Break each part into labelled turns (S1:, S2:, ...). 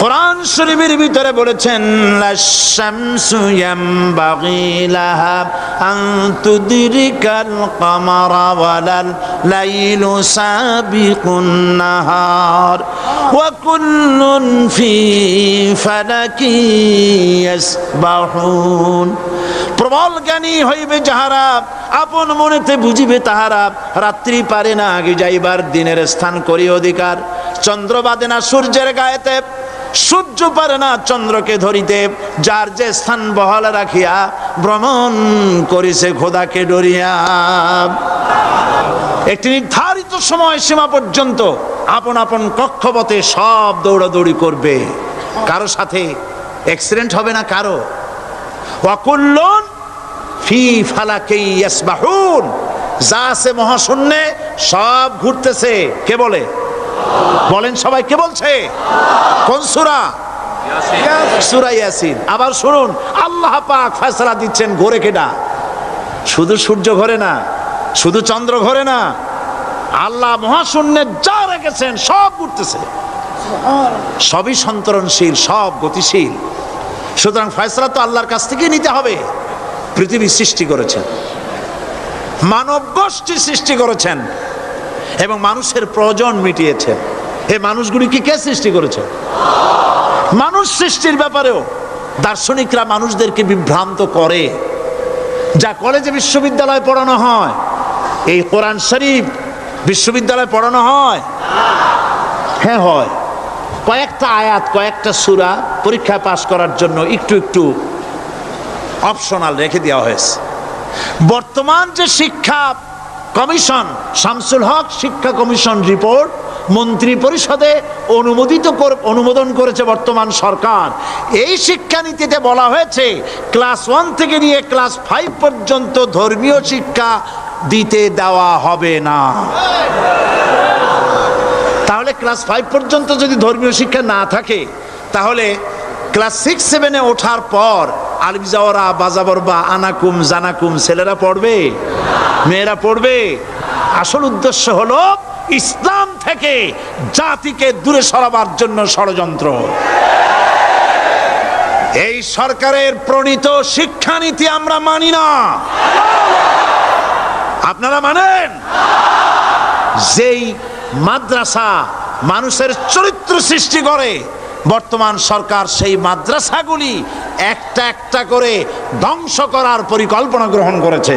S1: কোরআন শরীফের ভিতরে বলেছেন লাশ-শামসু ইয়ামবাগি লাহা আন তুদরিকাল কামারা ওয়ালাল লাইলু সাবিকুন নাহার ওয়া কুল্লুন ফি ফালাকি ইয়াসবাহুন। প্রবল জ্ঞানী হইবে যাহারা, আপন মনেতে বুঝিবে তাহারা, রাত্রি পারে না আগে যাইবার, দিনের স্থান করি অধিকার। চন্দ্র বাদে না সূর্যের গায়েতে, সূর্য পারে না চন্দ্রকে ধরিতে, যার যে স্থান বহাল রাখিয়া ভ্রমণ করিছে খোদাকে ডরিয়া। একটি নির্ধারিত সময় সীমা পর্যন্ত আপন আপন কক্ষপথে সব দৌড়াদৌড়ি করবে, কারো সাথে অ্যাক্সিডেন্ট হবে না কারো। ওয়াকুল্লুন ফি ফালাকি ইয়াসবাহুন, যা আছে মহাশূন্যে সব ঘুরতেছে। কে বলে? বলেন সবাই, কে বলছে? কোন সূরা? সূরা ইয়াসিন। আবার শুনুন, আল্লাহ পাক ফয়সালা দিচ্ছেন ঘোরে কেডা? শুধু সূর্য ঘোরে না, শুধু চন্দ্র ঘোরে না, আল্লাহ মহাশূন্যে যা রেখেছেন সব ঘুরতেছে, সবই সন্তরণশীল, সব গতিশীল। সুতরাং ফয়সালা তো আল্লাহর কাছ থেকে নিতে হবে। পৃথিবী সৃষ্টি করেছেন, মানব গোষ্ঠী সৃষ্টি করেছেন এবং মানুষের প্রয়োজন মিটিয়েছেন। এই মানুষগুলিকে কে সৃষ্টি করেছে? মানুষ সৃষ্টির ব্যাপারেও দার্শনিকরা মানুষদেরকে বিভ্রান্ত করে। যা কলেজে বিশ্ববিদ্যালয়ে পড়ানো হয়, এই কোরআন শরীফ বিশ্ববিদ্যালয়ে পড়ানো হয়? হ্যাঁ হয়। কয়েকটা আয়াত, কয়েকটা সূরা পরীক্ষায় পাশ করার জন্য একটু একটু অপশনাল রেখে দেওয়া হয়েছে। বর্তমান যে শিক্ষা কমিশন, শামসুল হক শিক্ষা কমিশন রিপোর্ট মন্ত্রী পরিষদে অনুমোদন করেছে বর্তমান সরকার। এই শিক্ষানীতিতে বলা হয়েছে ক্লাস 1 থেকে নিয়ে ক্লাস 5 পর্যন্ত ধর্মীয় শিক্ষা দিতে দেওয়া হবে না। তাহলে ক্লাস 5 পর্যন্ত যদি ধর্মীয় শিক্ষা না থাকে, তাহলে ক্লাস 6-7-এ ওঠার পর আলিফ জাওরা বাজাবর বা আনাকুম জানাকুম ছেলেরা পড়বে? মেয়েরা পড়বে? আসল উদ্দেশ্য হলো ইসলাম থেকে জাতিকে দূরে সরাবার জন্য ষড়যন্ত্র। এই সরকারের প্রণীত শিক্ষানীতি আমরা মানি না। আপনারা মানেন? যেই মাদ্রাসা মানুষের চরিত্র সৃষ্টি করে, বর্তমান সরকার সেই মাদ্রাসাগুলি একটা একটা করে ধ্বংস করার পরিকল্পনা গ্রহণ করেছে।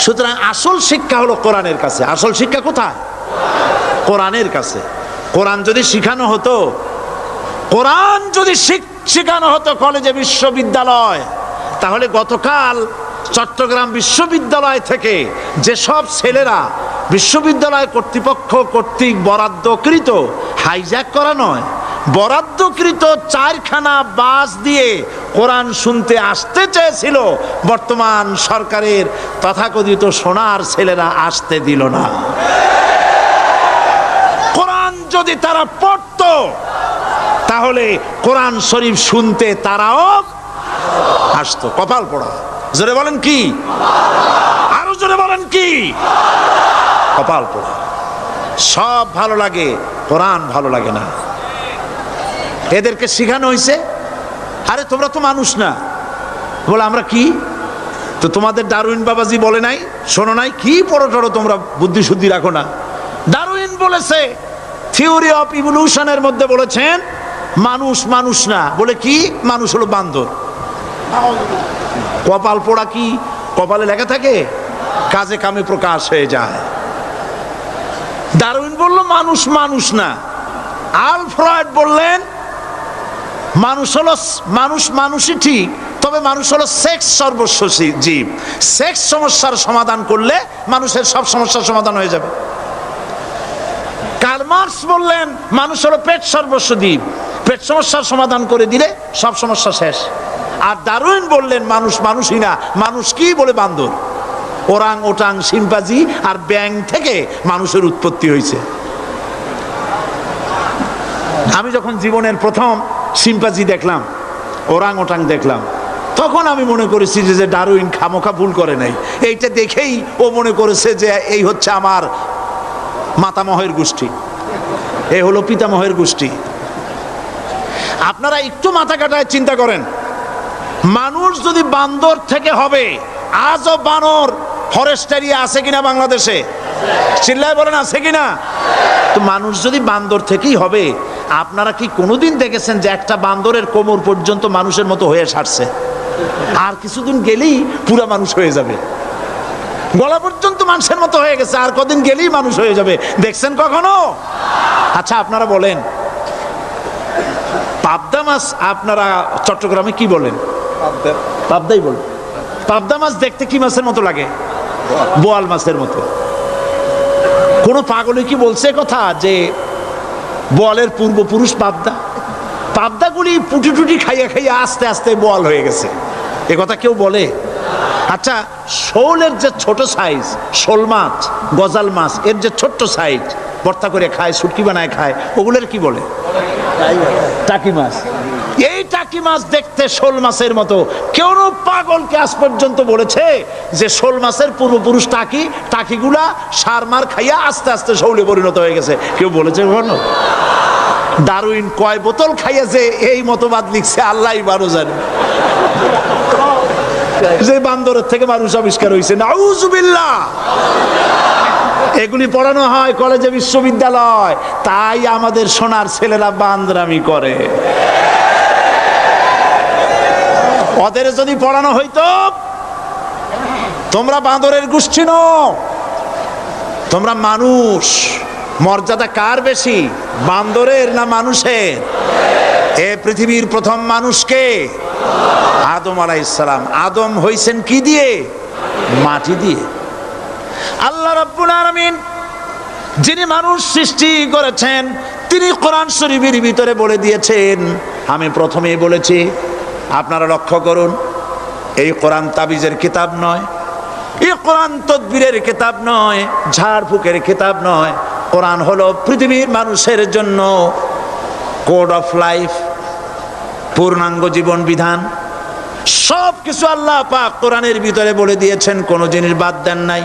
S1: সুতরাং আসল শিক্ষা হলো কোরআনের কাছে। আসল শিক্ষা কোথায়? কোরআনের কাছে। কোরআন যদি শিখানো হতো, কোরআন যদি শিখানো হতো কলেজে বিশ্ববিদ্যালয়, তাহলে গতকাল চট্টগ্রাম বিশ্ববিদ্যালয় থেকে যেসব ছেলেরা বিশ্ববিদ্যালয় কর্তৃপক্ষ কর্তৃক বরাদ্দকৃত, হাইজ্যাক করা নয়, বরাদ্দকৃত 4খানা বাস দিয়ে কোরআন শুনতে আসতে চেয়েছিল, বর্তমান সরকারের তথাকথিত সোনার ছেলেরা আসতে দিল না। কোরআন যদি তারা পড়তো, তাহলে কোরআন শরীফ শুনতে তারাও আসতো। কপাল পোড়া। জোরে বলেন কি? আরো জোরে বলেন কি? কপাল পোড়া। সব ভালো লাগে, কোরআন ভালো লাগে না। এদেরকে শিখানো হয়েছে, আরে তোমরা তো মানুষ না। বলে আমরা কি? তো তোমাদের ডারউইন বাবাজি বলে নাই, শোনো নাই? কি পড়ো টড়ো তোমরা, বুদ্ধি শুদ্ধি রাখো না। ডারউইন বলেছে, থিওরি অফ ইভলিউশনের মধ্যে বলেছেন মানুষ মানুষ না। বলে কি? মানুষ হলো বান্দর। কপাল পোড়া। কি কপালে লেখা থাকে? কাজে কামে প্রকাশ হয়ে যায়। ডারউইন বলল মানুষ মানুষ না। আল ফ্রয়েড বললেন মানুষ হলো মানুষই ঠিক, তবে মানুষ হলো সেক্স সর্বস্ব জীব। সেক্স সমস্যার সমাধান করলে মানুষের সব সমস্যার সমাধান হয়ে যাবে। কার্ল মার্কস বললেন মানুষ হলো পেট সর্বস্ব জীব, পেট সমস্যার সমাধান করে দিলে সব সমস্যা শেষ। আর ডারউইন বললেন মানুষ মানুষই না, মানুষ কি? বলে বান্দর। ওরাং ওটাং শিম্পাজি আর ব্যাং থেকে মানুষের উৎপত্তি হয়েছে। আমি যখন জীবনের প্রথম শিম্পাজি দেখলাম, ওরাং ওটাং দেখলাম, তখন আমি মনে করেছি যে ডারউইন খামোখা ভুল করে নাই। এইটা দেখেই ও মনে করেছে যে এই হচ্ছে আমার মাতামহের গোষ্ঠী। এ হলো পিতামহের গোষ্ঠী। আপনারা একটু মাথা কাটায় চিন্তা করেন, মানুষ যদি বান্দর থেকে হবে, আজও বানর ফরেস্ট এরিয়া আছে কিনা বাংলাদেশে? চিল্লায় বলেন আছে কিনা? তো মানুষ যদি বান্দর থেকেই হবে, আপনারা কি কোনোদিন দেখেছেন যে একটা বান্দরের কোমর পর্যন্ত মানুষের মতো হয়ে সারছে? আর কিছুদিন গেলেই পুরা মানুষ হয়ে যাবে, গলা পর্যন্ত মানুষের মতো হয়ে গেছে, আর কদিন গেলেই মানুষ হয়ে যাবে। দেখছেন কখনো? আচ্ছা আপনারা বলেন, পাবদা মাছ আপনারা চট্টগ্রামে কি বলেন? পাবদাই বলেন। পাবদা মাছ দেখতে কি মাছের মতো লাগে? বোয়াল মাছের মতো। কোন পাগলে কি বলছে কথা যে বোয়ালের পূর্বপুরুষ পাবদা? পাবদাগুলি পুটি টুটি খাইয়া খাইয়া আস্তে আস্তে বোয়াল হয়ে গেছে, এ কথা কেউ বলে? আচ্ছা, শোলের যে ছোট সাইজ, শোল মাছ, গজাল মাছ, এর যে ছোট্ট সাইজ ভর্তা করে খায়, শুটকি বানায় খায়, ওগুলোর কি বলে? টাকি মাছ। এই টাকি মাছ দেখতে শোল মাছের মতো। কেউ পাগলকে আজ পর্যন্ত বলেছে যে শোল মাছের পূর্বপুরুষ টাকি, টাকিগুলা সার মার খাইয়া আস্তে আস্তে শৌলে পরিণত হয়ে গেছে? কেউ বলেছে কখনো? ডারউইন কয় বোতল খাইয়াছে এই মতবাদ লিখছে আল্লাহই ভালো জানে, যে বান্দরের থেকে মানুষ আবিষ্কার হয়েছে। নাউজুবিল্লাহ। এগুলি পড়ানো হয় কলেজে, বিশ্ববিদ্যালয়, তাই আমাদের সোনার ছেলেরা বান্দরামি করে। ওদের যদি পড়ানো হইতো তোমরা বান্দরের গোষ্ঠী নও, তোমরা মানুষ, মর্যাদা কার বেশি, বান্দরের না মানুষের? এ পৃথিবীর প্রথম মানুষকে আদম আলাইহিস সালাম। আদম হইছেন কি দিয়ে? মাটি দিয়ে। আল্লাহ রাব্বুল আলামিন যিনি মানুষ সৃষ্টি করেছেন, তিনি কোরআন শরীফের ভিতরে বলে দিয়েছেন, আমি প্রথমেই বলেছি, আপনারা লক্ষ্য করুন, এই কোরআন তাবিজের কিতাব নয়, এই কোরআন তদবিরের কিতাব নয়, ঝাড়ফুঁকের কিতাব নয়। কোরআন হলো পৃথিবীর মানুষের জন্য কোড অফ লাইফ, পূর্ণাঙ্গ জীবন বিধান। সব কিছু আল্লাহ পাক কোরআনের ভিতরে বলে দিয়েছেন, কোনো জিনিস বাদ দেন নাই।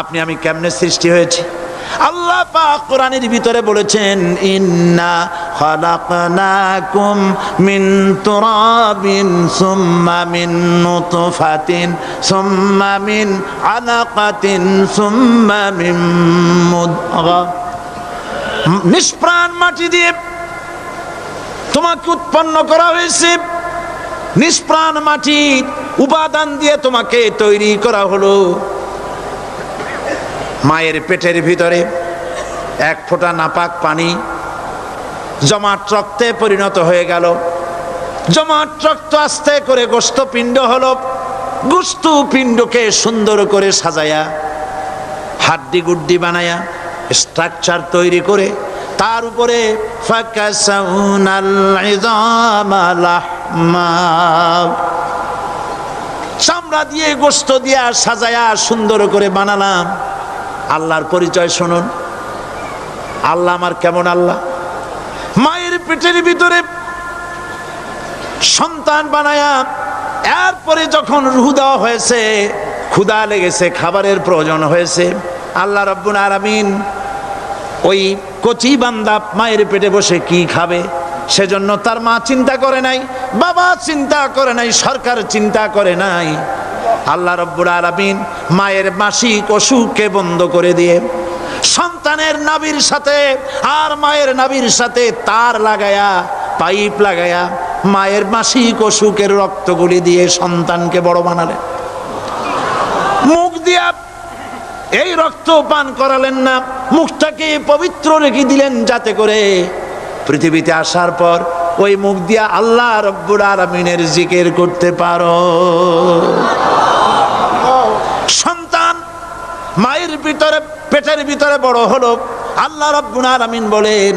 S1: আপনি আমি কেমনে সৃষ্টি হয়েছি আল্লাহ পাক কোরআনের ভিতরে বলেছেন, ইন্না খালাকনাকুম মিন তুরাবিন সুম্মা মিন নুতফাতিন সুম্মা মিন আলাকাতিন সুম্মা মিন মুদগা। নিষ্প্রাণ মাটি দিয়ে তোমাকে উৎপন্ন করা হয়েছে, নিষ্প্রাণ মাটির উপাদান দিয়ে তোমাকে তৈরি করা হলো। মায়ের পেটের ভিতরে এক ফোঁটা নাপাক পানি জমাট রক্তে পরিণত হয়ে গেল, জমাট রক্ত আস্তে করে গোস্ত পিণ্ড হলো, গোস্ত পিণ্ডকে সুন্দর করে সাজায়া হাড্ডি গুড্ডি বানায়া স্ট্রাকচার তৈরি করে তার উপরে ফাকাসাউনাল ইযামা লাহমা, চামড়া দিয়ে গোস্ত দিয়া সাজায়া সুন্দর করে বানালাম। আল্লাহর পরিচয় শুনুন, আল্লাহ আমার কেমন আল্লাহ। মায়ের পেটের ভিতরে সন্তান বানায়া এরপরে যখন রূহ দেওয়া হয়েছে, ক্ষুধা লেগেছে, খাবারের প্রয়োজন হয়েছে, আল্লাহ রাব্বুল আলামিন ওই কচি বান্দা মায়ের পেটে বসে কি খাবে, সেজন্য তার মা চিন্তা করে নাই, বাবা চিন্তা করে নাই, সরকার চিন্তা করে নাই। আল্লাহ রাব্বুল আলামিন মায়ের মাসিক অসুখকে বন্ধ করে দিয়ে সন্তানের নাভির সাথে আর মায়ের নাভির সাথে তার লাগায়া, পাইপ লাগায়া মায়ের মাসিক অসুখের রক্তগুলি দিয়ে সন্তানকে বড় বানালেন। মুখ দিয়া এই রক্ত পান করালেন না, মুখটাকে পবিত্র রেখে দিলেন যাতে করে পৃথিবীতে আসার পর ওই মুখ দিয়া আল্লাহ রাব্বুল আলামিনের জিকির করতে পারো। সন্তান মায়ের ভিতরে পেটের ভিতরে বড় হলো, আল্লাহ রাব্বুল আলামিন বলেন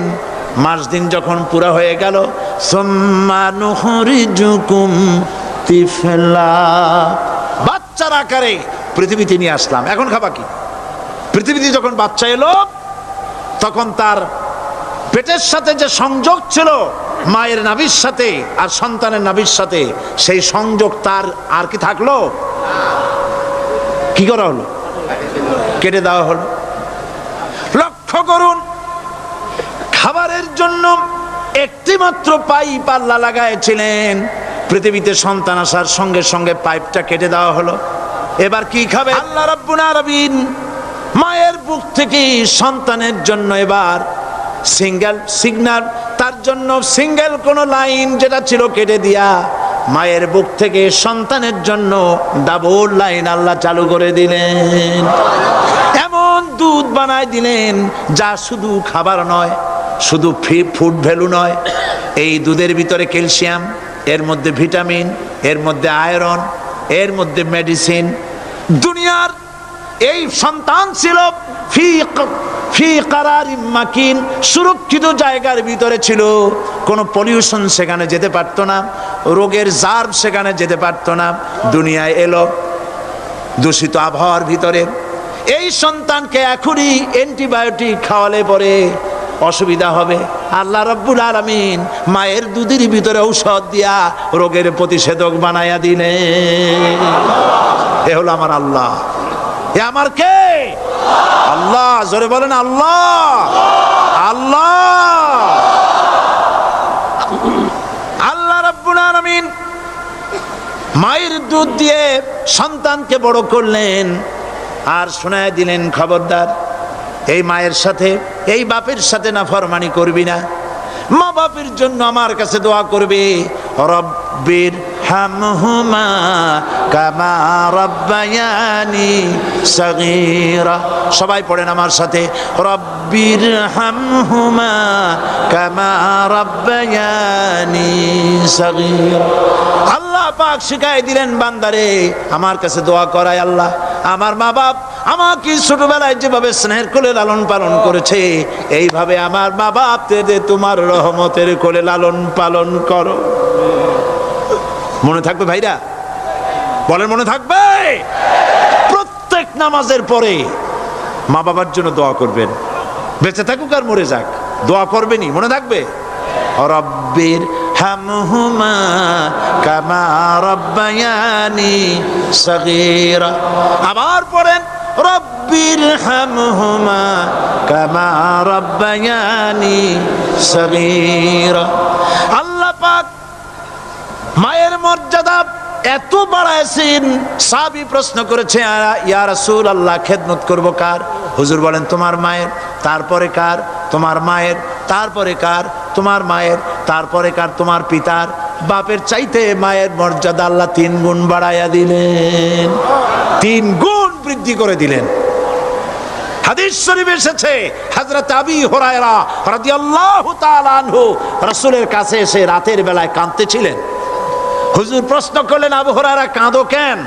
S1: মাস দিন যখন পুরা হয়ে গেল, সুম্মা নুখরিজুকুম তিফলা, বাচ্চার আকারে পৃথিবীতে নিয়ে আসলাম। এখন খাবা কি? পৃথিবীতে যখন বাচ্চা এলো তখন তার পেটের সাথে যে সংযোগ ছিল মায়ের নাভির সাথে আর সন্তানের নাভির সাথে, সেই সংযোগ তার আর কি থাকলো? কি করা হলো? কেটে দেওয়া হলো। লক্ষ্য করুন, জন্য একটি মাত্র পাইপ আল্লাহ লাগাইছিলেন। পৃথিবীতে সন্তান আসার সঙ্গে সঙ্গে পাইপটা কেটে দেওয়া হলো। এবার কি খাবে? আল্লাহ রাব্বুল আলামিন মায়ের বুক থেকে সন্তানের জন্য এবার সিঙ্গেল সিগন্যাল, তার জন্য সিঙ্গেল কোন লাইন যেটা ছিল কেটে দিয়া মায়ের বুক থেকে সন্তানের জন্য ডাবল লাইন আল্লাহ চালু করে দিলেন। এমন দুধ বানায় দিলেন যা শুধু খাবার নয়, শুধু ফুড ভ্যালু নয়, এই দুধের ভিতরে ক্যালসিয়াম, এর মধ্যে ভিটামিন, এর মধ্যে আয়রন, এর মধ্যে মেডিসিন। দুনিয়ার এই সন্তান ছিল ফি কারারিম মাকিন, সুরক্ষিত জায়গার ভিতরে ছিল। কোনো পলিউশন সেখানে যেতে পারতো না, রোগের জার্ম সেখানে যেতে পারতো না। দুনিয়ায় এলো দূষিত আবহাওয়ার ভিতরে। এই সন্তানকে এখনই অ্যান্টিবায়োটিক খাওয়ালে পরে অসুবিধা হবে। আল্লাহ রাব্বুল আলামিন মায়ের দুধের ভিতরে ঔষধ দিয়া রোগের প্রতিষেধক বানায়া দিলেন। এ হলো আমার আল্লাহ। এ আমার কে? আল্লাহ। জোরে বলেন আল্লাহ। আল্লাহ আল্লাহ রাব্বুল আলামিন মায়ের দুধ দিয়ে সন্তানকে বড় করলেন আর শোনায় দিলেন, খবরদার এই মায়ের সাথে, এই বাপের সাথে নাফরমানি করবি না। মা বাপের জন্য আমার কাছে দোয়া করবে, রব্বির হামহুমা কামা রাব্বায়ানি সাগীরা। সবাই পড়েন আমার সাথে, রব্বির হামহুমা কামা রাব্বায়ানি সাগীরা। আল্লাহ পাক শিখাই দিলেন বান্দারে আমার কাছে দোয়া করায়, আল্লাহ আমার মা বাপ আমাকে ছোটবেলায় যেভাবে স্নেহের কোলে লালন পালন করেছে, এইভাবে আমার মা বাপদের তোমার রহমতের কোলে লালন পালন করো। মনে থাকবে ভাইরা? বলেন মনে থাকবে? প্রত্যেক নামাজের পরে মা বাবার জন্য দোয়া করবেন, বেঁচে থাকুক আর মরে যাক, দোয়া করবেনই। মনে থাকবে? রব্বির হামহুমা কামা রাব্বায়ানি সাগীরা। আবার পড়েন, রব্বির হামহুমা কামা রাব্বায়ানি সাগীরা। আল্লাহ পাক মায়ের মর্যাদা এত বাড়াইছেন। সাহাবী প্রশ্ন করেছে, ইয়া রাসূলুল্লাহ খেদমত করব কার? হুজুর বলেন তোমার মায়ের, তারপরে কার? তোমার মায়ের, তারপরে কার? তোমার মায়ের, তারপরে কার? তোমার পিতার। বাপের চাইতে মায়ের মর্যাদা আল্লাহ 3 গুণ বাড়াইয়া দিলেন, 3 গুণ বৃদ্ধি করে দিলেন। হাদিস শরীফে এসেছে, হযরত আবী হুরায়রা রাদিয়াল্লাহু তাআলা আনহু রাসূলের কাছে এসে রাতের বেলায় কাঁদতেছিলেন। হুজুর প্রশ্ন করলেন, আবু হুরায়রা কাঁদো কেন?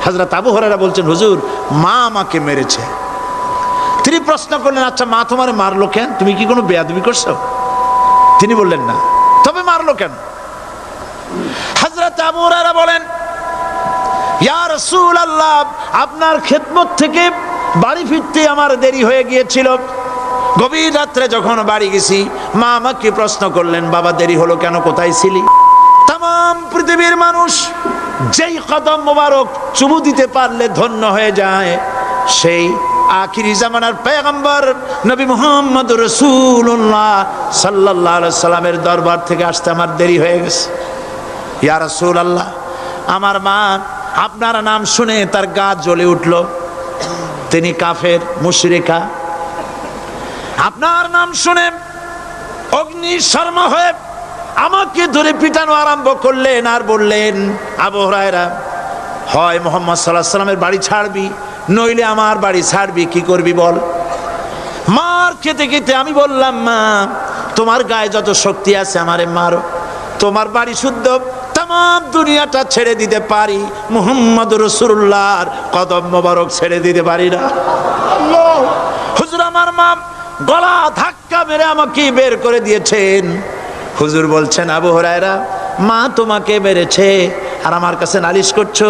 S1: হযরত আবু হুরায়রা বলছেন, হুজুর মা আমাকে মেরেছে। তিনি প্রশ্ন করলেন, আচ্ছা মা তোমার মারলো কেন? তুমি কি কোনো বেয়াদবি করছো? তিনি বললেন না। তবে মারলো কেন? হযরত আবু হুরায়রা বলেন, ইয়া রাসূলুল্লাহ আপনার খেদমত থেকে বাড়ি ফিরতে আমার দেরি হয়ে গিয়েছিল। গভীর রাত্রে যখন বাড়ি গেছি, মা আমাকে প্রশ্ন করলেন, বাবা দেরি হলো কেন, কোথায় ছিলি? তাম পৃথিবীর মানুষ যেই কদম মোবারক চুমু দিতে পারলে ধন্য হয়ে যায়, সেই আখিরি জামানার পয়গম্বর নবী মুহাম্মদ রাসূলুল্লাহ সাল্লাল্লাহু আলাইহি সাল্লামের দরবার থেকে আসতে আমার দেরি হয়ে গেছে। ইয়া রাসূলুল্লাহ আমার মা আপনার নাম শুনে তার গা জ্বলে উঠল, তিনি কাফের মুশরিকা। আপনার নাম শুনে অগ্নি শর্মা হয়ে আমাকে ধরে পিটানো আরম্ভ করলেন আর বললেন, আবু হুরায়রা হয় মুহাম্মদ সাল্লাল্লাহু আলাইহি সাল্লামের বাড়ি ছাড়বি, নইলে আমার বাড়ি ছাড়বি, কি করবি বল? মার খেতে খেতে আমি বললাম, মা তোমার গায়ে যত শক্তি আছে আমারে মারো, তোমার বাড়ি শুদ্ধ, তাম দুনিয়াটা ছেড়ে দিতে পারি, মুহাম্মদ রাসূলুল্লাহর কদম মোবারক ছেড়ে দিতে পারি না। হুজুর আমার মা গলা ধাক্কা মেরে আমাকে বের করে দিয়েছেন। হুজুর বলছেন, আবু হুরায়রা মা তোমাকে মেরেছে আর আমার কাছে নালিশ করছো,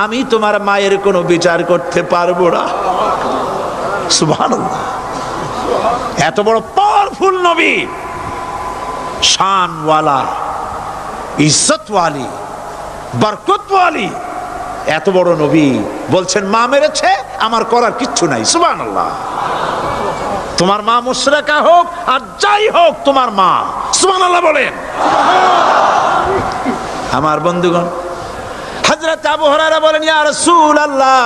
S1: আমি তোমার মায়ের কোনো বিচার করতে পারবো না। সুবহানাল্লাহ। এত বড় পাওয়ারফুল নবী, শানওয়ালা, ইজ্জতওয়ালি, বরকতওয়ালি, এত বড় নবী বলছেন মা মেরেছে, আমার করার কিচ্ছু নাই। সুবহানাল্লাহ। তোমার মা মুশরিকা হোক আর যাই হোক তোমার মা। সুবহানাল্লাহ বলেন। আমার বন্ধুগণ, হযরত আবু হুরায়রা বলেন, ইয়া রাসূলুল্লাহ,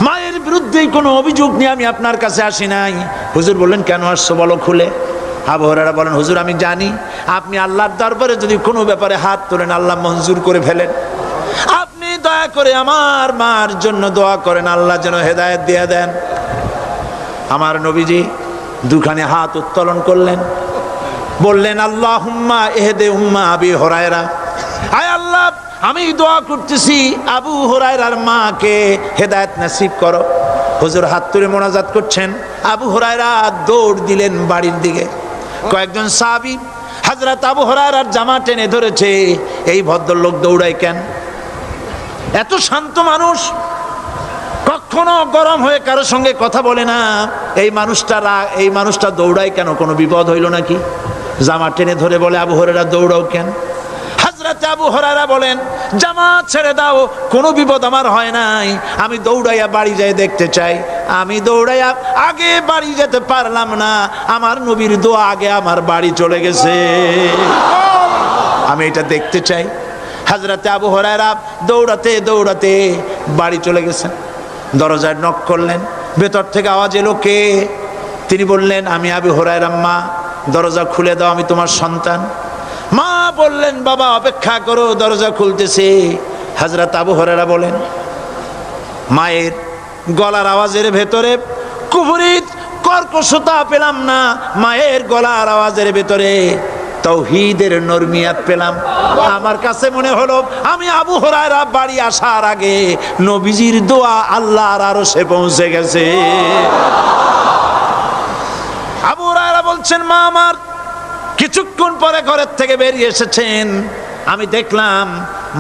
S1: মায়ের বিরুদ্ধে কোনো অভিযোগ নিয়ে আমি আপনার কাছে আসি নাই। হুজুর বললেন, কেন আসছো বলো খুলে। আবু হুরায়রা বলেন, হুজুর আমি জানি আপনি আল্লাহর দরবারে যদি কোনো ব্যাপারে হাত তোলেন আল্লাহ মঞ্জুর করে ফেলেন। আপনি দয়া করে আমার মার জন্য দোয়া করেন, আল্লাহ যেন হেদায়েত দিয়ে দেন। আমার নবীজি দুখানে হাত উত্তোলন করলেন, বললেন, আল্লাহুম্মা ইহদি উম্মা আবি হুরায়রা, আয় আল্লাহ আমি দোয়া করতেছি আবু হুরায়রার মাকে হেদায়েত নসিব করো। হুজুর হাত তুলে মোনাজাত করছেন, আবু হুরায়রা দৌড় দিলেন বাড়ির দিকে। কয়েকজন সাহাবী হযরত আবু হুরায়রার জামা টেনে ধরেছে, এই ভদ্রলোক দৌড়ায় কেন? এত শান্ত মানুষ, কখনো গরম হয়ে কারোর সঙ্গে কথা বলে না। এই মানুষটা দৌড়ায় কেন? কোনো বিপদ হইল নাকি? জামা টেনে ধরে বলে, আবু হুরায়রা দৌড়াও কেন? হযরত আবু হুরায়রা বলেন, জামা ছেড়ে দাও, কোনো বিপদ আমার হয় নাই, আমি দৌড়াইয়া বাড়ি যাই দেখতে চাই। আমি দৌড়াইয়া আগে বাড়ি যেতে পারলাম না, আমার নবীর দোয়া আগে আমার বাড়ি চলে গেছে, আমি এটা দেখতে চাই। হযরত আবু হুরায়রা দৌড়াতে দৌড়াতে বাড়ি চলে গেছেন। দরজায় নক করলেন, ভেতর থেকে আওয়াজ এলো, কে? তিনি বললেন, আমি আবু হুরায়রা, মা দরজা খুলে দাও, আমি তোমার সন্তান। মা বললেন, বাবা অপেক্ষা করো, দরজা খুলতেছে। হযরত আবু হুরায়রা বলেন, মায়ের গলার আওয়াজের ভেতরে কুফরি কর্কশতা পেলাম না, মায়ের গলার আওয়াজের ভেতরে তাওহীদের নরমিয়াত পেলাম। আমার কাছে মনে হলো আমি আবু হুরায়রা বাড়ি আসার আগে নবীজির দোয়া আল্লাহর আরশে পৌঁছে গেছে। আবু হুরায়রা বলছেন, মা আমার কিছুক্ষণ পরে ঘরের থেকে বেরিয়ে এসেছেন, আমি দেখলাম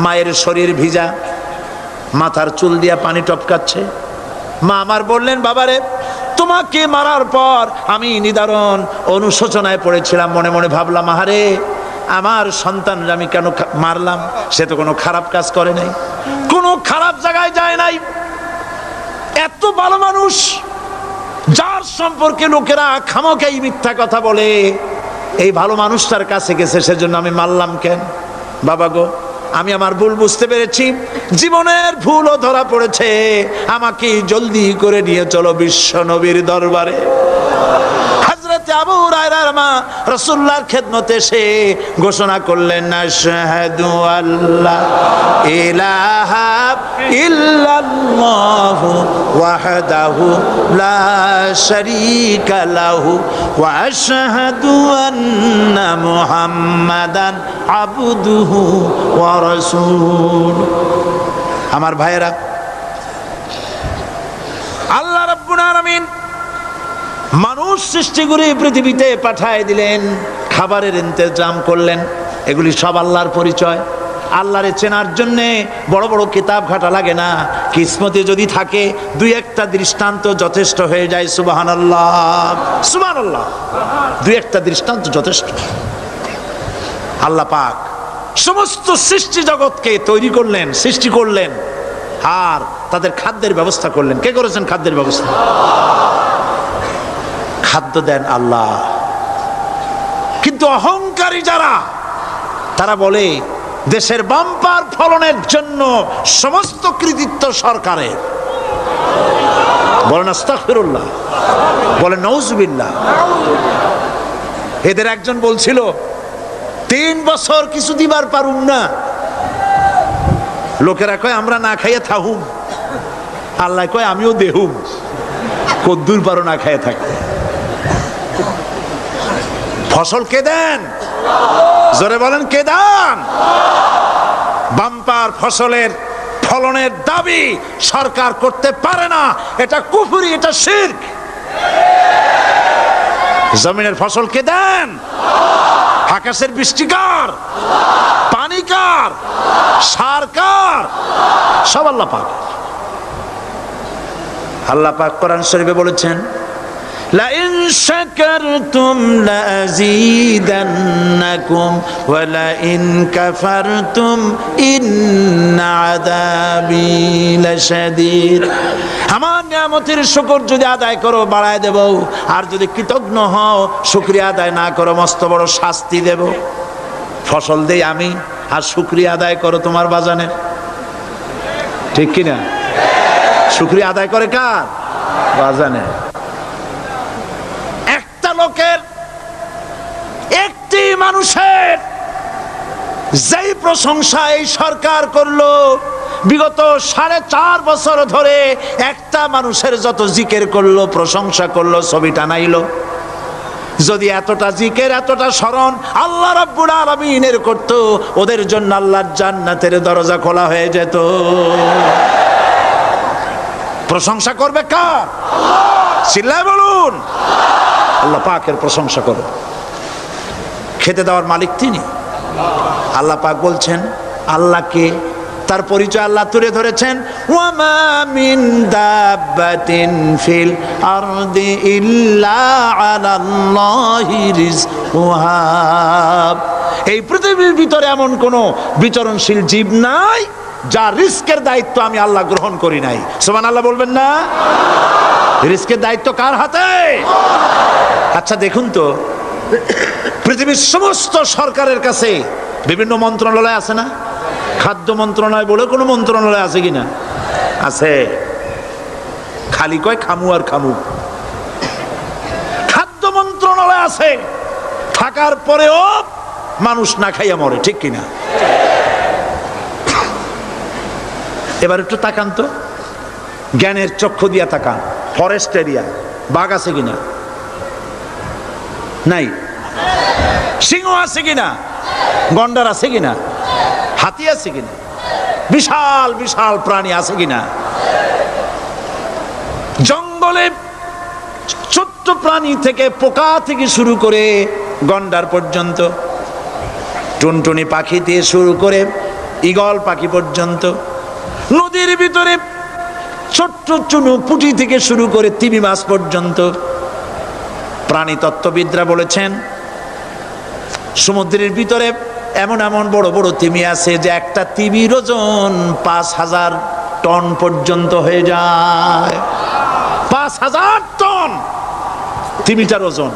S1: মায়ের শরীর ভিজা, মাথার চুল দিয়া পানি টপকাচ্ছে। মা আমার বললেন, বাবারে তোমাকে মারার পর আমি নিদারুণ অনুশোচনায় পড়েছিলাম, মনে মনে ভাবলাম, আহারে আমার সন্তান আমি কেন মারলাম? সে তো কোনো খারাপ কাজ করে নাই, কোনো খারাপ জায়গায় যায় নাই। এত ভালো মানুষ যার সম্পর্কে লোকেরা খামোখাই মিথ্যা কথা বলে, এই ভালো মানুষটার কাছে গেছে, সেজন্য আমি মারলাম কেন? বাবা গো, আমি আমার ভুল বুঝতে পেরেছি, জীবনের ভুলও ধরা পড়েছে, আমাকে জলদি করে নিয়ে চলো বিশ্ব নবীর দরবারে। হযরত আবু হুরায়রার মা রাসূলুল্লাহর খেদমতে এসে ঘোষণা করলেন, আশহাদু আল্লা ইলাহা ইল্লাল্লাহু ওয়াহদাহু লা শারীকা লাহু ওয়া আশহাদু আন্না মুহাম্মাদান আবদুহু ওয়া রাসূলুহু। আমার ভাইয়েরা, আল্লাহ রাব্বুল আলামিন মানুষ সৃষ্টি করে পৃথিবীতে পাঠায় দিলেন, খাবারের ইন্তজাম করলেন, এগুলি সব আল্লাহর পরিচয়। আল্লাহরে চেনার জন্যে বড় বড় কিতাব ঘাটা লাগে না, কিসমতে যদি থাকে দুই একটা দৃষ্টান্ত যথেষ্ট হয়ে যায়। সুবহানাল্লাহ, সুবহানাল্লাহ, দুই একটা দৃষ্টান্ত যথেষ্ট। আল্লাহ পাক সমস্ত সৃষ্টি জগৎকে তৈরি করলেন, সৃষ্টি করলেন, আর তাদের খাদ্যের ব্যবস্থা করলেন। কে করেছেন খাদ্যের ব্যবস্থা? খাদ্য দেন আল্লাহ। কিন্তু অহংকারী যারা, তারা বলে দেশের বাম্পার ফলনের জন্য সমস্ত কৃতিত্ব সরকারের। বলেন আস্তাগফিরুল্লাহ, বলেন নাউজুবিল্লাহ। এদের একজন বলছিল, 3 বছর কিছু দিবার পারুম না। লোকেরা কয় আমরা না খাইয়ে থাকুম, আল্লাহ কয় আমিও দেহুম, কদ্দুর পারো না খাইয়ে থাকতে। ফসল কে দেন? জোরে বলেন, কে দেন? বাম্পার ফসলের ফলনের দাবি সরকার করতে পারে না, এটা কুফরি, এটা শিরক। জমিনের ফসল কে দেন? আকাশের বৃষ্টি কার? পানি কার? সার কার? সব আল্লাহ পাক। আল্লাহ পাক কোরআন শরীফে বলেছেন, লাইন শাকারতুম লাযীদান্নাকুম ওয়া লাইন কাফারতুম ইন্না আযাবী লাশাদীদ। আমার নিয়ামতের শুকর যদি আদায় করো বাড়ায় দেব, আর যদি কৃতজ্ঞ হও শুকরিয়া আদায় না করো মস্ত বড় শাস্তি দেব। ফসল দেই আমি আর শুকরিয়া আদায় করো তোমার বাজানের, ঠিক কিনা? শুকরিয়া আদায় করে কার? বাজানের। একটা লোকের, একটি মানুষের যেই প্রশংসা এই সরকার করলো বিগত 4.5 বছর ধরে, একটা মানুষের যত জিকির করলো, প্রশংসা করলো, ছবি টানাইলো, যদি এতটা জিকির এতটা স্মরণ আল্লাহ রাব্বুল আলামিনের করত, ওদের জন্য আল্লাহর জান্নাতের দরজা খোলা হয়ে যেত। প্রশংসা করবে কার? চিল্লায় বলুন, আল্লাহ পাকের প্রশংসা করো। খেতে দেওয়ার মালিক তিনি। আল্লাহ পাক বলছেন আল্লাহকে, তার পরিচয় আল্লাহ তুলে ধরেছেন, ওয়ামা মিন দাব্বাতিন ফিল আরদি ইল্লা আলাল্লাহি রিজকুহা। এই পৃথিবীর ভিতরে এমন কোন বিচরণশীল জীব নাই যার রিস্কের দায়িত্ব আমি আল্লাহ গ্রহণ করি নাই। সুবহানাল্লাহ বলবেন না? রিস্কের দায়িত্ব কার হাতে? আচ্ছা দেখুন তো, পৃথিবীর সমস্ত সরকারের কাছে বিভিন্ন মন্ত্রণালয় আছে না? খাদ্য মন্ত্রণালয় বলে কোনো মন্ত্রণালয় আছে কিনা? আছে। খালি কয় খামু আর খামু। খাদ্য মন্ত্রণালয় আছে, থাকার পরেও মানুষ না খাইয়া মরে, ঠিক কিনা? এবার একটু তাকান তো, জ্ঞানের চক্ষু দিয়া তাকান। ফরেস্ট এরিয়া, বাঘ আছে কিনা? নাই। সিংহ আছে কিনা? গন্ডার আছে কিনা? হাতি আছে কিনা? বিশাল বিশাল প্রাণী আছে কিনা? জঙ্গলে ছোট্ট প্রাণী থেকে, পোকা থেকে শুরু করে গন্ডার পর্যন্ত, টুনটুনি পাখি দিয়ে শুরু করে ঈগল পাখি পর্যন্ত, নদীর ভিতরে ছোট্ট চুনু পুঁটি থেকে শুরু করে তিমি মাছ পর্যন্ত। প্রাণী তত্ত্ববিদরা বলেছেন সমুদ্রের ভিতরে এমন এমন বড় বড় তিমি আছে যে একটা তিমির ওজন 5000 টন পর্যন্ত হয়ে যায়। 5000 টন তিমিটার ওজন।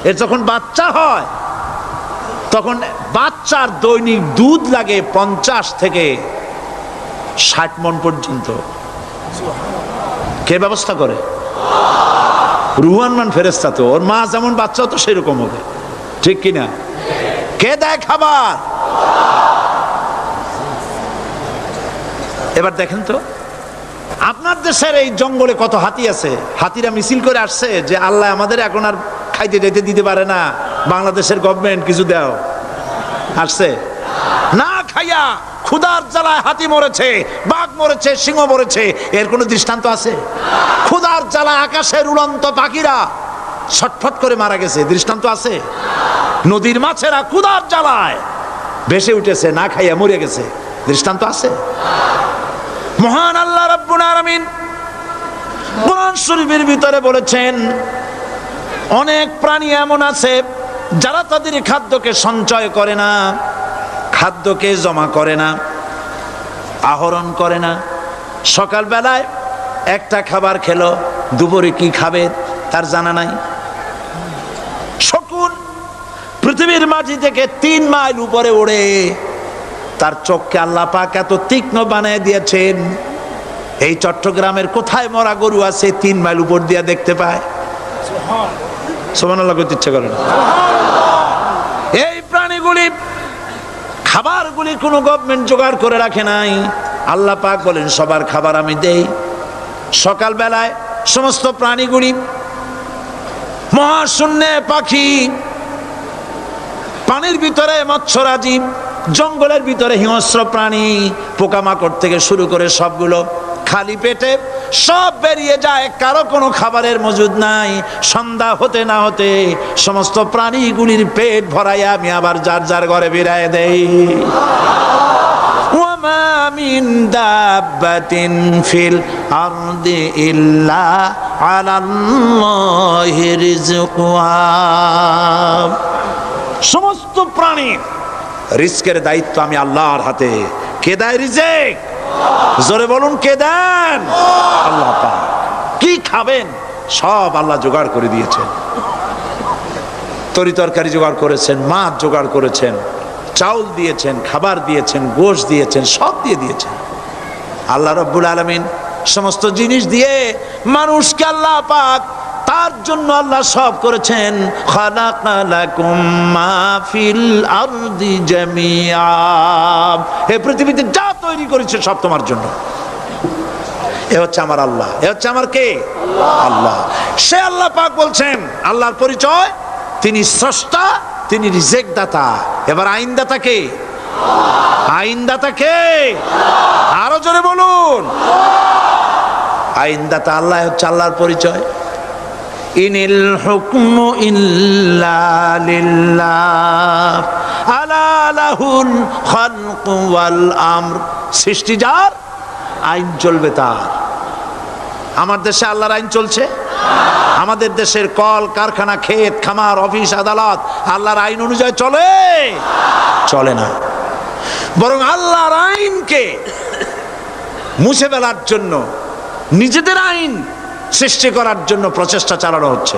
S1: এর যখন বাচ্চা হয় তখন বাচ্চার দৈনিক দুধ লাগে 50 থেকে 60 মণ পর্যন্ত। কে ব্যবস্থা করে? রুহান মান ফেরেশতা। তো ওর মা যেমন বাচ্চা তো সেরকম হবে, ঠিক কিনা? কে দেয় খাবার? এবার দেখেন তো, আপনার দেশের এই জঙ্গলে কত হাতি আছে। হাতিরা মিছিল করে আসছে যে আল্লাহ আমাদের এখন আর খাইতে যেতে দিতে পারে না, বাংলাদেশের গভর্নমেন্ট কিছু দাও। আসছে না, খাইয়া ক্ষুধার জ্বালায় হাতি মরেছে, বাঘ মরেছে, সিংহ মরেছে। এর কোনো দৃষ্টান্ত আছে? ক্ষুধার জ্বালায় আকাশের উড়ন্ত পাখিরা ছটফট করে মারা গেছে, দৃষ্টান্ত আছে? নদীর মাছেরা ক্ষুধার জ্বালায় ভেসে উঠেছে, না খাইয়া মরে গেছে, দৃষ্টান্ত আছে? মহান আল্লাহ রাব্বুল আলামিন কোরআন শরীফের ভিতরে বলেছেন অনেক প্রাণী এমন আছে যারা তাদের খাদ্যকে সঞ্চয় করে না, খাদ্যকে জমা করে না, আহরণ করে না। সকালবেলায় একটা খাবার খেলো, দুপুরে কি খাবে তার জানা নাই। শকুন পৃথিবীর মাটি থেকে 3 মাইল উপরে ওড়ে, তার চোখকে আল্লাহ পাক এত তীক্ষ্ণ বানিয়ে দিয়েছেন। এই চট্টগ্রামের কোথায় মরা গরু আছে 3 মাইল উপর দিয়ে দেখতে পায়? সুবহানাল্লাহ করতে ইচ্ছে করে না। এই প্রাণীগুলি, খাবারগুলি কোনো গভর্নমেন্ট জোগাড় করে রাখে নাই। আল্লাহ পাক বলেন সবার খাবার আমি দেই। সকালবেলায় সমস্ত প্রাণীগুলি, মহাশূন্যে পাখি, পানির ভিতরে মৎস্যরাজি, জঙ্গলের ভিতরে হিংস্র প্রাণী, পোকামাকড় থেকে শুরু করে সবগুলো খালি পেটে সব বেরিয়ে যায়, কারো কোনো খাবারের মজুদ নাই। সন্ধ্যা হতে না হতে সমস্ত প্রাণীগুলির পেট ভরাইয়া আমি আবার যার যার ঘরে বেরায় দেই। ওয়ামা মিন দাব্বাতিন ফিল আরদি ইল্লা আলাল্লাহি রিজকুহা। সমস্ত প্রাণীর রিজকের দায়িত্ব আমি আল্লাহর হাতে। কে দেয় রিজেক? জোরে বলুন, কে দেন? আল্লাহ পাক। কি খাবেন সব আল্লাহ জোগাড় করে দিয়েছেন। তরি তরকারি জোগাড় করেছেন, মাছ জোগাড় করেছেন, চাউল দিয়েছেন, খাবার দিয়েছেন, গোশত দিয়েছেন, সব দিয়ে দিয়েছেন আল্লাহ রাব্বুল আলামিন। সমস্ত জিনিস দিয়ে মানুষকে আল্লাহ পাক তার জন্য আল্লাহ সব করেছেন। খালাকালাকুম মা ফিল আরদি জামিআ, এই পৃথিবীতে যা তৈরি করেছে সব তোমার জন্য। এ হচ্ছে আমার আল্লাহ, এ হচ্ছে আমার কে? আল্লাহ। সে আল্লাহ পাক বলছেন, আল্লাহর পরিচয় তিনি স্রষ্টা, তিনি রিজেক দাতা। এবার আইনদাতা কে? আইনদাতা কে? আরো জোরে বলুন। আইনদাতা আল্লাহ হচ্ছে আল্লাহর পরিচয়। ইনিল হুকমু ইল্লা লিল্লাহ আলা লাহুল খালকু ওয়াল আমর। সৃষ্টি যার, আইন চলবে তার। আমার দেশে আল্লাহর আইন চলছে? আমাদের দেশের কল কারখানা, ক্ষেত খামার, অফিস আদালত আল্লাহর আইন অনুযায়ী চলে? চলে না। বরং আল্লাহর আইনকে মুছে ফেলার জন্য, নিজেদের আইন সৃষ্টি করার জন্য প্রচেষ্টা চালানো হচ্ছে।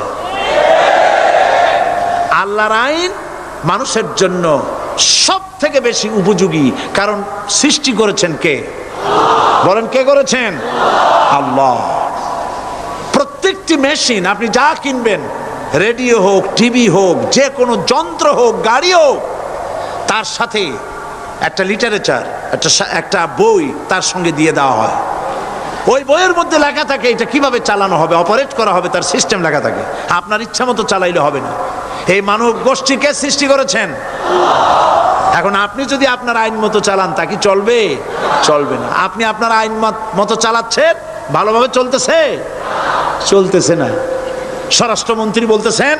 S1: আল্লাহর আইন মানুষের জন্য সব থেকে বেশি উপযোগী, কারণ সৃষ্টি করেছেন কে? বলেন, কে করেছেন? আল্লাহ। প্রত্যেকটি মেশিন আপনি যা কিনবেন, রেডিও হোক, টিভি হোক, যে কোনো যন্ত্র হোক, গাড়ি হোক, তার সাথে একটা লিটারেচার, একটা বই তার সঙ্গে দিয়ে দেওয়া হয়। ওই বইয়ের মধ্যে লেখা থাকে এটা কিভাবে চালানো হবে, অপারেট করা হবে, তার সিস্টেম লেখা থাকে। আপনার ইচ্ছা মতো চালাইলে হবে না। এই মানব গোষ্ঠীকে সৃষ্টি করেছেন। এখন আপনি যদি আপনার আইন মতো চালান, তা কি চলবে? চলবে না। আপনি আপনার আইন মতো চালাচ্ছেন, ভালোভাবে চলতেছে? চলতেছে না। স্বরাষ্ট্রমন্ত্রী বলতেছেন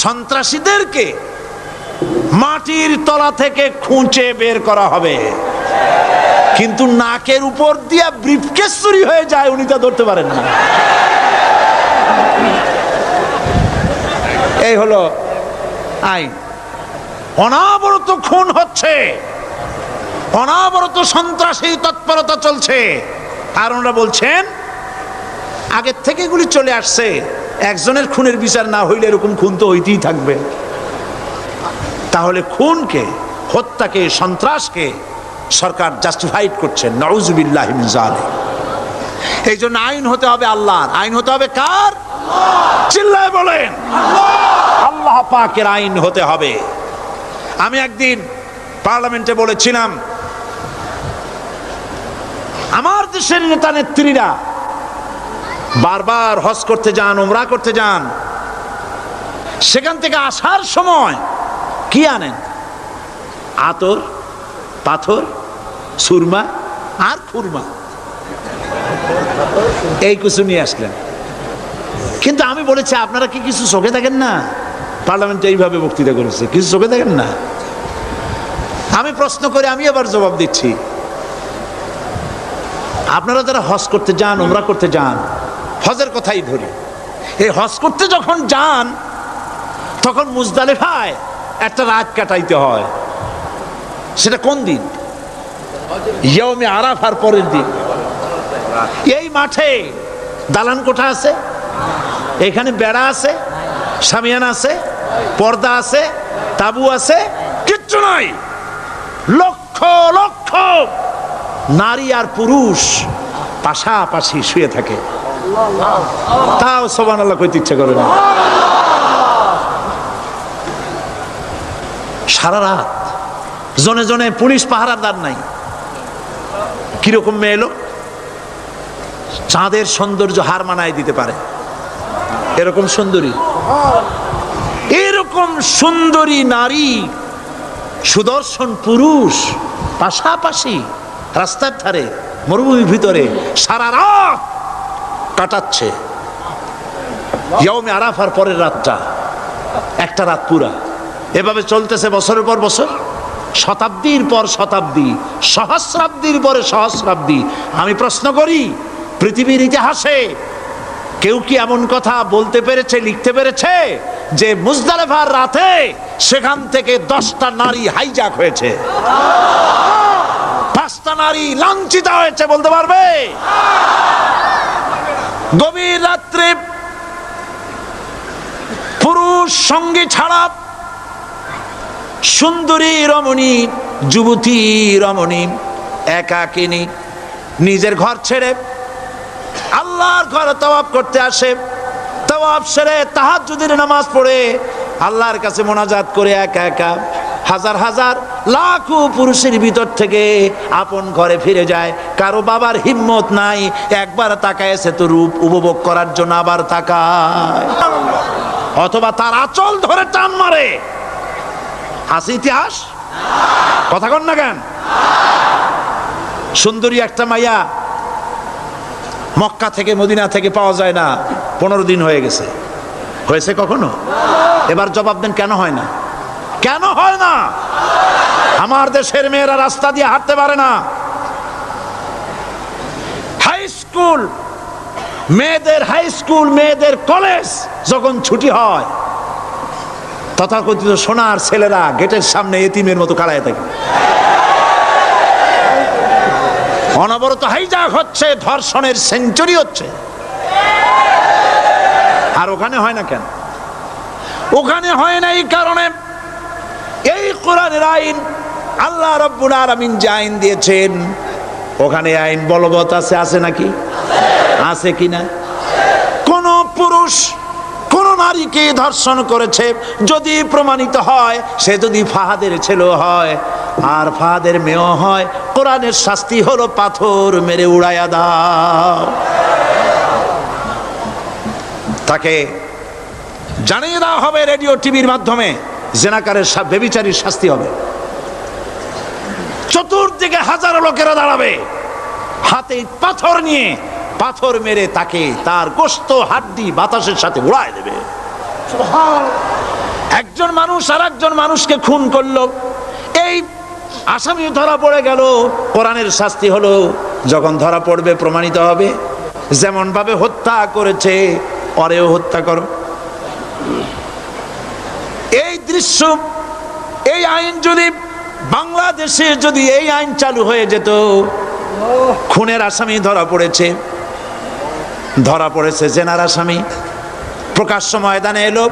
S1: সন্ত্রাসীদেরকে মাটির তলা থেকে খুঁজে বের করা হবে, কিন্তু নাকের উপর দিয়া ব্রিফকেস চুরি হয়ে যায়, উনি তা ধরতে পারেন না। এই হলো আইন। অনাবরত খুন হচ্ছে, অনাবরত সন্ত্রাসী তৎপরতা চলছে। আর ওনারা বলছেন আগের থেকে এগুলি চলে আসছে, একজনের খুনের বিচার না হইলে এরকম খুন তো হইতেই থাকবে। তাহলে খুনকে, হত্যাকে, সন্ত্রাসকে সরকার জাস্টিফাইড করছেন। নাউজুবিল্লাহি মিন যালিক। এই জন্য আইন হতে হবে আল্লাহর। আইন হতে হবে কার? চিল্লায় বলেন, আল্লাহ পাকের আইন হতে হবে। আমি একদিন পার্লামেন্টে বলেছিলাম, আমার দেশের নেতা নেত্রীরা বারবার হজ করতে যান, উমরা করতে যান, সেখান থেকে আসার সময় কি আনেন? আতর, পাথর, সুরমা আর খুরমা, এই কিছু নিয়ে আসলেন। কিন্তু আমি বলেছি, আপনারা কি কিছু চোখে দেখেন না? পার্লামেন্টে এইভাবে বক্তৃতা করেছে, কিছু চোখে দেখেন না? আমি প্রশ্ন করে আমি আবার জবাব দিচ্ছি, আপনারা যারা হজ করতে যান, উমরা করতে যান, হজের কথাই ধরি, এই হজ করতে যখন যান তখন মুজদালিফায় একটা রাত কাটাইতে হয়। সেটা কোন দিন? ইয়ৌমে আরাফার পরের দিন। এই মাঠে দালান কোঠা আছে, এখানে বেড়া আছে, শামিয়ানা আছে, পর্দা আছে, তাবু আছে, কিচ্ছু নাই। লক্ষ লক্ষ নারী আর পুরুষ পাশাপাশি শুয়ে থাকে, তাও সুবহানাল্লাহ কইতে ইচ্ছা করে না। সারা রাত জনে জনে পুলিশ পাহারাদার নাই। কিরকম মেয়ে এলো, চাঁদের সৌন্দর্য হার মানায় দিতে পারে এরকম সুন্দরী, এরকম সুন্দরী নারী, সুদর্শন পুরুষ পাশাপাশি রাস্তার ধারে মরুভূমির ভিতরে সারা রাত কাটাচ্ছে। ইয়ৌমে আরাফার পরের রাতটা, একটা রাত পুরা। এভাবে চলতেছে বছরের পর বছর। শতাব্দীর পর শতাব্দী, সহস্রাব্দীর পরে সহস্রাব্দী। আমি প্রশ্ন করি, পৃথিবীর ইতিহাসে কেউ কি এমন কথা বলতে পেরেছে, লিখতে পেরেছে যে মুজদালিফার রাতে সেখান থেকে 10টা নারী হাইজ্যাক হয়েছে, 5টা নারী লাঞ্ছিত হয়েছে, বলতে পারবে? গভীর রাত্রে পুরুষ সঙ্গী ছাড়া সুন্দরী রমণী, যুবতী রমণী একাকিনী নিজের ঘর ছেড়ে আল্লাহর ঘরে তাওয়াফ করতে আসে। তাওয়াফ সেরে তাহাজ্জুদের নামাজ পড়ে আল্লাহর কাছে মোনাজাত করে একা একা হাজার হাজার লাখো পুরুষের ভিতর থেকে আপন ঘরে ফিরে যায়। কারো বাবার হিম্মত নাই একবার তাকায় সে তো রূপ উপভোগ করার জন্য আবার তাকায়, অথবা তার আঁচল ধরে টান মারে। আছে ইতিহাস? কথা কন না কেন? সুন্দরী একটা মাইয়া মক্কা থেকে মদিনা থেকে পাওয়া যায় না, 15 দিন হয়ে গেছে। হয়েছে কখনো? এবার জবাব দেন, কেন হয় না? কেন হয় না? আমার দেশের মেয়েরা রাস্তা দিয়ে হাঁটতে পারে না। হাই স্কুল মেয়েদের কলেজ যখন ছুটি হয়, তথাকথিত সোনার ছেলেরা গেটের সামনে এতিমের মতো কাড়ায় থাকে। অনবরত হাইজ্যাক হচ্ছে, ধর্ষণের সেঞ্চুরি হচ্ছে। আর ওখানে হয় না কেন? ওখানে হয় না এই কারণে, এই কোরআনের আইন আল্লাহ রাব্বুল আলামিন যে আইন দিয়েছেন, ওখানে আইন বলবৎ আছে। আছে নাকি? আছে কিনা? কোন পুরুষ কোন নারীকে ধর্ষণ করেছে যদি প্রমাণিত হয়, সে যদি ফাহাদের ছেলে হয় আর ফাহাদের মেয়ে হয়, কোরআনের শাস্তি হলো পাথর মেরে উড়াইয়া দাও। তাকে জানিয়ে দেওয়া হবে রেডিও টিভির মাধ্যমে, জেনাকারের ব্যভিচারীর শাস্তি হবে। চতুর্দিকে হাজারো লোকেরা দাঁড়াবে, হাতে পাথর নিয়ে পাথর মেরে তাকে তার গোশত হাড্ডি বাতাসের সাথে উড়ায় দেবে। একজন মানুষ আর একজন মানুষকে খুন করলো, এই আসামি ধরা পড়ে গেল, কোরআনের শাস্তি হলো যখন ধরা পড়বে প্রমাণিত হবে, যেমন ভাবে হত্যা করেছে ওরেও হত্যা করো। এই দৃশ্য, এই আইন যদি বাংলাদেশে যদি এই আইন চালু হয়ে যেত, খুনের আসামি ধরা পড়েছে জেনার আসামি, প্রকাশ্য ময়দানে এলো,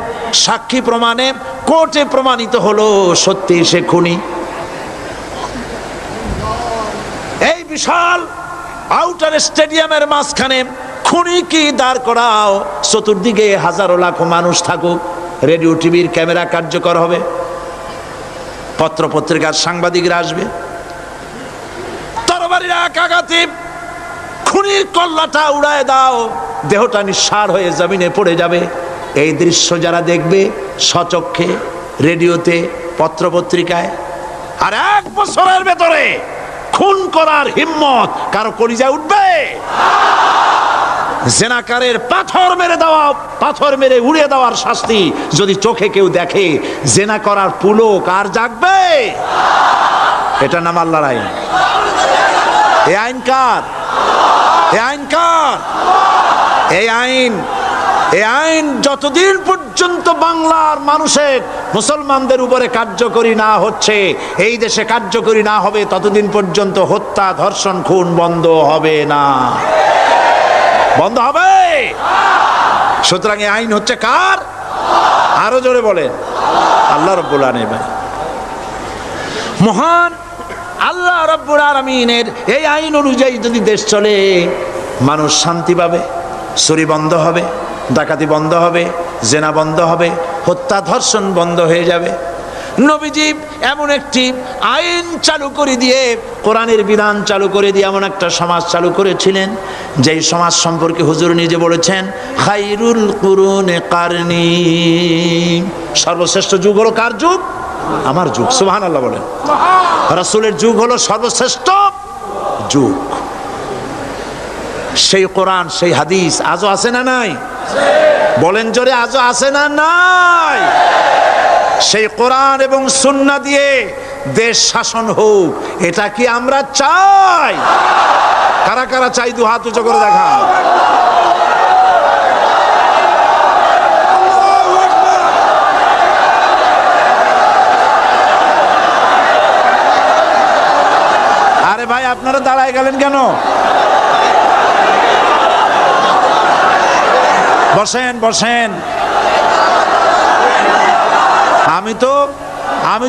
S1: সাক্ষী প্রমাণে কোর্টে প্রমাণিত হলো সত্যি সে খুনি। এই বিশাল আউটার স্টেডিয়ামের মাঝখানে খুনি কি দাঁড় করাও, চতুর্দিকে হাজারো লাখো মানুষ থাকুক, রেডিও টিভির ক্যামেরা কার্যকর হবে, পত্র পত্রিকার সাংবাদিকরা আসবে, তরবারির এক আঘাতে খুনির কল্লাটা উড়ায় দাও, দেহটা নিঃসার হয়ে জমিনে পড়ে যাবে। এই দৃশ্য যারা দেখবে স্বচক্ষে, রেডিওতে, পত্র পত্রিকায়, আর 1 বছরের ভেতরে খুন করার হিম্মত কারো কলিজায় উঠবে? জেনাকারের পাথর মেরে উড়িয়ে দেওয়ার শাস্তি যদি চোখে কেউ দেখে, জেনা করার পুলক আর জাগবে? এটা নাম আল্লাহর আইন। এই আইন কার? এই আইন যতদিন পর্যন্ত বাংলার মানুষের, মুসলমানদের উপরে কার্যকরী না হচ্ছে, এই দেশে কার্যকরী না হবে, ততদিন পর্যন্ত হত্যা, ধর্ষণ, খুন বন্ধ হবে না। বন্ধ হবে? সুতরাং এই আইন হচ্ছে কার? আরো জোরে বলেন, আল্লাহ রাব্বুল আলামিন। মহান আল্লাহ রাব্বুল আলামিনের এই আইন অনুযায়ী যদি দেশ চলে, মানুষ শান্তি পাবে, চুরি বন্ধ হবে, ডাকাতি বন্ধ হবে, জেনা বন্ধ হবে, হত্যা ধর্ষণ বন্ধ হয়ে যাবে। নবীজি এমন একটি আইন চালু করে দিয়ে, কোরআনের বিধান চালু করে দিয়ে এমন একটা সমাজ চালু করেছিলেন, যেই সমাজ সম্পর্কে হুজুর নিজে বলেছেন, খায়রুল কুরুনে কারনি, সর্বশ্রেষ্ঠ যুগ হলো কার যুগ? আমার যুগ। সুবহানাল্লাহ বলেন। রাসূলের যুগ হলো সর্বশ্রেষ্ঠ যুগ। সেই কোরআন, সেই হাদিস আজও আছে না নাই? বলেন জোরে, আজও আছে না নাই? সেই কোরআন এবং সুন্নাহ দিয়ে দেশ শাসন হোক, এটা কি আমরা চাই? কারা কারা চাই দু হাত উঁচু করে দেখা। আরে ভাই, আপনারা দাঁড়ায় গেলেন কেন? বসেন বসেন। আমি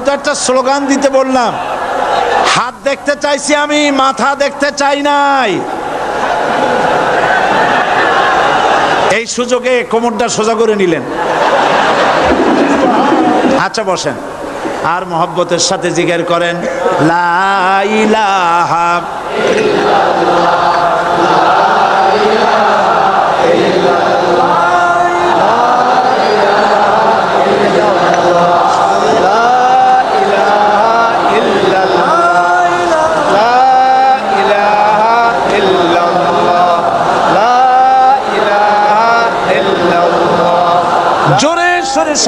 S1: তো একটা স্লোগান দিতে বললাম। হাত দেখতে চাইছি আমি, মাথা দেখতে চাই নাই। এই সুযোগে কোমরটা সোজা করে নিলেন। আচ্ছা বসেন, আর মহব্বতের সাথে জিকির করেন লা ইলাহা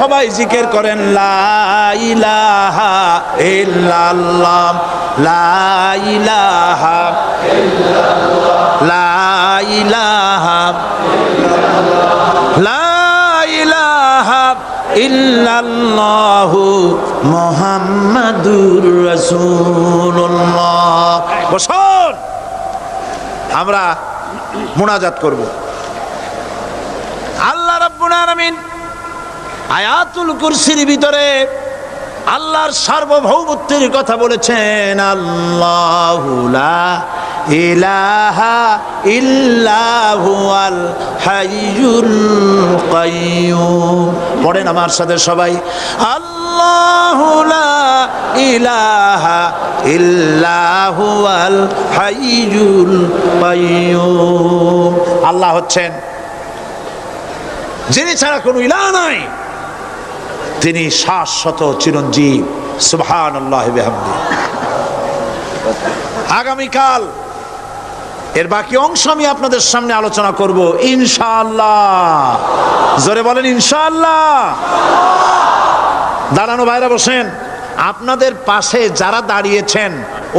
S1: সবাই জিকির করেন লা ইলাহা ইল্লাল্লাহ লা ইলাহা লা ইলাহা লা ইলাহা ইল্লাল্লাহু মুহাম্মাদুর রাসূলুল্লাহ। বসুন, আমরা মুনাজাত করব। আল্লাহ রাব্বুল আলামিন আয়াতুল কুরসির ভিতরে আল্লাহর সার্বভৌমত্বের কথা বলেছেন। আল্লাহু লা ইলাহা ইল্লা হুয়াল হাইয়ুল কাইয়্যুম। পড়েন আমার সাথে সবাই, আল্লাহু লা ইলাহা ইল্লা হুয়াল হাইয়ুল কাইয়্যুম। আল্লাহ হচ্ছেন যিনি ছাড়া কোনো ইলাহ নাই, তিনি শাশ্বত চিরঞ্জীব। সুবহানাল্লাহি বিহামদিহি। আগামীকাল এর বাকি অংশ আমি আপনাদের সামনে আলোচনা করব ইনশাআল্লাহ। জোরে বলেন ইনশাআল্লাহ। দাঁড়ানো ভাইরা বসেন। আপনাদের পাশে যারা দাঁড়িয়েছেন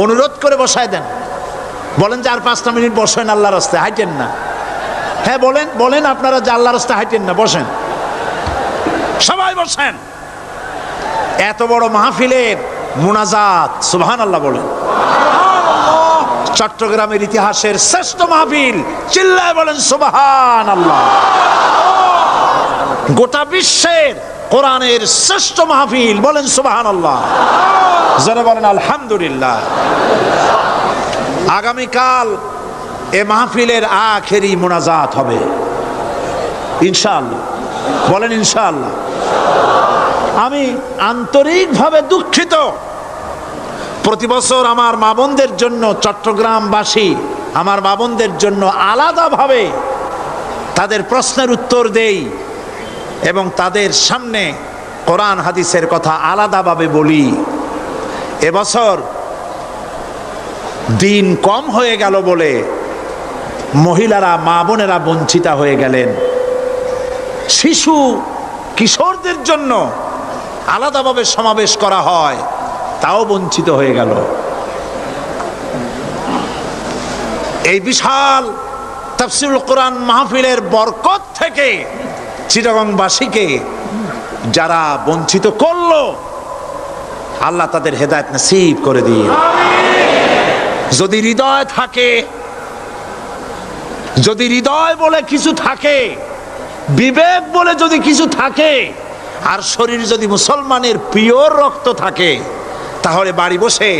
S1: অনুরোধ করে বসায় দেন। বলেন যে আর 5টা মিনিট বসেন, আল্লাহর রাস্তায় হাঁটেন না। হ্যাঁ বলেন, বলেন আপনারা যে আল্লাহর রাস্তায় হাঁটেন না, বসেন, সবাই বসেন। এত বড় মাহফিলের মুনাজাত, সুবহানাল্লাহ বলেন। চট্টগ্রামের ইতিহাসের শ্রেষ্ঠ মাহফিল, চিল্লায় বলেন সুবহানাল্লাহ। গোটা বিশ্বের কোরআনের শ্রেষ্ঠ মাহফিল, বলেন সুবহানাল্লাহ। যারা বলেন আলহামদুলিল্লাহ। আগামীকাল এ মাহফিলের আখেরি মুনাজাত হবে ইনশাআল্লাহ। বলেন ইনশাআল্লাহ। আমি আন্তরিকভাবে দুঃখিত, প্রতি বছর আমার মা বোনদের জন্য, চট্টগ্রামবাসী আমার মা বোনদের জন্য আলাদাভাবে তাদের প্রশ্নের উত্তর দেই এবং তাদের সামনে কোরআন হাদিসের কথা আলাদাভাবে বলি। এবছর দিন কম হয়ে গেল বলে মহিলারা, মা বোনেরা বঞ্চিতা হয়ে গেলেন। শিশু কিশোরদের জন্য আলাদাভাবে সমাবেশ করা হয়, তাও বঞ্চিত হয়ে গেল। এই বিশাল তাফসীরুল কোরআন মাহফিলের বরকত থেকে চিটাগংবাসীকে যারা বঞ্চিত করলো, আল্লাহ তাদের হেদায়েত নসিব করে দিন। যদি হৃদয় থাকে, যদি হৃদয় বলে কিছু থাকে, বিবেক বলে যদি কিছু থাকে, আর শরীর যদি মুসলমানের পিওর রক্ত থাকে, তাহলে বাড়ি বসে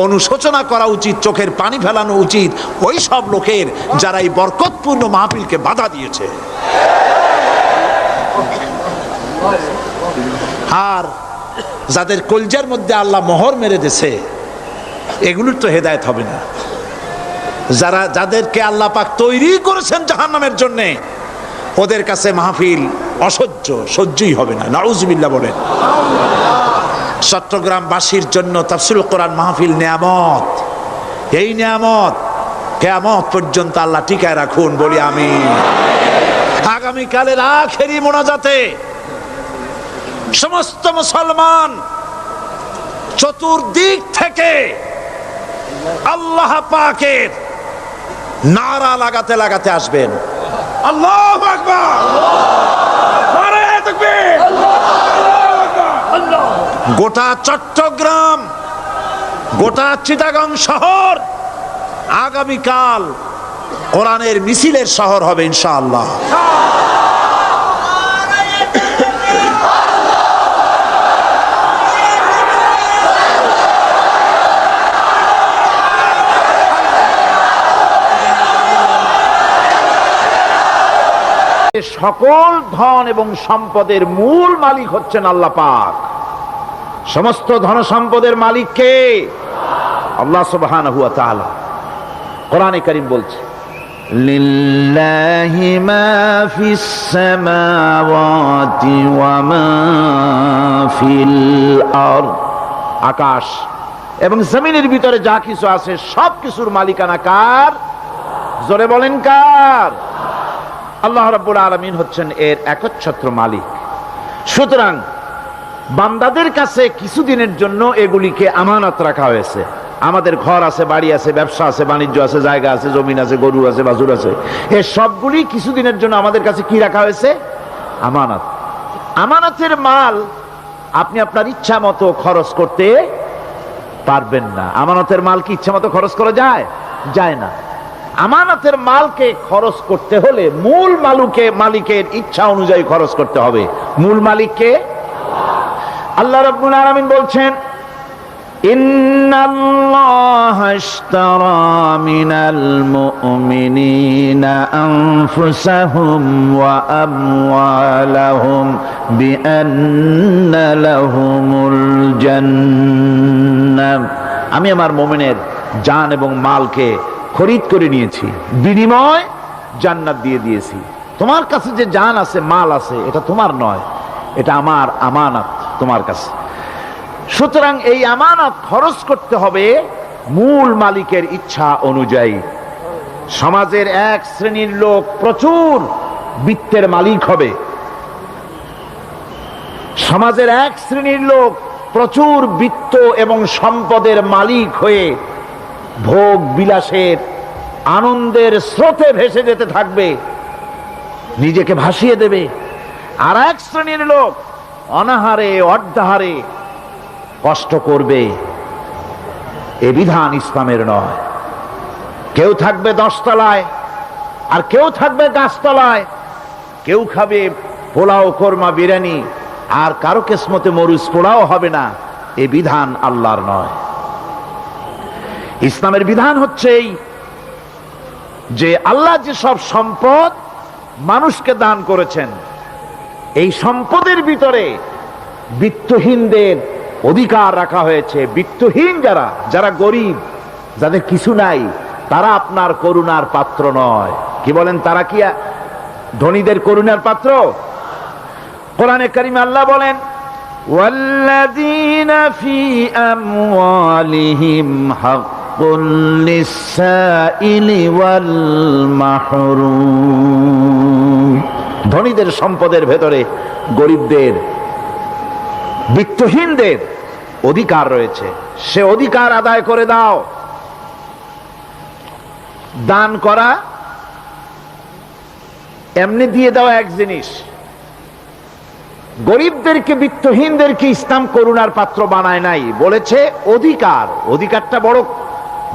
S1: অনুশোচনা করা উচিত, চোখের পানি ফেলানো উচিত ওই সব লোকের যারা এই বরকতপূর্ণ মাহফিলকে বাধা দিয়েছে। আর যাদের কলজার মধ্যে আল্লাহ মোহর মেরে দিয়েছে, এগুলোর তো হেদায়েত হবে না। যাদেরকে আল্লাহ পাক তৈরি করেছেন জাহান্নামের জন্য, ওদের কাছে মাহফিল অসহ্য, সহ্যই হবে না। নাউজুবিল্লাহ বলেন। চট্টগ্রামবাসীর জন্য তাফসীরুল কোরআন মাহফিল নিয়ামত। এই নিয়ামত কিয়ামত পর্যন্ত আল্লাহ টিকায় রাখুন, বলি আমিন। আগামীকালের আখেরি মোনাজাতে সমস্ত মুসলমান চতুর্দিক থেকে আল্লাহ পাকের নারা লাগাতে লাগাতে আসবেন। আল্লাহু আকবার, নারায়ে তাকবীর। গোটা চট্টগ্রাম, গোটা চিটাগাং শহর আগামীকাল কোরআনের মিছিলের শহর হবে ইনশাআল্লাহ। সকল ধন এবং সম্পদের মূল মালিক হচ্ছেন আল্লাহ পাক। সমস্ত ধন সম্পদের মালিক কে? আল্লাহ সুবহানাহু ওয়া তাআলা। কোরআনে কারীম বলছে, লিল্লাহি মা ফিস সামাওয়াতি ওয়া মা ফিল আরদ। আকাশ এবং জমিনের ভিতরে যা কিছু আছে সব কিছুর মালিকানা কার? জোরে বলেন কার? আল্লাহ রাব্বুল আলামিন হচ্ছেন এর একচ্ছত্র মালিক। সুতরাং বান্দাদের কাছে কিছুদিনের জন্য এগুলিকে আমানত রাখা হয়েছে। আমাদের ঘর আছে, বাড়ি আছে, ব্যবসা আছে, বাণিজ্য আছে, জায়গা আছে, জমিন আছে, গরু আছে, বাছুর আছে, এই সবগুলি কিছুদিনের জন্য আমাদের কাছে কি রাখা হয়েছে? আমানত। আমানতের মাল আপনি আপনার ইচ্ছা মতো খরচ করতে পারবেন না। আমানতের মাল কি ইচ্ছা মতো খরচ করা যায়? যায় না। আমানতের মালকে খরচ করতে হলে মূল মালিকের ইচ্ছা অনুযায়ী খরচ করতে হবে। মূল মালিককে আল্লাহ রাব্বুল আলামিন বলছেন, ইন্নাল্লাহা ইশতারা মিনাল মুমিনিনা আনফুসাহুম ওয়া আমওয়ালাহুম বিআন্না লাহুমুল জান্নাহ। আমি আমার মুমিনের জান এবং মালকে খরিদ করে নিয়েছি, বিনিময় জান্নাত দিয়ে দিয়েছি। তোমার কাছে যে জান আছে, মাল আছে, এটা তোমার নয়, এটা আমার আমানত তোমার কাছে। সুতরাং এই আমানত খরচ করতে হবে মূল মালিকের ইচ্ছা অনুযায়ী। সমাজের এক শ্রেণীর লোক প্রচুর বিত্তের মালিক হবে, সমাজের এক শ্রেণীর লোক প্রচুর বিত্ত এবং সম্পদের মালিক হয়ে ভোগ বিলাসের আনন্দের স্রোতে ভেসে যেতে থাকবে, নিজেকে ভাসিয়ে দেবে। আর এক শ্রেণীর লোক অনাহারে অর্ধাহারে কষ্ট করবে। এ বিধান ইসলামের নয়। কেউ থাকবে 10 তলায় আর কেউ থাকবে গাছতলায়, কেউ খাবে পোলাও, কোরমা, বিরিয়ানি, আর কারো কিসমতে মরিচ পোলাও হবে না। এ বিধান আল্লাহর নয়। ইসলামের বিধান হচ্ছে এই যে আল্লাহ যে সব সম্পদ মানুষকে দান করেছেন, এই সম্পদের ভিতরে বিত্তহীনদের অধিকার রাখা হয়েছে। বিত্তহীন যারা গরিব, যাদের কিছু নাই, তারা আপনার করুণার পাত্র নয়। কি বলেন? তারা কি ধনীদের করুণার পাত্র? কোরআনে কারিমে আল্লাহ বলেন, ওয়াল্লাযীনা ফী আমওয়ালিহিম হাক্কুন লিস-সাইলি ওয়াল মাহরুম। ধনীদের সম্পদের ভেতরে গরিবদের, বিত্তহীনদের অধিকার রয়েছে। সে অধিকার আদায় করে দাও। দান করা এমনি দিয়ে দাও এক জিনিস, গরিবদেরকে, বিত্তহীনদেরকে ইসলাম করুণার পাত্র বানায় নাই, বলেছে অধিকার। অধিকারটা বড়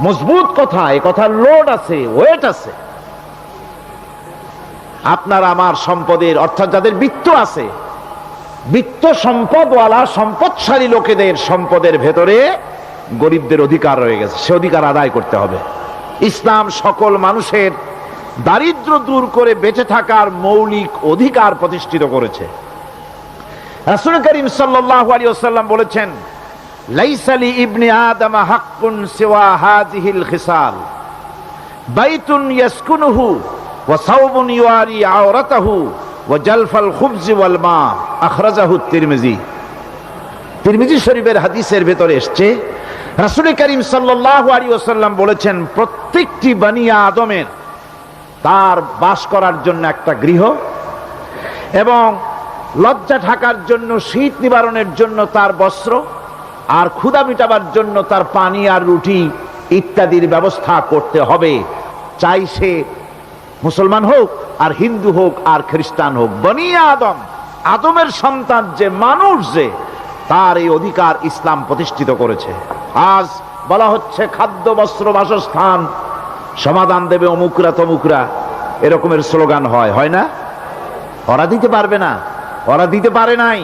S1: মজবুত কথা, এ কথার লোড আছে, ওয়েট আছে। আপনার আমার সম্পদের, অর্থাৎ যাদের বিত্ত আছে, বিত্ত সম্পদওয়ালা সম্পদশালী লোকেদের সম্পদের ভেতরে গরিবদের অধিকার রয়ে গেছে। সে অধিকার আদায় করতে হবে। ইসলাম সকল মানুষের দারিদ্র্য দূর করে বেঁচে থাকার মৌলিক অধিকার প্রতিষ্ঠিত করেছে। রাসূল করিম সাল্লাল্লাহু আলাইহি ওয়াসাল্লাম বলেছেন, লাইসা লি ইবনি আদম হাক্কুন সিওয়া হাযিহিল খিসাল, বাইতুন ইয়াসকুনুহু ওয়া সাওবুন ইউয়ারি আওরাতাহু ওয়া জালফাল খুবজি ওয়াল মা। আখরাজাহু তিরমিজি। তিরমিজি শরীফের হাদিসের ভেতরে এসেছে, রাসূল করিম সাল্লাল্লাহু আলাইহি ওয়াসাল্লাম বলেছেন, প্রত্যেকটি বনি আদমের তার বাস করার জন্য একটা গৃহ, এবং লজ্জা ঢাকার জন্য, শীত নিবারণের জন্য তার বস্ত্র, আর ক্ষুধা মিটাবার জন্য তার পানি আর রুটি ইত্যাদির ব্যবস্থা করতে হবে, চাই সে মুসলমান হোক আর হিন্দু হোক আর খ্রিস্টান হোক। বনি আদম, আদমের সন্তান যে মানুষ, যে তার এই অধিকার ইসলাম প্রতিষ্ঠিত করেছে। আজ বলা হচ্ছে খাদ্য বস্ত্র বাসস্থান সমাধান দেবে অমুকরা তমুকরা, এরকমের স্লোগান হয় না? ওরা দিতে পারবে না, ওরা দিতে পারে নাই।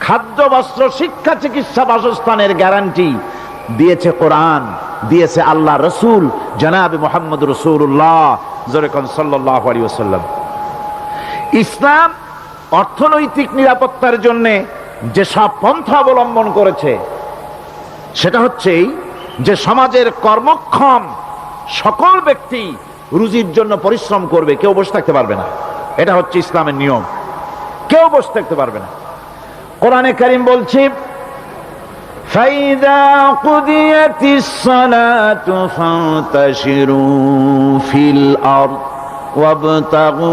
S1: খাদ্য বস্ত্র শিক্ষা চিকিৎসা বাসস্থানের গ্যারান্টি দিয়েছে কোরআন, দিয়েছে আল্লাহ রসুল জনাবে মুহাম্মদ রাসূলুল্লাহ সাল্লাল্লাহু আলাইহি ওয়াসাল্লাম। ইসলাম অর্থনৈতিক নিরাপত্তার জন্য যে সব পন্থা অবলম্বন করেছে সেটা হচ্ছে যে সমাজের কর্মক্ষম সকল ব্যক্তি রুজির জন্য পরিশ্রম করবে, কেউ বসে থাকতে পারবে না। এটা হচ্ছে ইসলামের নিয়ম, কেউ বসে থাকতে পারবে না। কোরআনে কারীম বলছে ফাইদা কুদিয়াতিস সালাতু ফান্তাশিরু ফিল আরদ ওয়াবতাগু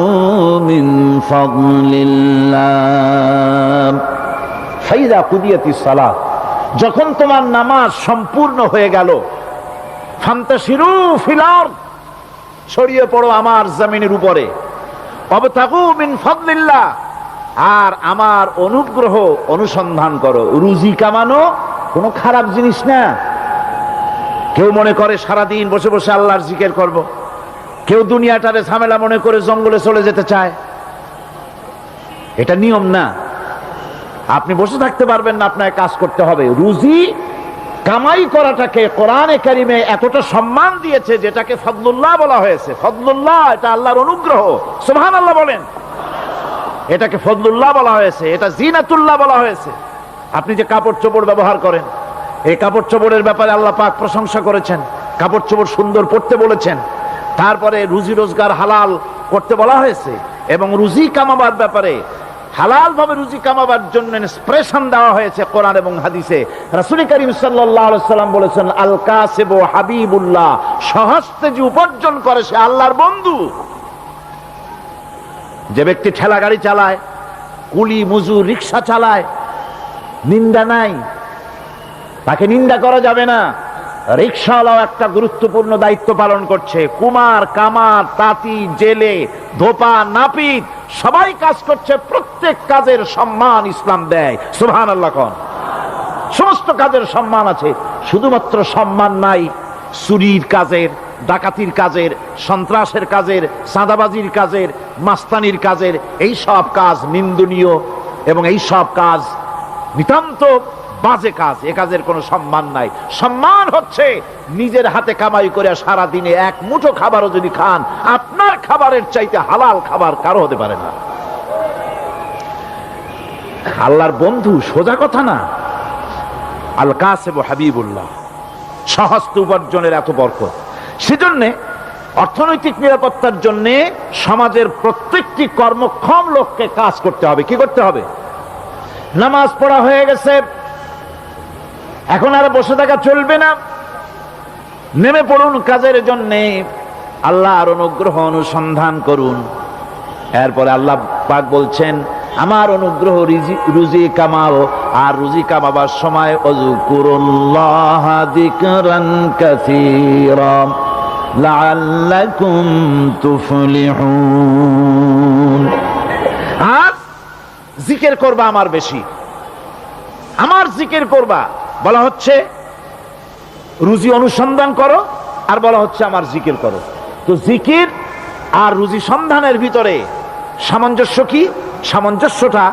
S1: মিন ফাদলিল্লাহ। ফাইদা কুদিয়াতিস সালাত, যখন তোমার নামাজ সম্পূর্ণ হয়ে গেল, ফান্তাশিরু ফিল আরদ, ছড়িয়ে পড়ো আমার জমিনের উপরে, ওয়াবতাগু মিন ফাদলিল্লাহ, আর আমার অনুগ্রহ অনুসন্ধান করো। রুজি কামানো কোনো খারাপ জিনিস না। কেউ মনে করে সারাদিন বসে বসে আল্লাহর জিকির করব, কেউ দুনিয়াটারে ঝামেলা মনে করে জঙ্গলে চলে যেতে চায়। এটা নিয়ম না। আপনি বসে থাকতে পারবেন না, আপনাকে কাজ করতে হবে। রুজি কামাই করাটাকে কোরআনে কারিমে এতটা সম্মান দিয়েছে, যেটাকে ফদলুল্লাহ বলা হয়েছে। ফদলুল্লাহ, এটা আল্লাহর অনুগ্রহ। সুবহানাল্লাহ বলেন। এটাকে ফদলুল্লাহ বলা হয়েছে, এটা জিনাতুল্লাহ বলা হয়েছে। আপনি যে কাপড় চোপড় ব্যবহার করেন, এই কাপড় চোপড়ের ব্যাপারে আল্লাহ পাক প্রশংসা করেছেন, কাপড় চোপড় সুন্দর পরতে বলেছেন। তারপরে রুজি রোজগার হালাল করতে বলা হয়েছে, এবং রুজি কামাবার ব্যাপারে হালাল ভাবে রুজি কামাবার জন্য ইন্সপিরেশন দেওয়া হয়েছে কোরআন এবং হাদিসে। রাসূল করিম সাল্লাল্লাহু আলাইহি ওয়াসাল্লাম বলেছেন, আল কাসিবু হাবিবুল্লাহ, সহস্তে যে উপার্জন করে সে আল্লাহর বন্ধু। যে ব্যক্তি ঠেলা গাড়ি চালায়, কুলি মজুর রিক্সা চালায়, নিন্দা নাই, তাকে নিন্দা করা যাবে না। রিক্সাওয়ালাও একটা গুরুত্বপূর্ণ দায়িত্ব পালন করছে। কুমার, কামার, তাঁতি, জেলে, ধোপা, নাপিত সবাই কাজ করছে। প্রত্যেক কাজের সম্মান ইসলাম দেয়। সুবহানাল্লাহ কোন। সমস্ত কাজের সম্মান আছে, শুধুমাত্র সম্মান নাই চুরির কাজের, ডাকাতির কাজের, সন্ত্রাসের কাজের, চাঁদাবাজির কাজের, মাস্তানির কাজের। এই সব কাজ নিন্দনীয় এবং এই সব কাজ নিতান্ত বাজে কাজ। এ কাজের কোনো সম্মান নাই। সম্মান হচ্ছে নিজের হাতে কামাই করে সারা দিনে এক মুঠো খাবারও যদি খান, আপনার খাবারের চাইতে হালাল খাবার কারো হতে পারে না। আল্লাহর বন্ধু সোজা কথা না। আল কাসিবু হাবিবুল্লাহ, সহস্ত উপার্জনের এত বরকত। সেজন্য অর্থনৈতিক নিরাপত্তার জন্য সমাজের প্রত্যেকটি কর্মক্ষম লোককে কাজ করতে হবে। কি করতে হবে? নামাজ পড়া হয়ে গেছে, এখন আর বসে থাকা চলবে না। নেমে পড়ুন কাজের জন্যে, আল্লাহর অনুগ্রহ অনুসন্ধান করুন। এরপরে আল্লাহ পাক বলছেন, আমার অনুগ্রহ রুজি কামাও, আর রুজি কামাবার সময় আযকুরুল্লাহ যিকরান কাসীরা লাআল্লাকুম তুফলিহুন। আর জিকির করবা আমার বেশি, আমার জিকির করবা। বলা হচ্ছে রুজি অনুসন্ধান করো, আর বলা হচ্ছে আমার জিকির করো। তো জিকির আর রুজি সন্ধানের ভিতরে সামঞ্জস্য কি? সামঞ্জস্যটা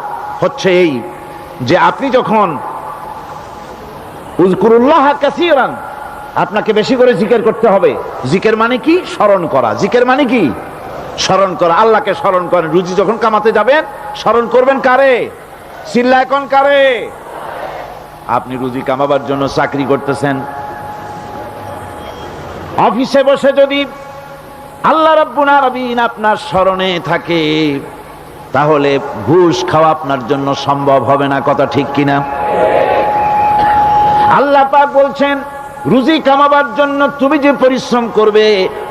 S1: হচ্ছে এই যে আপনি যখন উযকুরুল্লাহ কাসীরান, আপনাকে বেশি করে জিকির করতে হবে। জিকির মানে কি? স্মরণ করা। জিকির মানে কি? স্মরণ করা। আল্লাহকে স্মরণ করেন। রুজি যখন কামাতে যাবেন স্মরণ করবেন কারে? চিল্লায় কোন কারে? আপনি রুজি কামাবার জন্য চাকরি করতেছেন, অফিসে বসে যদি আল্লাহ রাব্বুল আলামিন আপনার স্মরণে থাকে, তাহলে ঘুষ খাওয়া আপনার জন্য সম্ভব হবে না। কথা ঠিক কিনা? আল্লাহ পাক বলছেন, রুজি কামাবার জন্য তুমি যে পরিশ্রম করবে,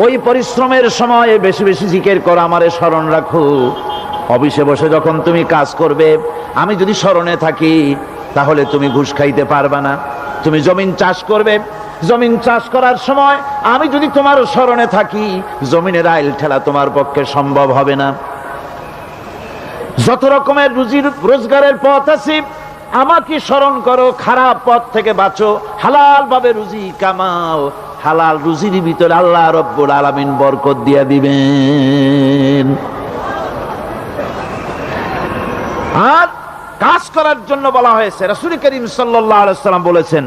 S1: ওই পরিশ্রমের সময় বেশি বেশি জিকির করো, আমারে স্মরণ রাখো। অফিসে বসে যখন তুমি কাজ করবে, আমি যদি স্মরণে থাকি, তাহলে তুমি ঘুষ খাইতে পারবা না। তুমি জমিন চাষ করবে, জমিন চাষ করার সময় আমি যদি তোমার স্মরণে থাকি, জমিনের আইল ঠেলা তোমার পক্ষে সম্ভব হবে না। যত রকমের রুজির রোজগারের পথ আছে আমাকে স্মরণ করো, খারাপ পথ থেকে বাঁচো, হালাল ভাবে রুজি কামাও, হালাল রুজির ভিতরে আল্লাহ রব্বুল আলামিন বরকত দিয়ে দিবেন। আর কাজ করার জন্য বলা হয়েছে, রাসূল করিম সাল্লাল্লাহু আলাইহি ওয়াসাল্লাম বলেছেন,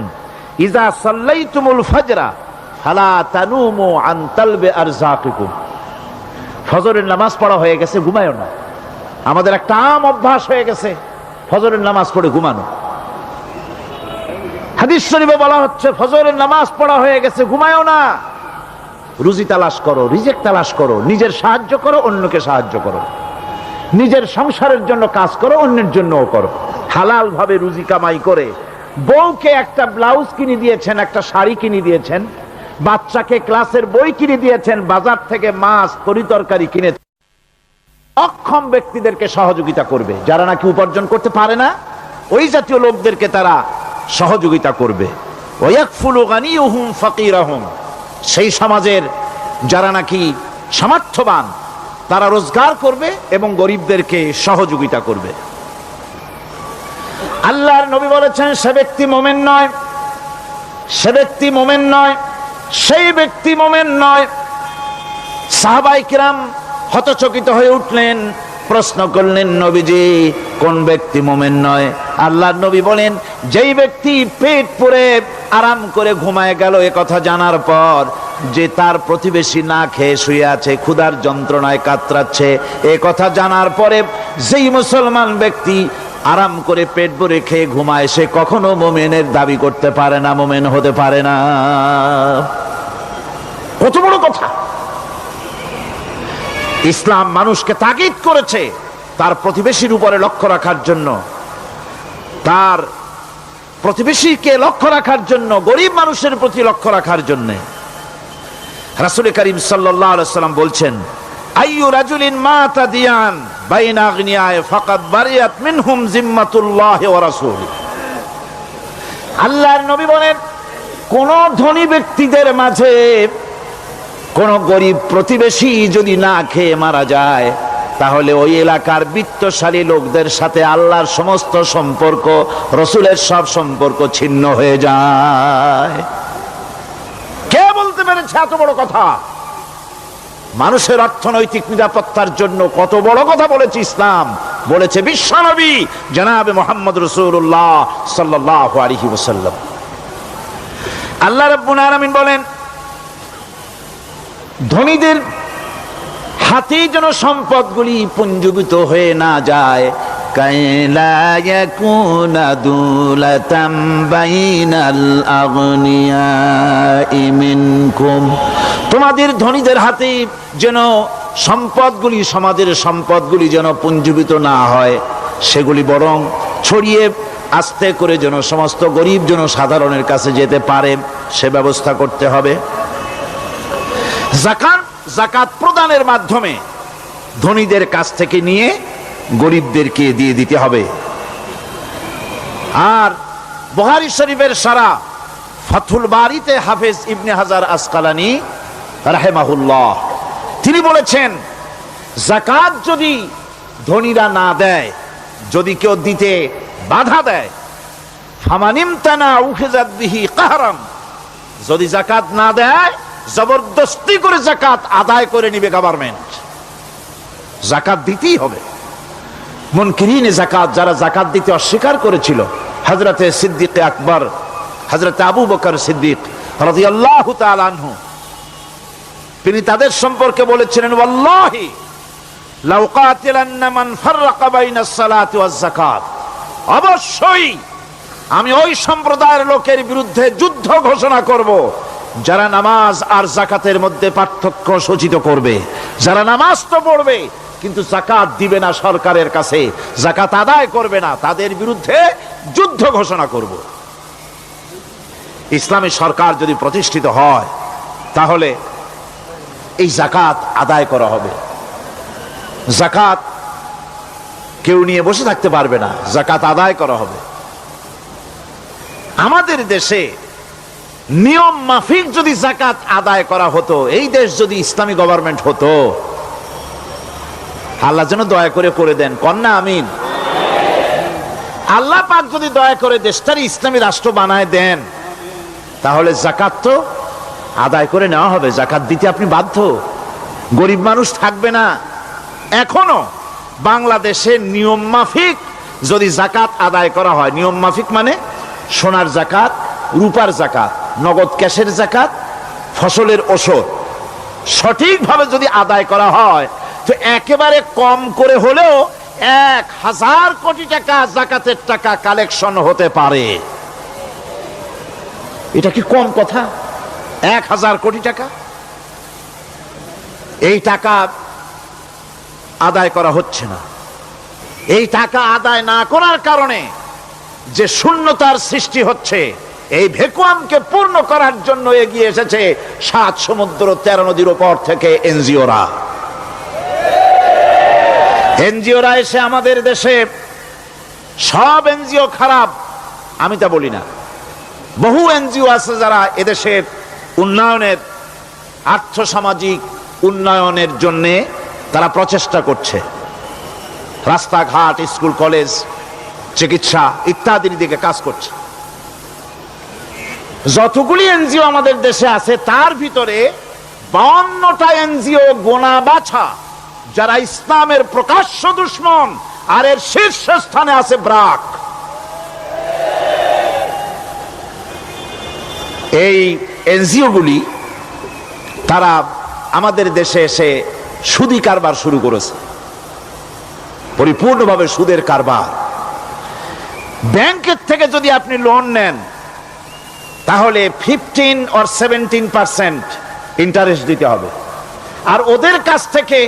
S1: ইজা সাল্লাইতুমুল ফাজরা ফালা তানুমু আন তালবি আরযাকিকুম। ফজরের নামাজ পড়া হয়ে গেছে, ঘুমায়ও না। আমাদের একটা আম অভ্যাস হয়ে গেছে ফজরের নামাজ পড়ে ঘুমানো। হাদিস শরীফে বলা হচ্ছে ফজরের নামাজ পড়া হয়ে গেছে, ঘুমায়ও না, রুজি তালাশ করো, রিজিক তালাশ করো, নিজের সাহায্য করো, অন্যকে সাহায্য করো, নিজের সংসারের জন্য কাজ করো, অন্যের জন্যও করো। হালাল ভাবে রুজি কামাই করে বউকে একটা ব্লাউজ কিনে দিয়েছেন, একটা শাড়ি কিনে দিয়েছেন, বাচ্চাকে ক্লাসের বই কিনে দিয়েছেন, বাজার থেকে মাছ তরিতরকারি কিনে, অক্ষম ব্যক্তিদেরকে সহযোগিতা করবে। যারা নাকি উপার্জন করতে পারে না ওই জাতীয় লোকদেরকে তারা সহযোগিতা করবে। ওয়াকফুলু গানিয়ুহুম ফাকিরাহুম, সেই সমাজের যারা নাকি সামর্থ্যবান তারা রোজগার করবে এবং গরিবদেরকে সহযোগিতা করবে। আল্লাহর নবী বলেছেন, সে ব্যক্তি মুমিন নয়, সে ব্যক্তি মুমিন নয়, সেই ব্যক্তি মুমিন নয়। সাহাবায়ে কিরাম হতচকিত হয়ে উঠলেন, প্রশ্ন করলেন, নবীজি কোন ব্যক্তি মুমিন নয়? আল্লাহর নবী বলেন, যেই ব্যক্তি পেট পুরে আরাম করে ঘুমায় গেল এ কথা জানার পর, যে তার প্রতিবেশী না খেয়ে শুয়ে আছে, ক্ষুধার যন্ত্রণায় কাতরাচ্ছে, এ কথা জানার পরে যেই মুসলমান ব্যক্তি আরাম করে পেট ভরে খেয়ে ঘুমায়, সে কখনো মুমিনের দাবি করতে পারে না, মুমিন হতে পারে না। কত বড় কথা! ইসলাম মানুষকে তাগিদ করেছে তার প্রতিবেশীর উপরে লক্ষ্য রাখার জন্য, তার প্রতিবেশীকে লক্ষ্য রাখার জন্য, গরিব মানুষের প্রতি লক্ষ্য রাখার জন্য। রাসূল করিম সাল্লাল্লাহু আলাইহি ওয়াসাল্লাম বলছেন, আইয়ু রাজুলিন মাতা দিয়ান বাইনা আগনিয়ায়ে ফাকাদ বারিয়াত মিনহুম জিম্মাতুল্লাহি ওয়া রাসূলি। আল্লাহর নবী বলেন, কোন ধনী ব্যক্তিদের মাঝে কোন গরিব প্রতিবেশী যদি না খেয়ে মারা যায়, তাহলে ওই এলাকার বিত্তশালী লোকদের সাথে আল্লাহর সমস্ত সম্পর্ক, রসুলের সব সম্পর্ক ছিন্ন হয়ে যায়। কে বলতে পেরেছে এত বড় কথা? মানুষের অর্থনৈতিক নিরাপত্তার জন্য কত বড় কথা বলেছে ইসলাম, বলেছে বিশ্বনবী জনাবে মুহাম্মদ রাসূলুল্লাহ সাল্লাল্লাহু আলাইহি ওয়াসাল্লাম। আল্লাহ রাব্বুল আলামিন বলেন, ধনীদের হাতে যেন সম্পদগুলি পুঞ্জীভূত হয়ে না যায়, কাইলা ইয়াকুনা দুলাতাম বাইনাল আগনিয়াই মিনকুম, তোমাদের ধনীদের হাতে যেন সম্পদগুলি, সমাজের সম্পদগুলি যেন পুঞ্জীভূত না হয়, সেগুলি বরং ছড়িয়ে আস্তে করে যেন সমস্ত গরিব যেন সাধারণের কাছে যেতে পারে, সে ব্যবস্থা করতে হবে। যাকাত প্রদানের মাধ্যমে ধনীদের কাছ থেকে নিয়ে গরিবদেরকে দিয়ে দিতে হবে। আর বুখারী শরীফের সারা ফাথুল বারীতে হাফেজ ইবনে হাজার আসকালানী রাহিমাহুল্লাহ তিনি বলেছেন, যাকাত যদি ধনীরা না দেয়, যদি কেউ দিতে বাধা দেয়, ফামানিমতানা উখিযাত বিহি কাহরাম, যদি যাকাত না দেয় জবরদস্তি করে যাকাত আদায় করে নিবে গভর্নমেন্ট। যাকাত দিতেই হবে। মুনকিরিনে যাকাত, যারা যাকাত দিতে অস্বীকার করেছিল, হযরতে সিদ্দিক আকবর, হযরতে আবু বকর সিদ্দিক রাদিয়াল্লাহু তাআলা আনহু, তিনি তাদের সম্পর্কে বলেছিলেন, ওয়াল্লাহি লাউ কাতিলান্না মান ফাররাকা বাইনাস সালাতি ওয়াজ যাকাত, অবশ্যই আমি ওই সম্প্রদায়ের লোকের বিরুদ্ধে যুদ্ধ ঘোষণা করব যারা নামাজ আর যাকাতের মধ্যে পার্থক্য সূচিত করবে। যারা নামাজ তো পড়বে কিন্তু যাকাত দিবে না সরকারের কাছে, যাকাত আদায় করবে না, তাদের বিরুদ্ধে যুদ্ধ ঘোষণা করব। ইসলামী সরকার যদি প্রতিষ্ঠিত হয় তাহলে এই যাকাত আদায় করা হবে। যাকাত কেউ নিয়ে বসে থাকতে পারবে না, যাকাত আদায় করা হবে। আমাদের দেশে নিয়ম মাফিক যদি যাকাত আদায় করা হতো, এই দেশ যদি ইসলামী গভর্নমেন্ট হতো, আল্লাহ যেন দয়া করে দেন, কন্যা আমিন। আল্লাহ পাক যদি দয়া করে দেশটার ইসলামী রাষ্ট্র বানায় দেন, তাহলে যাকাত তো আদায় করে নেওয়া হবে, যাকাত দিতে আপনি বাধ্য, গরিব মানুষ থাকবে না। এখনো বাংলাদেশের নিয়ম মাফিক যদি যাকাত আদায় করা হয়, নিয়ম মাফিক মানে সোনার যাকাত, রূপার যাকাত, নগদ ক্যাশের যাকাত, ফসলের ওষুধ সঠিকভাবে যদি আদায় করা হয়, তো একেবারে কম করে হলেও 1000 কোটি টাকা যাকাতের টাকা কালেকশন হতে পারে। এটা কি কম কথা? 1000 কোটি টাকা, এই টাকা আদায় করা হচ্ছে না। এই টাকা আদায় না করার কারণে যে শূন্যতার সৃষ্টি হচ্ছে, এই ভ্যাকুয়ামকে পূর্ণ করার জন্য এগিয়ে এসেছে 7 সমুদ্র 13 নদীর উপর থেকে এনজিওরা। এনজিওরা এসে আমাদের দেশে, সব এনজিও খারাপ আমি তা বলি না, বহু এনজিও আছে যারা এদেশের উন্নয়নের, আর্থসামাজিক উন্নয়নের জন্য তারা প্রচেষ্টা করছে, রাস্তাঘাট, স্কুল কলেজ, চিকিৎসা ইত্যাদির দিকে কাজ করছে। যতগুলি এনজিও আমাদের দেশে আছে, তার ভিতরে 52টা এনজিও গোনা বাছা যারা ইসলামের প্রকাশ্য দুশমন, আর এর শীর্ষস্থানে আছে ব্রাক। এই এনজিও গুলি তারা আমাদের দেশে এসে সুদি কারবার শুরু করেছে, পরিপূর্ণভাবে সুদের কারবার। ব্যাংকের থেকে যদি আপনি লোন নেন, তাহলে 15 or 17% ইন্টারেস্ট দিতে হবে, আর ওদের কাছ থেকে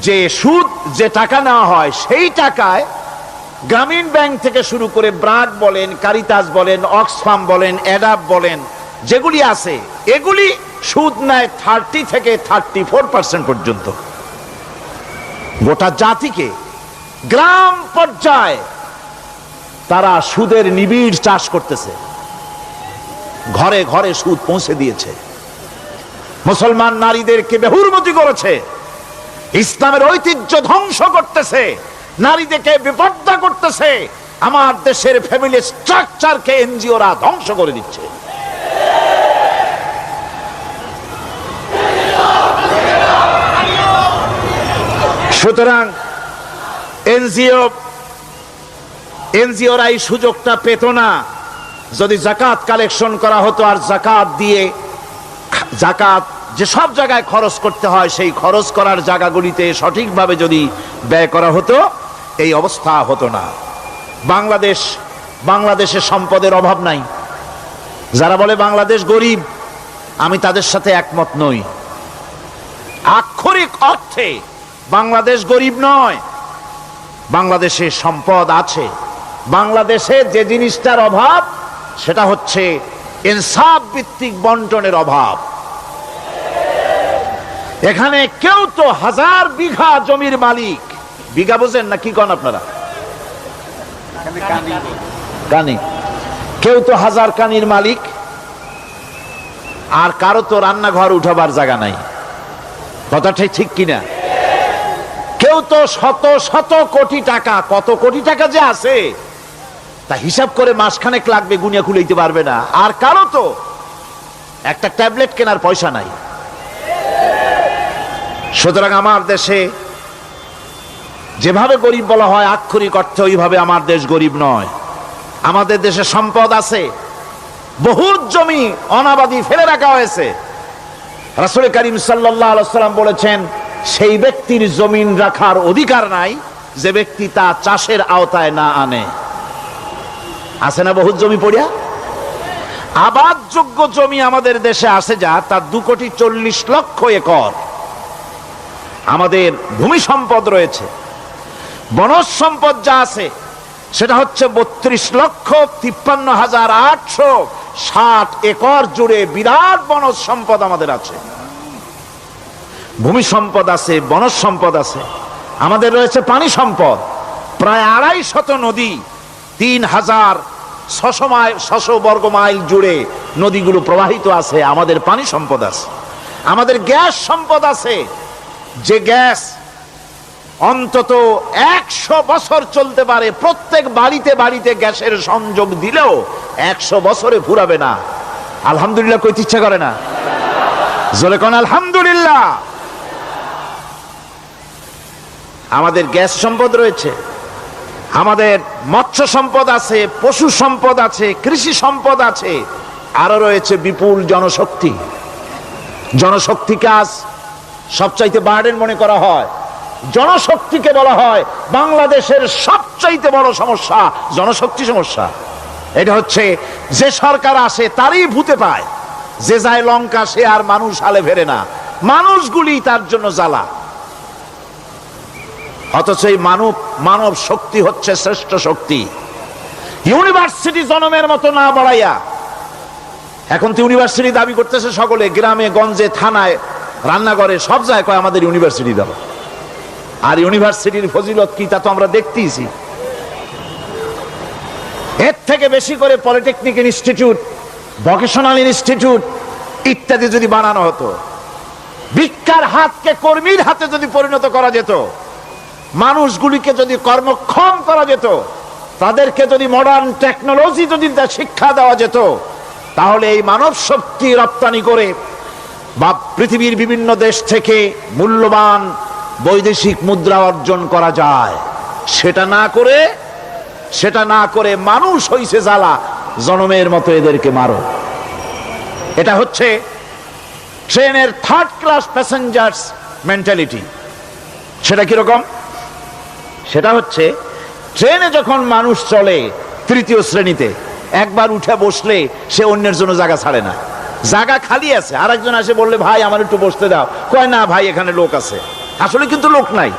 S1: যে সুদ, যে টাকা নেওয়া হয়, সেই টাকায় গ্রামীণ ব্যাংক থেকে শুরু করে ব্রাক বলেন, কারিতাস বলেন, অক্সফাম বলেন, অ্যাডাপ বলেন, যেগুলি আছে, এগুলি সুদ নেয় 30 থেকে 34% পর্যন্ত। গোটা জাতিকে গ্রাম পর্যায়ে তারা সুদের নিবিড় চাষ করতেছে, ঘরে ঘরে সুদ পৌঁছে দিয়েছে, মুসলমান নারীদেরকে বেহুরমতি করেছে, ইসলামের ঐতিহ্য ধ্বংস করতেছে, নারীদেরকে বিপর্দা করতেছে, আমার দেশের ফ্যামিলি স্ট্রাকচারকে এনজিওরা ধ্বংস করে দিচ্ছে। সুতরাং এনজিওরা এই সুযোগটা পেত না। যদি যাকাত কালেকশন করা হতো, আর যাকাত দিয়ে, যাকাত যে সব জায়গায় খরচ করতে হয়, সেই খরচ করার জায়গাগুলিতে সঠিকভাবে যদি ব্যয় করা হতো, এই অবস্থা হতো না। বাংলাদেশে সম্পদের অভাব নাই। যারা বলে বাংলাদেশ গরিব, আমি তাদের সাথে একমত নই। আক্ষরিক অর্থে বাংলাদেশ গরিব নয়, বাংলাদেশে সম্পদ আছে। বাংলাদেশে যে জিনিসটার অভাব, সেটা হচ্ছে ইনসাফ ভিত্তিক বন্টনের অভাব। এখানে কেউ তো 1000 বিঘা জমির মালিক, বিঘা বোঝেন না কি কন আপনারা? কানি। কেউ তো 1000 কানির মালিক, আর কারো তো রান্নাঘর উঠাবার জায়গা নাই। কথাটাই ঠিক কিনা? কেউ তো শত শত কোটি টাকা, কত কোটি টাকা যে আছে তা হিসাব করে মাসখানেক লাগবে, গুনিয়া খুলাইতে পারবে না। আর কারো তো একটা ট্যাবলেট কেনার পয়সা নাই। সুতরাং আমার দেশে যেভাবে গরিব বলা হয়, আক্ষরিক অর্থে ওইভাবে আমার দেশ গরিব নয়। আমাদের দেশে সম্পদ আছে, বহুত জমি অনাবাদি ফেলে রাখা হয়েছে। রাসূল করিম সাল্লাল্লাহু আলাইহি ওয়াসাল্লাম বলেছেন, সেই ব্যক্তির জমিন রাখার অধিকার নাই যে ব্যক্তি তা চাষের আওতায় না আনে। আছে না বহুত জমি পড়িয়া? আবাদযোগ্য জমি আমাদের দেশে আছে যা, তার 2,40,00,000 একর। আমাদের ভূমি সম্পদ রয়েছে, বনজ সম্পদ যা আছে সেটা হচ্ছে 32,53,860 একর জুড়ে বিরাট বনজ সম্পদ আমাদের আছে। ভূমি সম্পদ আছে, বনজ সম্পদ আছে। আমাদের রয়েছে পানি সম্পদ, প্রায় 250 নদী, 3000 600 বর্গ মাইল জুড়ে নদীগুলো প্রবাহিত আছে, আমাদের পানি সম্পদ আছে, আমাদের গ্যাস সম্পদ আছে, যে গ্যাস অন্তত 100 বছর চলতে পারে। প্রত্যেক বাড়িতে বাড়িতে গ্যাসের সংযোগ দিলেও 100 বছরে ফুরাবে না। আলহামদুলিল্লাহ কইতে ইচ্ছা করে না? জোরে কোন আলহামদুলিল্লাহ। আমাদের গ্যাস সম্পদ রয়েছে, আমাদের মৎস্য সম্পদ আছে, পশু সম্পদ আছে, কৃষি সম্পদ আছে, আরো রয়েছে বিপুল জনশক্তি। জনশক্তিকে আজ সবচাইতে বার্ডেন মনে করা হয়। জনশক্তিকে বলা হয় বাংলাদেশের সবচাইতে বড় সমস্যা, জনশক্তি সমস্যা। এটা হচ্ছে যে সরকার আসে তারই ভূতে পায়, যে যায় লঙ্কা সে আর মানুষ হালে ফেরে না, মানুষগুলি তার জন্য জ্বালা। অথচ এই মানব শক্তি হচ্ছে শ্রেষ্ঠ শক্তি। ইউনিভার্সিটি জনমের মতো না বাড়াইয়া, এখন তো ইউনিভার্সিটি দাবি করতেছে সকলে, গ্রামে গঞ্জে থানায় রান্নাঘরে সব জায়গায় কয় আমাদের ইউনিভার্সিটি দাও। আর ইউনিভার্সিটির ফজিলত কি তা তো আমরা দেখতেইছি। এর থেকে বেশি করে পলিটেকনিক ইনস্টিটিউট, ভোকেশনাল ইনস্টিটিউট ইত্যাদি যদি বানানো হতো, ভিক্ষার হাতকে কর্মীর হাতে যদি পরিণত করা যেত, মানুষগুলিকে যদি কর্মক্ষম করা যেত, তাদেরকে যদি মডার্ন টেকনোলজি যদি শিক্ষা দেওয়া যেত, তাহলে এই মানব শক্তি রপ্তানি করে বা পৃথিবীর বিভিন্ন দেশ থেকে মূল্যবান বৈদেশিক মুদ্রা অর্জন করা যায়। সেটা না করে মানুষ হইছে জ্বালা, জনমের মতো এদেরকে মারো। এটা হচ্ছে ট্রেনের থার্ড ক্লাস প্যাসেঞ্জার্স মেন্টালিটি। সেটা কিরকম? সেটা হচ্ছে ট্রেনে যখন মানুষ চলে তৃতীয় শ্রেণীতে, একবার উঠে বসলে সে অন্যের জন্য জায়গা ছাড়ে না। জায়গা খালি আছে, আর একজন আসে বললে ভাই আমার একটু বসতে দাও, কয় না ভাই এখানে লোক আছে। আসলে কিন্তু লোক নাই।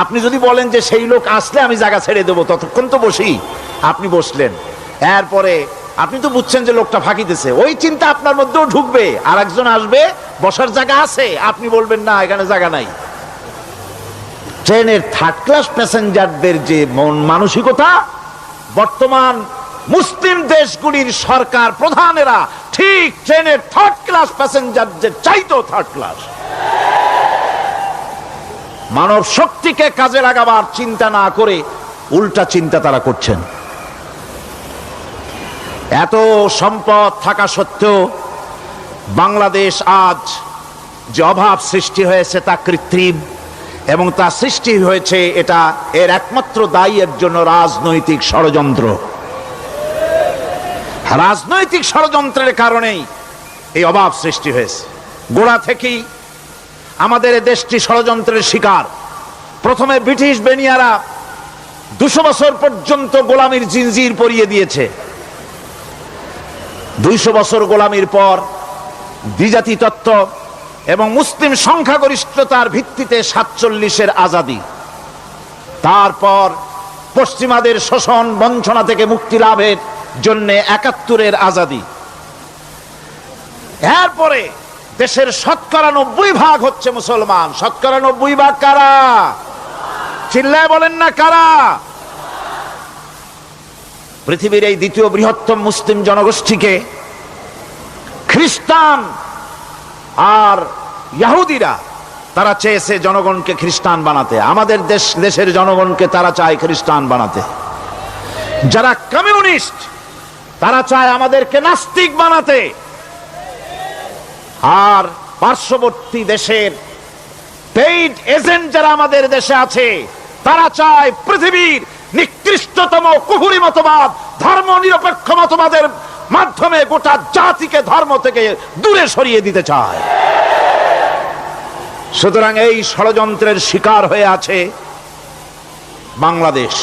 S1: আপনি যদি বলেন যে সেই লোক আসলে আমি জায়গা ছেড়ে দেবো, ততক্ষণ তো বসি, আপনি বসলেন, এরপরে আপনি তো বুঝছেন যে লোকটা ফাঁকিতেছে, ওই চিন্তা আপনার মধ্যেও ঢুকবে, আর একজন আসবে বসার জায়গা আছে, আপনি বলবেন না এখানে জায়গা নাই। ট্রেনের থার্ড ক্লাস প্যাসেঞ্জারদের যে মন মানসিকতা, বর্তমান মুসলিম দেশগুলির সরকার প্রধানেরা ঠিক ট্রেনের থার্ড ক্লাস প্যাসেঞ্জারদের চাইতো থার্ড ক্লাস। মানব শক্তিকে কাজে লাগাবার চিন্তা না করে উল্টা চিন্তা তারা করছেন। এত সম্পদ থাকা সত্ত্বেও বাংলাদেশ আজ যে অভাব সৃষ্টি হয়েছে তা কৃত্রিম, এবং তা সৃষ্টি হয়েছে এটা এর একমাত্র দায়ী এর জন্য রাজনৈতিক ষড়যন্ত্র। রাজনৈতিক ষড়যন্ত্রের কারণেই এই অভাব সৃষ্টি হয়েছে। গোড়া থেকেই আমাদের এই দেশটি ষড়যন্ত্রের শিকার। প্রথমে ব্রিটিশ বেনিয়ারা 200 বছর পর্যন্ত গোলামির জিনজির পরিয়ে দিয়েছে। 200 বছর গোলামির পর দ্বিজাতি তত্ত্ব এবং মুসলিম সংখ্যাগরিষ্ঠতার ভিত্তিতে 47-এর আজাদি, তারপর পশ্চিমাদের শোষণ বঞ্চনা থেকে মুক্তি লাভের জন্য 71-এর আজাদি, এরপরে দেশের 90% হচ্ছে মুসলমান। 90% কারা? চিল্লায় বলেন না কারা? পৃথিবীর এই দ্বিতীয় বৃহত্তম মুসলিম জনগোষ্ঠীকে খ্রিস্টান আর ইহুদিরা তারা চেয়েছে জনগণকে খ্রিস্টান বানাতে। আমাদের দেশের জনগণকে তারা চায় খ্রিস্টান বানাতে। যারা কমিউনিস্ট তারা চায় আমাদেরকে নাস্তিক বানাতে। আর পার্শ্ববর্তী দেশের পেইড এজেন্ট যারা আমাদের দেশে আছে তারা চায় পৃথিবীর নিকৃষ্টতম কুফরি মতবাদ, ধর্ম নিরপেক্ষ মতবাদের মাধ্যমে গোটা জাতিকে ধর্ম থেকে দূরে সরিয়ে দিতে চায়। সুতরাং এই ষড়যন্ত্রের শিকার হয়ে আছে বাংলাদেশ।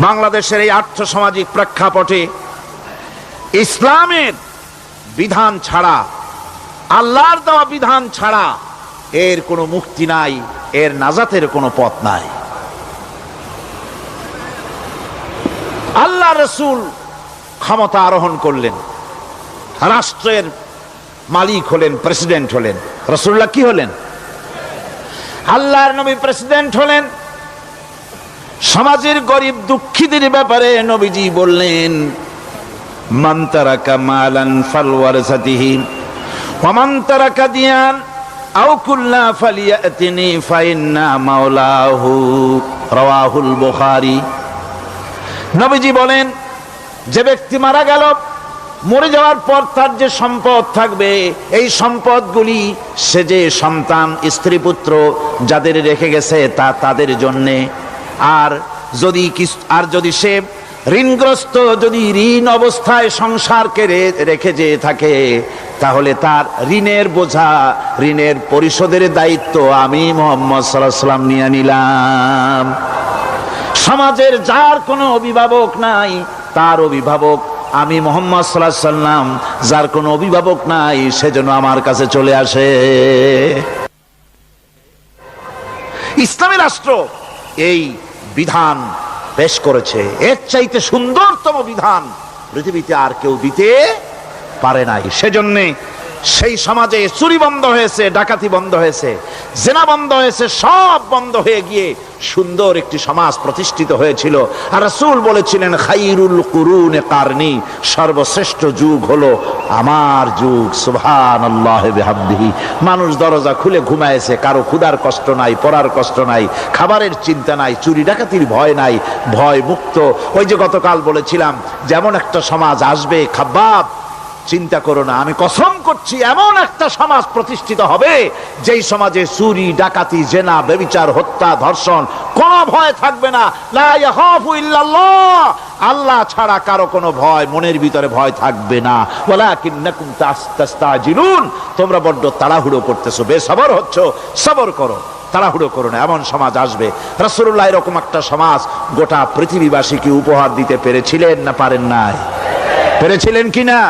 S1: বাংলাদেশের এই আর্থসামাজিক প্রেক্ষাপটে ইসলামের বিধান ছাড়া, আল্লাহর দেওয়া বিধান ছাড়া এর কোনো মুক্তি নাই, এর নাজাতের কোনো পথ নাই। আল্লাহ রসুল ক্ষমতা আরোহণ করলেন, রাষ্ট্রের মালিক হলেন, প্রেসিডেন্ট হলেন। রাসূলুল্লাহ কি হলেন? আল্লাহর নবী প্রেসিডেন্ট হলেন। সমাজের গরিব দুঃখীদের ব্যাপারে নবীজি বললেন, মান তারাকা মালান ফালওয়ারাসাতিহি ওয়া মান তারাকা দিয়ান আও কুল্লা ফালিয়াতিনি ফাইন্না মাওলাহু, রাওয়াহুল বুখারী। নবীজি বলেন, যে ব্যক্তি মারা গেল, মরে যাওয়ার পর তার যে সম্পদ থাকবে, এই সম্পদগুলি সে যে সন্তান স্ত্রী পুত্র যাদের রেখে গেছে তা তাদের জন্যে। আর যদি সে ঋণগ্রস্ত, যদি ঋণ অবস্থায় সংসারকে রেখে যে থাকে, তাহলে তার ঋণের বোঝা, ঋণের পরিশোধের দায়িত্ব আমি মুহাম্মদ সাল্লাল্লাহু আলাইহি ওয়াসাল্লাম নিয়ে নিলাম। সমাজের যার কোনো অভিভাবক নাই, তার অভিভাবক আমি মুহাম্মদ সাল্লাল্লাহু আলাইহি ওয়াসাল্লাম। যার কোনো অভিভাবক নাই, সেজন্য আমার কাছে চলে আসে। ইসলামী রাষ্ট্র এই বিধান পেশ করেছে। এর চাইতে সুন্দরতম বিধান পৃথিবীতে আর কেউ দিতে পারে নাই। সেজন্য সেই সমাজে চুরি বন্ধ হয়েছে, ডাকাতি বন্ধ হয়েছে, জেনা বন্ধ হয়েছে, সব বন্ধ হয়ে গিয়ে সুন্দর একটি সমাজ প্রতিষ্ঠিত হয়েছিল। আর রাসূল বলেছিলেন, খাইরুল কুরুনে কারনি, সর্বশ্রেষ্ঠ যুগ হলো আমার যুগ। সুবহানাল্লাহি বিহামদিহি। মানুষ দরজা খুলে ঘুমায়েছে, কারো ক্ষুধার কষ্ট নাই, পড়ার কষ্ট নাই, খাবারের চিন্তা নাই, চুরি ডাকাতির ভয় নাই, ভয় মুক্ত। ওই যে গতকাল বলেছিলাম, যেমন একটা সমাজ আসবে, খাব্বাব চিন্তা করো না, আমি কসম করছি এমন একটা সমাজ প্রতিষ্ঠিত হবে যেই সমাজে চুরি ডাকাতি জেনা ব্যভিচার হত্যা ধর্ষণ কোনো ভয় থাকবে না। লা ইয়াখাফু ইল্লাল্লাহ, আল্লাহ ছাড়া কারো কোনো ভয়, মনের ভিতরে ভয় থাকবে না। ওয়ালাকিন্নাকুম তাস্তাজিলুন, তোমরা বড্ড তাড়াহুড়ো করতেছো, বেসবর হচ্ছ, সবর করো, তাড়াহুড়ো করো না। এমন সমাজ আসবে। রাসূলুল্লাহ এরকম একটা সমাজ গোটা পৃথিবীবাসীকে উপহার দিতে পেরেছিলেন না পারেন নাই? পেরেছিলেন কিনা?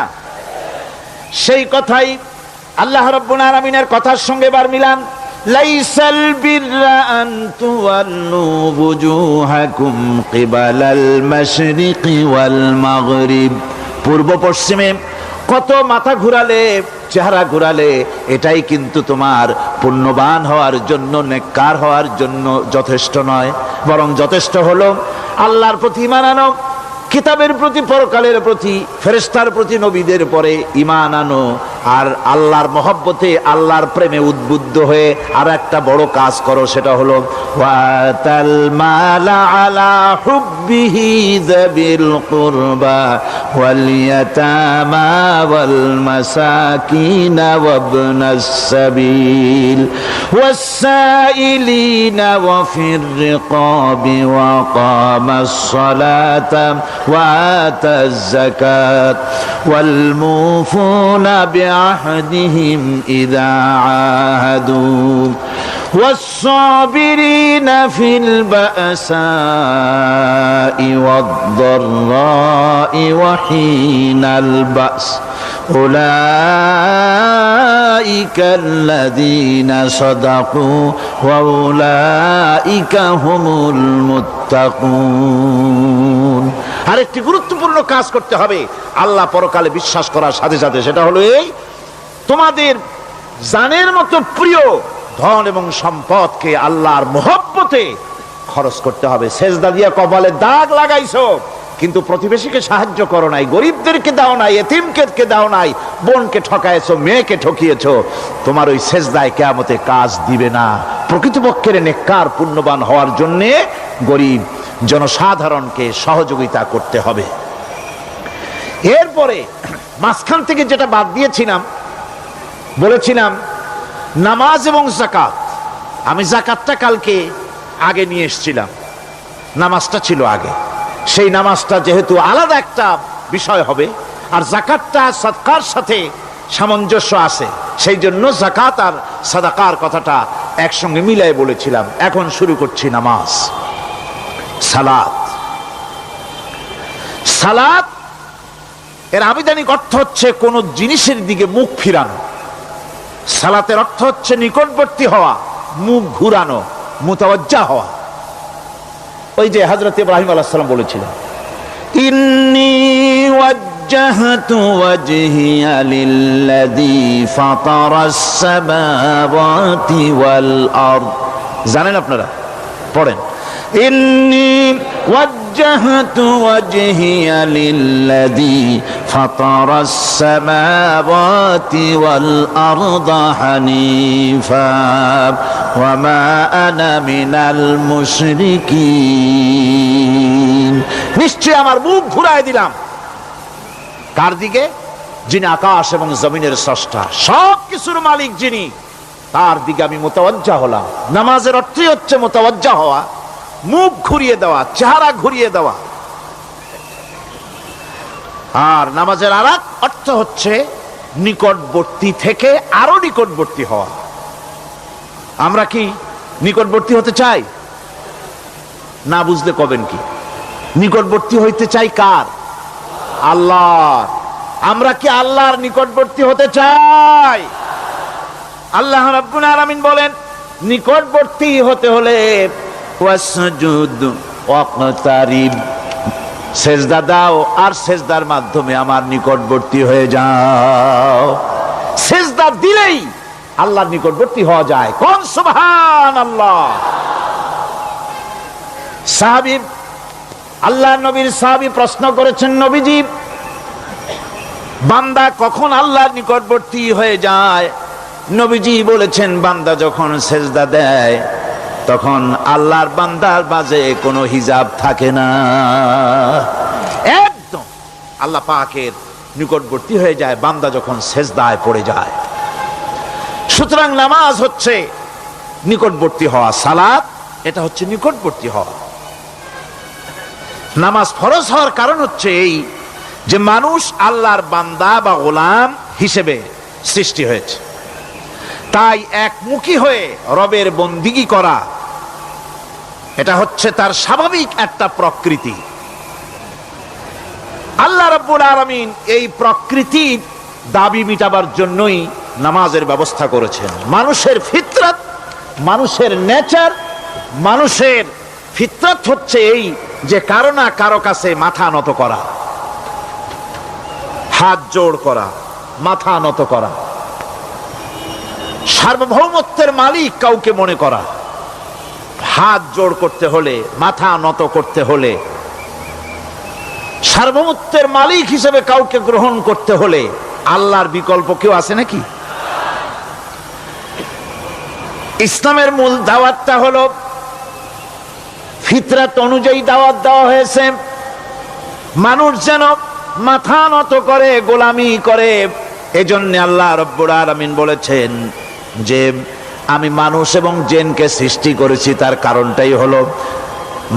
S1: সেই কথাই আল্লাহ রাব্বুল আলামিনের কথার সঙ্গে বার মিলান। লাইসাল বিররা আন তুওয়াল্লু বুজুহাকুম কিবালাল মাশরিকি ওয়াল মাগরিব, পূর্ব পশ্চিমে কত মাথা ঘুরালে, চেহারা ঘুরালে, এটাই কিন্তু তোমার পুণ্যবান হওয়ার জন্য, নেককার হওয়ার জন্য যথেষ্ট নয়। বরং যথেষ্ট হলো আল্লাহর প্রতি ঈমান আনো, কিতাবের প্রতি, পরকালের প্রতি, ফেরেশতার প্রতি, নবীদের পরে ঈমান আনো। আর আল্লাহর মহব্বতে, আল্লাহর প্রেমে উদ্বুদ্ধ হয়ে আর একটা বড় কাজ করো, সেটা হলো ওয়াতাল মালা আলা হুব্বিহি যাবিল কুরবা ওয়াল ইয়াতামা ওয়াল মাসাকিন ওয়াবনাস সাবিল ওয়াস-সাইলিনা ওয়া ফির রিকাবি ওয়া কামাস সালাতা ওয়া আতাজ যাকাত ওয়াল মুফুনা بعهدهم إذا عاهدوا والصابرين في البأساء والضراء وحين البأس أولئك الذين صدقوا وأولئك هم المتقون। আরেকটি গুরুত্বপূর্ণ কাজ করতে হবে আল্লাহ পরকালে বিশ্বাস করার সাথে সাথে, সেটা হলো এই, তোমাদের জানের মতো প্রিয় ধন এবং সম্পদকে আল্লাহর মহব্বতে খরচ করতে হবে। সেজদা দিয়া কপালে দাগ লাগাইছো, কিন্তু প্রতিবেশীকে সাহায্য করো নাই, গরিবদেরকে দাও নাই, এতিমকে দাও নাই, বোনকে ঠকাইছো, মেয়েকে ঠকিয়েছো, তোমার ওই সেজদায় কিয়ামতে কাজ দিবে না। প্রকৃতপক্ষের নেককার পুণ্যবান হওয়ার জন্য গরিব জনসাধারণকে সহযোগিতা করতে হবে। এরপরে মাঝখান থেকে যেটা বাদ দিয়েছিলাম, বলেছিলাম নামাজ এবং যাকাত। আমি যাকাতটা কালকে আগে নিয়ে এসেছিলাম, নামাজটা ছিল আগে। সেই নামাজটা যেহেতু আলাদা একটা বিষয় হবে, আর যাকাতটা সাদকার সাথে সামঞ্জস্য আছে, সেই জন্য যাকাত আর সাদাকার কথাটা একসঙ্গে মিলাই বলেছিলাম। এখন শুরু করছি নামাজ। সালাত, সালাত এর আবিধানিক অর্থ হচ্ছে কোন জিনিসের দিকে মুখ ফিরানো। সালাতের অর্থ হচ্ছে নিকটবর্তী হওয়া, মুখ ঘুরানো, মুতাওয়াজ্জা হওয়া। ওই যে হযরত ইব্রাহিম আলাইহিস সালাম বলেছিলেন, ইন্নী ওয়াজ্জাহতু ওয়াজহিয়া লিল্লাযী ফাতারাস সামাওয়াতি ওয়াল আরদ। জানেন আপনারা? পড়েন, ইন্নী ওয়াজ্জাহতু ওয়াজহিয়া লিল্লাযী ফাতারাস সামাওয়াতি ওয়াল আরদা হানিফা ওয়া মা আনা মিনাল মুশরিকিন। নিশ্চয় আমার মুখ ঘুরায় দিলাম কার দিকে? যিনি আকাশ এবং জমিনের স্রষ্টা, সব কিছুর মালিক যিনি, তার দিকে আমি মুতাওয়াজ্জা হলাম। নামাজের অর্থই হচ্ছে মুতাওয়াজ্জা হওয়া, মুখ ঘুরিয়ে দেওয়া, চেহারা ঘুরিয়ে দেওয়া। আর নামাজের আরেক অর্থ হচ্ছে নিকটবর্তী থেকে আরো নিকটবর্তী হওয়া। আমরা কি নিকটবর্তী হতে চাই? না বুঝলে কবেন কি? নিকটবর্তী হইতে চাই কার? আল্লাহর। আমরা কি আল্লাহর নিকটবর্তী হতে চাই? আল্লাহ রাব্বুল আলামিন বলেন, নিকটবর্তী হতে হলে ওয়াসজুদ ওয়াকতারিব, সেজদা দাও আর সেজদার মাধ্যমে আমার নিকটবর্তী হয়ে যাও। সেজদা দিলেই আল্লাহর নিকটবর্তী হওয়া যায়। কোন সুবহানাল্লাহ। সাহাবী, আল্লাহর নবীর সাহাবী প্রশ্ন করেছেন, নবীজি, বান্দা কখন আল্লাহর নিকটবর্তী হয়ে যায়? নবীজি বলেছেন, বান্দা যখন সেজদা দেয় তখন আল্লাহর বান্দার মাঝে কোনো হিজাব থাকে না, একদম আল্লাহ পাকের নিকটবর্তী হয়ে যায় বান্দা যখন সেজদায় পড়ে যায়। সুতরাং নামাজ হচ্ছে নিকটবর্তী হওয়া, সালাত এটা হচ্ছে নিকটবর্তী হওয়া। নামাজ ফরজ হওয়ার কারণ হচ্ছে এই যে মানুষ আল্লাহর বান্দা বা গোলাম হিসেবে সৃষ্টি হয়েছে, তাই একমুখী হয়ে রবের বন্দিগি করা এটা হচ্ছে তার স্বাভাবিক একটা প্রকৃতি। আল্লাহ রাব্বুল আলামিন এই প্রকৃতির দাবি মিটাবার জন্যই নামাজের ব্যবস্থা করেছেন। মানুষের ফিতরত, মানুষের নেচার, মানুষের ফিতরত হচ্ছে এই যে কারো না কারো কাছে মাথা নত করা, হাত জোড় করা, মাথা নত করা, সার্বভৌমত্বের মালিক কাউকে মনে করা। হাত জোড় করতে হলে, মাথা নত করতে হলে, সার্বভৌমত্বের মালিক হিসেবে কাউকে গ্রহণ করতে হলে আল্লাহর বিকল্প কেউ আছে নাকি? ইসলামের মূল দাওয়াতটা হলো ফিতরাত অনুযায়ী দাওয়াত দেওয়া হয়েছে। মানুষ যেন মাথা নত করে, গোলামি করে। এজন্য আল্লাহ রাব্বুল আলামিন বলেছেন যে আমি মানুষ এবং জিনকে সৃষ্টি করেছি, তার কারণটাই হলো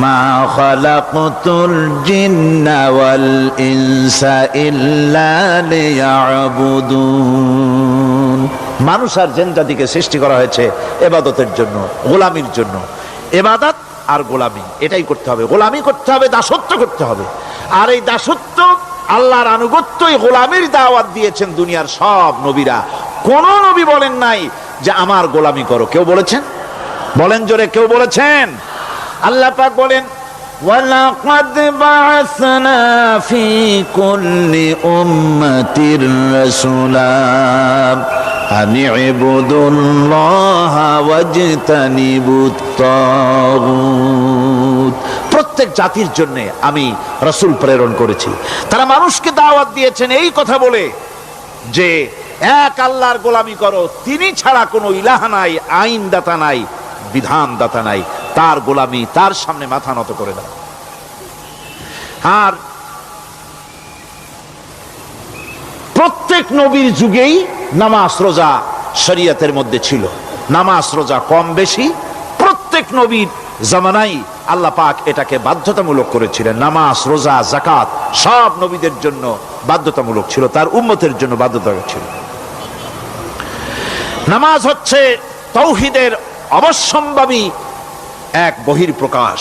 S1: মা খালাকতুল জিন্না ওয়াল ইনসা ইল্লা লিয়াবুদুন। মানুষ আর জিন জাতিকে সৃষ্টি করা হয়েছে ইবাদতের জন্য, গোলামির জন্য। ইবাদত আর গোলামি এটাই করতে হবে, গোলামি করতে হবে, দাসত্ব করতে হবে। আর এই দাসত্ব, আল্লাহর আনুগত্যই গোলামির দাওয়াত দিয়েছেন দুনিয়ার সব নবীরা। কোন নবী বলেন নাই যে আমার গোলামি করো। কেউ বলেছেন? বলেন জোরে, কেউ বলেছেন? আল্লাহ পাক বলেন, ওয়ালাকাদ বা'আসনা ফি কুল্লি উম্মাতির রাসূলা আন ইবুদুল্লাহা ওয়াজতানিবুত তাগুত। প্রত্যেক জাতির জন্য আমি রাসূল প্রেরণ করেছি, তারা মানুষকে দাওয়াত দিয়েছেন এই কথা বলে যে এক আল্লাহর গোলামি করো, তিনি ছাড়া কোনো ইলাহ নাই, আইন দাতা নাই, বিধান দাতা নাই, তার গোলামি, তার সামনে মাথা নত করে দাও। আর প্রত্যেক নবীর যুগেই নামাজ রোজা শরীয়তের মধ্যে ছিল। নামাজ রোজা কম বেশি প্রত্যেক নবীর জামানায় আল্লাহ পাক এটাকে বাধ্যতামূলক করেছিলেন। নামাজ, রোজা, যাকাত সব নবীদের জন্য বাধ্যতামূলক ছিল, তার উম্মতের জন্য বাধ্যতামূলক ছিল। নামাজ হচ্ছে তাওহীদের অবশ্যম্ভাবী এক বহির্প্রকাশ।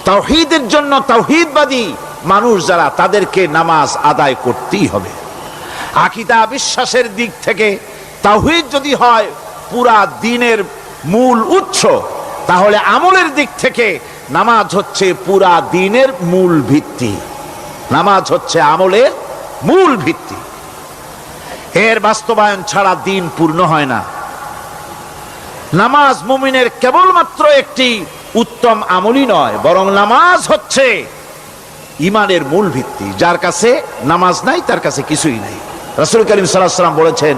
S1: তাওহীদের জন্য তাওহীদবাদী মানুষ যারা, তাদেরকে নামাজ আদায় করতেই হবে। আকীদা বিশ্বাসের দিক থেকে তাওহীদ যদি হয় পুরা দ্বীনের মূল উৎস, তাহলে আমলের দিক থেকে নামাজ হচ্ছে পুরা দ্বীনের মূল ভিত্তি। নামাজ হচ্ছে আমলের মূল ভিত্তি। এর বাস্তবায়ন ছাড়া দ্বীন পূর্ণ হয় না। নামাজ মুমিনের কেবলমাত্র একটি উত্তম আমলই নয়, বরং নামাজ হচ্ছে ইমানের মূল ভিত্তি। যার কাছে নামাজ নাই তার কাছে কিছুই নাই। রাসূল করিম সাল্লাল্লাহু আলাইহি ওয়াসাল্লাম বলেছেন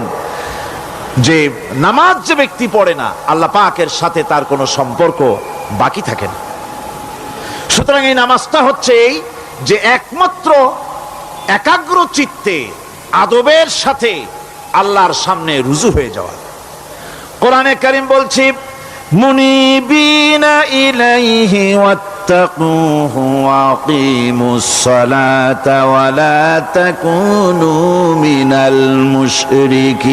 S1: যে নামাজ যে ব্যক্তি পড়ে না, আল্লাহ পাকের সাথে তার কোনো সম্পর্ক বাকি থাকে না। সুতরাং এই নামাজটা হচ্ছে এই যে একমাত্র একাগ্র চিত্তে আদবের সাথে আল্লাহর সামনে রুজু হয়ে যাওয়া। কোরআনে কারীম বলছে মুনিবিনা ইলাইহি ওয়াত্তাকুহু ওয়াকিমুস সালাতা ওয়া লা তাকুনু মিনাল মুশরিকিন।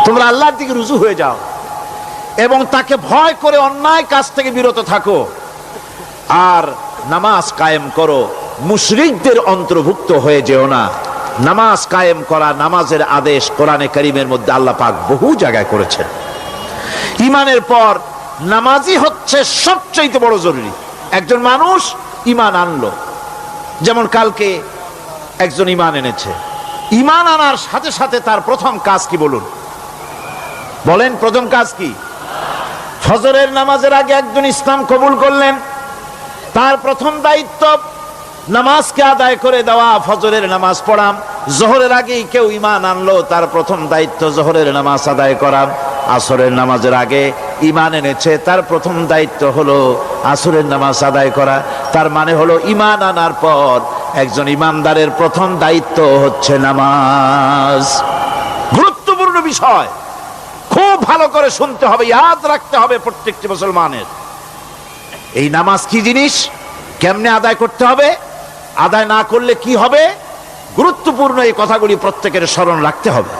S1: তোমরা আল্লাহর দিকে রুজু হয়ে যাও এবং তাকে ভয় করে অন্যায় কাজ থেকে বিরত থাকো, আর নামাজ কায়েম করো, মুশরিকদের অন্তর্ভুক্ত হয়ে যেও না। নামাজ কায়েম করা, নামাজের আদেশ কোরআনে কারীমের মধ্যে আল্লাহ পাক বহু জায়গায় করেছেন। ঈমানের পর নামাজই হচ্ছে সবচেয়ে বড় জরুরি। একজন মানুষ ঈমান আনলো, যেমন কালকে একজন ঈমান এনেছে, ঈমান আনার সাথে সাথে তার প্রথম কাজ কি বলুন? বলেন প্রথম কাজ কি? ফজরের নামাজের আগে একজন ইসলাম কবুল করলেন, তার প্রথম দায়িত্ব নামাজকে আদায় করে দেওয়া, ফজরের নামাজ পড়া। জোহরের আগেই কেউ ঈমান আনলো, তার প্রথম দায়িত্ব জোহরের নামাজ আদায় করা। আসরের নামাজের আগে ঈমান এনেছে, তার প্রথম দায়িত্ব হলো আসরের নামাজ আদায় করা। তার মানে হলো ঈমান আনার পর একজন ঈমানদারের প্রথম দায়িত্ব হচ্ছে নামাজ। গুরুত্বপূর্ণ বিষয়, খুব ভালো করে শুনতে হবে, ইয়াদ রাখতে হবে প্রত্যেকটি মুসলমানের। এই নামাজ কি জিনিস, কেমনে আদায় করতে হবে, আদায় না করলে কি হবে, গুরুত্বপূর্ণ এই কথাগুলি প্রত্যেকের স্মরণ রাখতে হবে।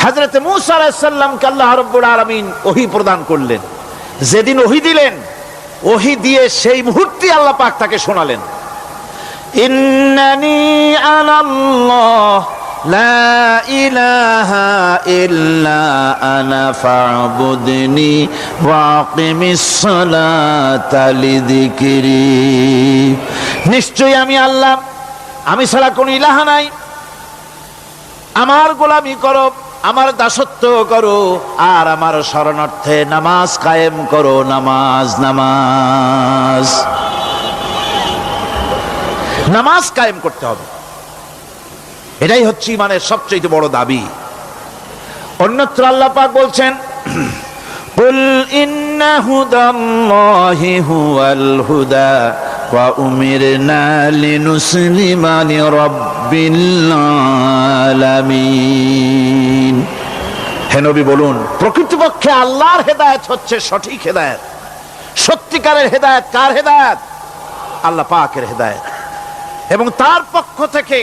S1: হযরত মূসা আলাইহিস সালামকে আল্লাহ রাব্বুল আলামিন ওহী প্রদান করলেন। যেদিন ওহী দিলেন, ওহী দিয়ে সেই মুহূর্তে আল্লাহ পাক তাকে শোনালেন, ইন্নানি আনাল্লাহ লা ইলাহা ইল্লা আনা ফা'বুদনি ওয়াকিমিস সালাতা লিযিকরি। নিশ্চয়ই আমি আল্লাহ, আমি ছাড়া কোনো ইলাহ নাই, আমার গোলামি করো, আমার দাসত্ব করো, আর আমার শরণার্থে নামাজ কায়েম করো। নামাজ নামাজ নামাজ কায়েম করতে হবে, এটাই হচ্ছে ইমানের সবচেয়ে বড় দাবি। অন্যত্র আল্লাহ পাক বলছেন, কুল ইন্না হুদাল্লাহি হুয়াল হুদা ওয়া উমিরনা লিনুসলিমা লিরাব্বিল আলামিন। হে নবী বলুন, প্রকৃতপক্ষে আল্লাহর হেদায়েত হচ্ছে সঠিক হেদায়েত। সত্যিকারের হেদায়েত কার হেদায়েত? আল্লাহ পাকের হেদায়েত। এবং তার পক্ষ থেকে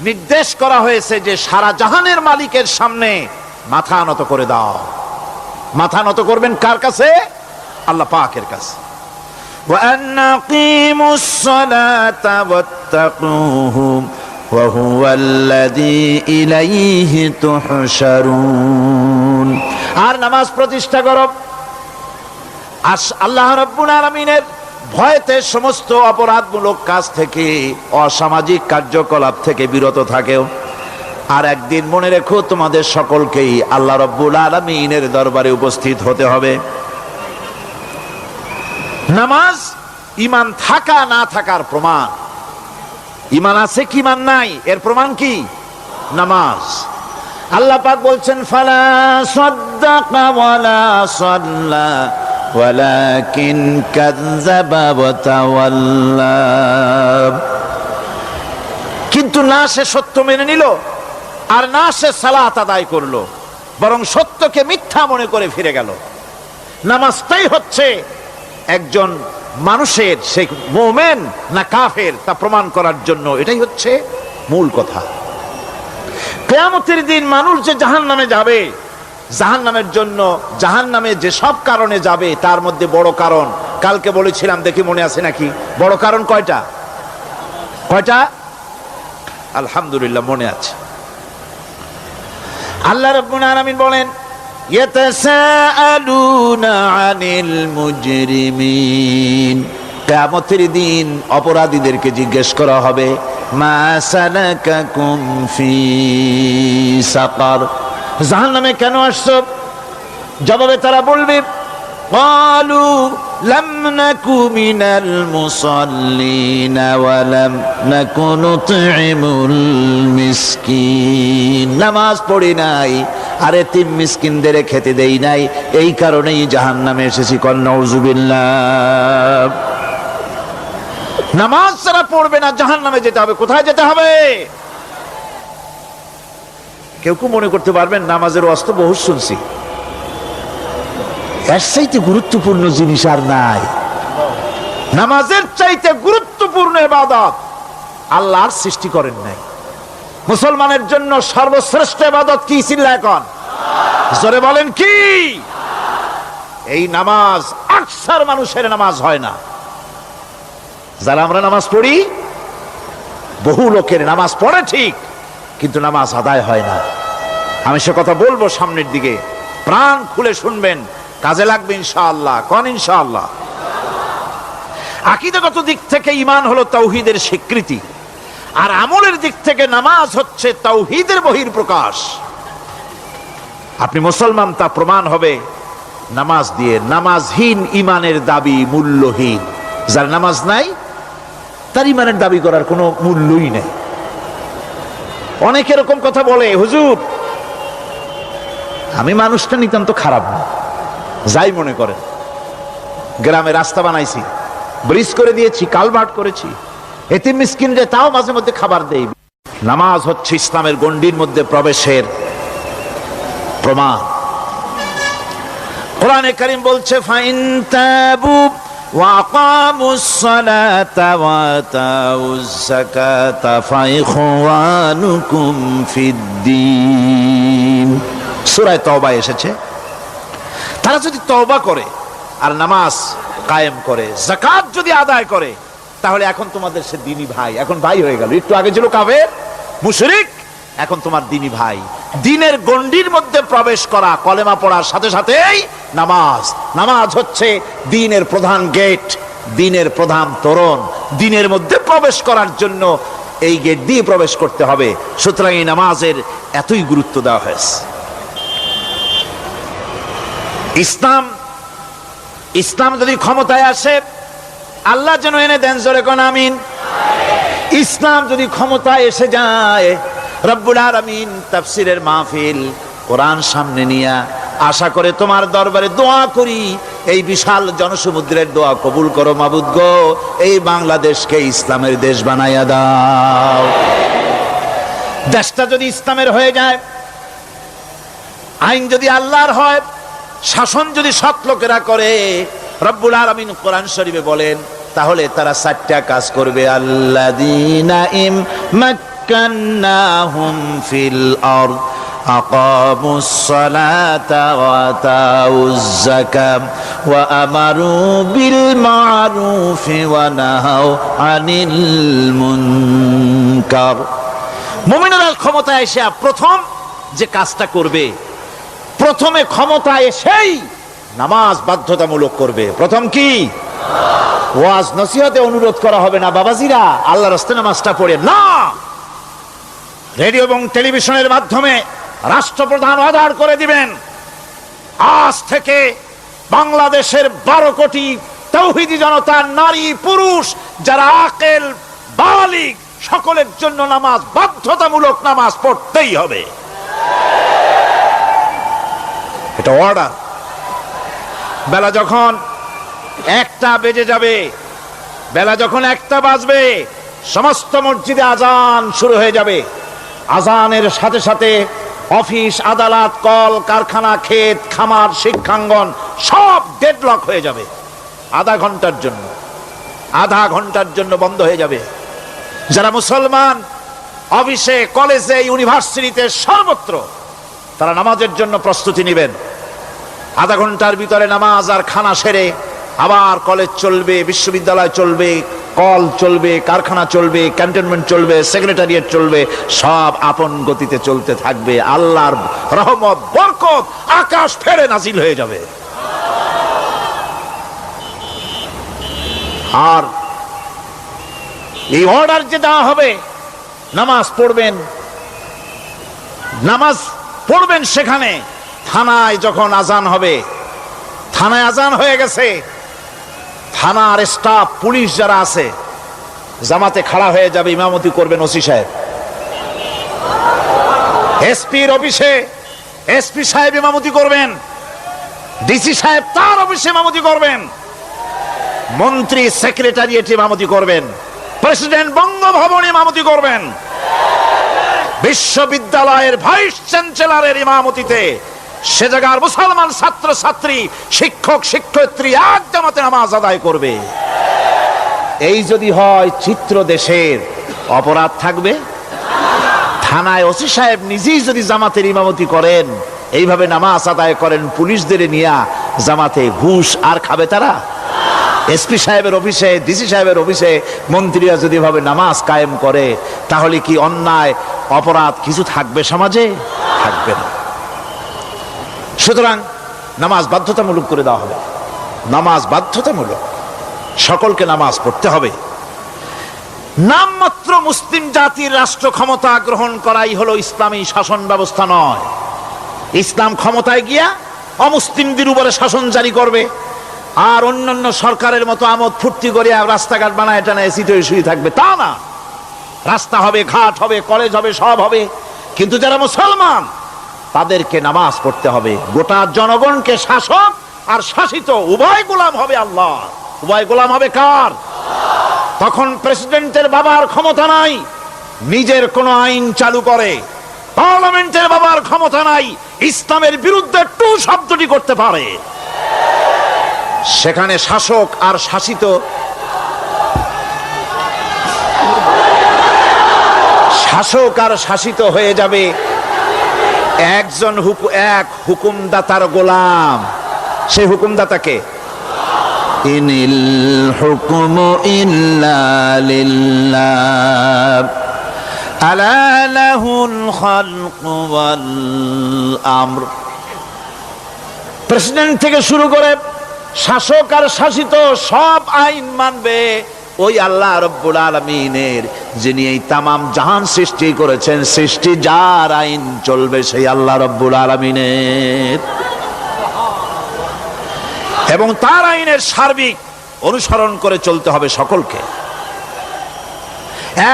S1: নির্দেশ করা হয়েছে যে সারা জাহানের মালিকের সামনে মাথা নত করে দাও। মাথা নত করবেন কার কাছে? আল্লাহ পাকের কাছে। ওয়া আনাকিমুস সালাতা ওয়াত্তাকুহু ওয়া হুয়াল্লাযী ইলাইহি তুহশারুন। আর নামাজ প্রতিষ্ঠা করো, আল্লাহ রাব্বুল আলামিনের ভয়তে সমস্ত অপরাধমূলক কাজ থেকে, অসামাজিক কার্যকলাপ থেকে বিরত থাকেও। আর একদিন মনে রেখো, তোমাদের সকলকেই আল্লাহ রাব্বুল আলামিনের দরবারে উপস্থিত হতে হবে। নামাজ ঈমান থাকা না থাকার প্রমাণ। ঈমান আছে কি ঈমান নাই, এর প্রমাণ কি? নামাজ। আল্লাহ পাক বলছেন, ফালা সাদ্দাকা ওয়ালা সাল্লা ওয়ালাকিন কাযযাবা ওয়া তাওয়াল্লা। কিন্তু না সে সত্য মেনে নিল, আর না সে সালাত আদায় করলো, বরং সত্যকে মিথ্যা মনে করে ফিরে গেল। নামাজটাই হচ্ছে একজন মানুষের, সে মুমিন না কাফের তা প্রমাণ করার জন্য, এটাই হচ্ছে মূল কথা। কিয়ামতের দিন মানুষ যে জাহান্নামে যাবে, জাহান্নামের জন্য, জাহান্নামে যে সব কারণে যাবে তার মধ্যে বড় কারণ কালকে বলেছিলাম, দেখি মনে আছে নাকি? বড় কারণ কয়টা? কয়টা? আলহামদুলিল্লাহ মনে আছে। আল্লাহ রাব্বুল আলামিন বলেন, ইয়াতাসাআলুনা আনিল মুজরিমিন। কিয়ামতের দিন অপরাধীদেরকে জিজ্ঞেস করা হবে, মা সালাকাকুম ফি সাকার, জাহান্নামে কেন আসছো? জবাবে তারা বলবে, قالوا لم نك من المصلين ولم نك نطعم المسكين নামাজ পড়ি নাই আর এতিম মিসকিনদের খেতে দেই নাই, এই কারণেই জাহান্নামে এসেছি। কল নাউযুবিল্লাহ। নামাজ যারা পড়বে না জাহান্নামে যেতে হবে। কোথায় যেতে হবে? কেউ কেউ মনে করতে পারবেন নামাজের ওয়াজ তো বহু শুনছি, এর চাইতে গুরুত্বপূর্ণ জিনিস আর নাই। নামাজের চাইতে গুরুত্বপূর্ণ ইবাদত আল্লাহর সৃষ্টি করেন নাই। মুসলমানের জন্য সর্বশ্রেষ্ঠ ইবাদত কি? চিল্লা এখন জোরে বলেন কি? এই নামাজ আকসার মানুষের নামাজ হয় না। যারা আমরা নামাজ পড়ি, বহু লোকের নামাজ পড়ে ঠিক, কিন্তু নামাজ আদায় হয় না। আমি সে কথা বলবো সামনের দিকে, প্রাণ খুলে শুনবেন, কাজে লাগবে ইনশাআল্লাহ। কোন ইনশাআল্লাহ? আকীদাগত দিক থেকে ঈমান হলো তাওহীদের স্বীকৃতি, আর আমলের দিক থেকে নামাজ হচ্ছে তাওহীদের বহিঃপ্রকাশ। আপনি মুসলমান তা প্রমাণ হবে নামাজ দিয়ে। নামাজহীন ঈমানের দাবি মূল্যহীন। যার নামাজ নাই তার ঈমানের দাবি করার কোনো মূল্যই নেই। অনেক এরকম কথা বলে, হুজুর আমি মানুষটা নিতান্ত খারাপ না, যাই মনে করেন, গ্রামে রাস্তা বানাইছি, ব্রিজ করে দিয়েছি, কালভার্ট করেছি, এতিম মিসকিনদের তাও মাঝে মধ্যে খাবার দেই। নামাজ হচ্ছে ইসলামের গণ্ডির মধ্যে প্রবেশের প্রমাণ। কোরআনে কারীম বলছে ফাইন তাবু ওয়া আকামুস সালাতা ওয়া আতাউজ যাকাতা ফাইখওয়ানুকুম ফিদ্দীন। সূরা তওবা এসেছে, তারা যদি তওবা করে আর নামাজ কায়েম করে, যাকাত যদি আদায় করে, তাহলে এখন তোমাদের সে দ্বীনি ভাই, এখন ভাই হয়ে গেল। একটু আগে ছিল কাফের মুশরিক, এখন তোমার দ্বীনি ভাই। দ্বীনের গণ্ডির মধ্যে প্রবেশ করা, কলেমা পড়ার সাথে সাথেই নামাজ। নামাজ হচ্ছে দ্বীনের প্রধান গেট, দ্বীনের প্রধান তোরণ। দ্বীনের মধ্যে প্রবেশ করার জন্য এই গেট দিয়ে প্রবেশ করতে হবে। সুতরাং এই নামাজের এতই গুরুত্ব দেওয়া হয়েছে। ইসলাম যদি ক্ষমতায় আসে, আল্লাহ যেন এনে দেন, জোরে কোন আমিন। ইসলাম যদি ক্ষমতায় এসে যায়, রব্বুল আলামিন তাফসীরের মাহফিল, কোরআন সামনে নিয়া আশা করে তোমার দরবারে দোয়া করি, এই বিশাল জনসমুদ্রের দোয়া কবুল করো মাবুদ গো, এই বাংলাদেশকে ইসলামের দেশ বানাইয়া দাও। দেশটা যদি ইসলামের হয়ে যায়, আইন যদি আল্লাহর হয়, শাসন যদি সৎ লোকেরা করে, রব্বুল আলামিন কোরআন শরীফে বলেন, তাহলে তারা 4টা কাজ করবে। আল্লাযীনা ইম্মাক্কান্নাহুম ফিল আরদ আকামুস সালাতা ওয়া আতাউজ যাকাত ওয়া আমারু বিল মা'রুফি ওয়া নাহাউ আনিল মুনকার। মুমিনেরা ক্ষমতায় এসে প্রথম যে কাজটা করবে, প্রথমে ক্ষমতায় এসেই নামাজ বাধ্যতামূলক করবে। প্রথম কি? ওয়াজ নসিহতে অনুরোধ করা হবে না, বাবাজিরা আল্লাহর রাস্তায় নামাজটা পড়ে না। রেডিও এবং টেলিভিশনের মাধ্যমে রাষ্ট্রপ্রধান অর্ডার করে দিবেন, আজ থেকে বাংলাদেশের 12 কোটি তাওহীদি জনতা, নারী পুরুষ যারা আকেল বালিগ, সকলের জন্য নামাজ বাধ্যতামূলক, নামাজ পড়তেই হবে। এটা অর্ডার। বেলা যখন 1টা বেজে যাবে, বেলা যখন 1টা বাজবে, সমস্ত মসজিদে আজান শুরু হয়ে যাবে। আজানের সাথে সাথে অফিস, আদালত, কল কারখানা, ক্ষেত খামার, শিক্ষাঙ্গন সব ডেডলক হয়ে যাবে। আধা ঘন্টার জন্য বন্ধ হয়ে যাবে। যারা মুসলমান অফিসে, কলেজে, ইউনিভার্সিটিতে, সর্বত্র তারা নামাজের জন্য প্রস্তুতি নেবেন। আধা ঘন্টার ভিতরে নামাজ আর খানা সেরে আবার কলেজ চলবে, বিশ্ববিদ্যালয় চলবে, কল চলবে, কারখানা চলবে, ক্যান্টনমেন্ট চলবে, সেক্রেটারিয়েট চলবে, সব আপন গতিতে চলতে থাকবে। আল্লাহর রহমত, বরকত আকাশ ফেরে নাজিল হয়ে যাবে। আর এই অর্ডার যে দেওয়া হবে, নামাজ পড়বেন সেখানে। থানায় যখন আজান হবে, থানায় আজান হয়ে গেছে, থানার স্টাফ পুলিশ যারা আছে জামাতে খাড়া হয়ে যাবে, ইমামতি করবেন ওসি সাহেব। এসপির অফিসে এসপি সাহেব ইমামতি করবেন, ডিসি সাহেব তার অফিসে ইমামতি করবেন, মন্ত্রী সেক্রেটারিয়েট ইমামতি করবেন, প্রেসিডেন্ট বঙ্গভবনে ইমামতি করবেন, বিশ্ববিদ্যালয়ের ভাইস চ্যান্সেলরের ইমামতিতে সে জায়গার মুসলমান ছাত্র ছাত্রী, শিক্ষক শিক্ষয়িত্রী এক জামাতে নামাজ আদায় করবে। এই যদি হয় চিত্র দেশের, অপরাধ থাকবে? থানায় ওসি সাহেব নিজেই যদি জামাতের ইমামতি করেন, এইভাবে নামাজ আদায় করেন পুলিশদের নিয়ে জামাতে, ঘুষ আর খাবে তারা? এসপি সাহেবের অফিসে, ডিসি সাহেবের অফিসে মন্ত্রীরা যদি ভাবে নামাজ কায়েম করে, তাহলে কি অন্যায় অপরাধ কিছু থাকবে সমাজে? থাকবে না। সুতরাং নামাজ বাধ্যতামূলক করে দেওয়া হবে। নামাজ বাধ্যতামূলক, সকলকে নামাজ পড়তে হবে। নামমাত্র মুসলিম জাতির রাষ্ট্র ক্ষমতা গ্রহণ করাই হলো ইসলামী শাসন ব্যবস্থা নয়। ইসলাম ক্ষমতায় গিয়া অমুসলিমদের উপরে শাসন জারি করবে, আর অন্যান্য সরকারের মতো আমোদ ফুর্তি করে রাস্তাঘাট বানায় টানা এসিতে শুয়ে থাকবে, তা না। রাস্তা হবে, ঘাট হবে, কলেজ হবে, সব হবে, কিন্তু যারা মুসলমান তাদেরকে নামাজ পড়তে হবে। গোটা জনগণকে শাসক আর শাসিত উভয় গোলাম হবে আল্লাহ। উভয় গোলাম হবে কার? তখন প্রেসিডেন্টের বাবার ক্ষমতা নাই নিজের কোন আইন চালু করে, পার্লামেন্টের বাবার ক্ষমতা নাই ইসলামের বিরুদ্ধে টু শব্দটি করতে পারে। সেখানে শাসক আর শাসিত, শাসক আর শাসিত হয়ে যাবে একজন এক হুকুমদাতার গোলাম। সেই হুকুমদাতাকে ইনিল হুকমু ইল্লা লিল্লাহ আলা লাহুল খালকু ওয়াল আমর। প্রেসিডেন্ট থেকে শুরু করে শাসক আর শাসিত সব আইন মানবে ওই আল্লাহ রব্বুল আলামিনের, যিনি এই তামাম জাহান সৃষ্টি করেছেন। সৃষ্টি যার আইন চলবে সেই আল্লাহ রব্বুল আলামিনের, এবং তার আইনের সার্বিক অনুসরণ করে চলতে হবে সকলকে।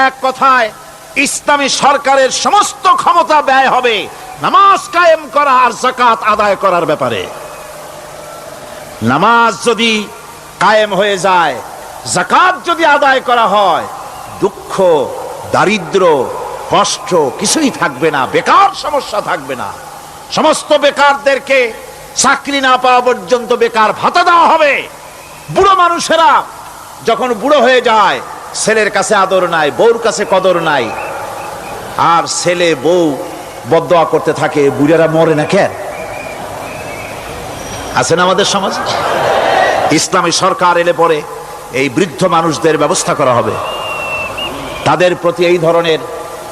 S1: এক কথায় ইসলামী সরকারের সমস্ত ক্ষমতা ব্যয় হবে নামাজ কায়েম করা আর যাকাত আদায় করার ব্যাপারে। নামাজ যদি কায়েম হয়ে যায়, যাকাত যদি আদায় করা হয়, দুঃখ, দারিদ্র, কষ্ট কিছুই থাকবে না, বেকার সমস্যা থাকবে না। সমস্ত বেকারদেরকে চাকরি না পাওয়া পর্যন্ত বেকার ভাতা দেওয়া হবে। বুড়ো মানুষেরা যখন বুড়ো হয়ে যায়, ছেলের কাছে আদর নাই, বউর কাছে কদর নাই, আর ছেলে বউ বদদোয়া করতে থাকে, বুড়ারা মরে না কেন? আছেন আমাদের সমাজ। ইসলামী সরকার এলে পরে এই বৃদ্ধ মানুষদের ব্যবস্থা করা হবে, তাদের প্রতি এই ধরনের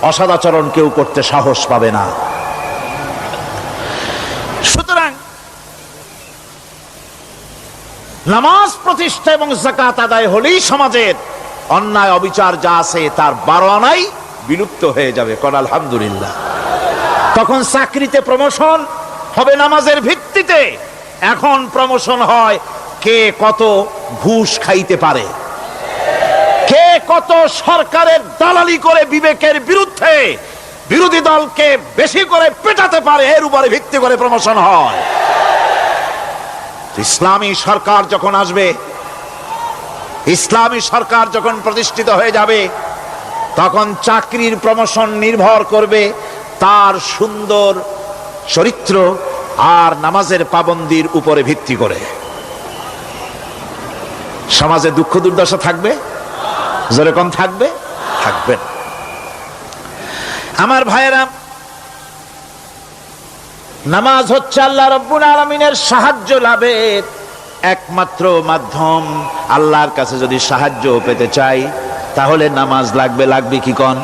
S1: অসদাচরণ কেউ করতে সাহস পাবে না। সুতরাং নামাজ প্রতিষ্ঠা এবং যাকাত আদায় হলেই সমাজের অন্যায় অবিচার যা আছে তার 12 আনাই বিলুপ্ত হয়ে যাবে। কোন আলহামদুলিল্লাহ। তখন চাকরিতে প্রমোশন হবে নামাজের ভিত্তিতে। এখন প্রমোশন হয় কে কত ঘুষ খাইতে পারে, কে কত সরকারের দালালি করে বিবেকের বিরুদ্ধে বিরোধী দলকে বেশি করে পেটাতে পারে, এর উপরে ভিত্তি করে প্রমোশন হয়। ইসলামী সরকার যখন আসবে, ইসলামী সরকার যখন প্রতিষ্ঠিত হয়ে যাবে, তখন চাকরির প্রমোশন নির্ভর করবে তার সুন্দর চরিত্র আর নামাজের পাবন্দির উপরে ভিত্তি করে। সমাজে দুঃখ দুর্দশা থাকবে, যেরকম থাকবে থাকবে। আমার ভাইয়েরা, নামাজ হচ্ছে আল্লাহ রাব্বুল আলামিনের সাহায্য লাভের একমাত্র মাধ্যম। আল্লাহর কাছে যদি সাহায্য পেতে চাই তাহলে নামাজ লাগবে। লাগবে কি কোন?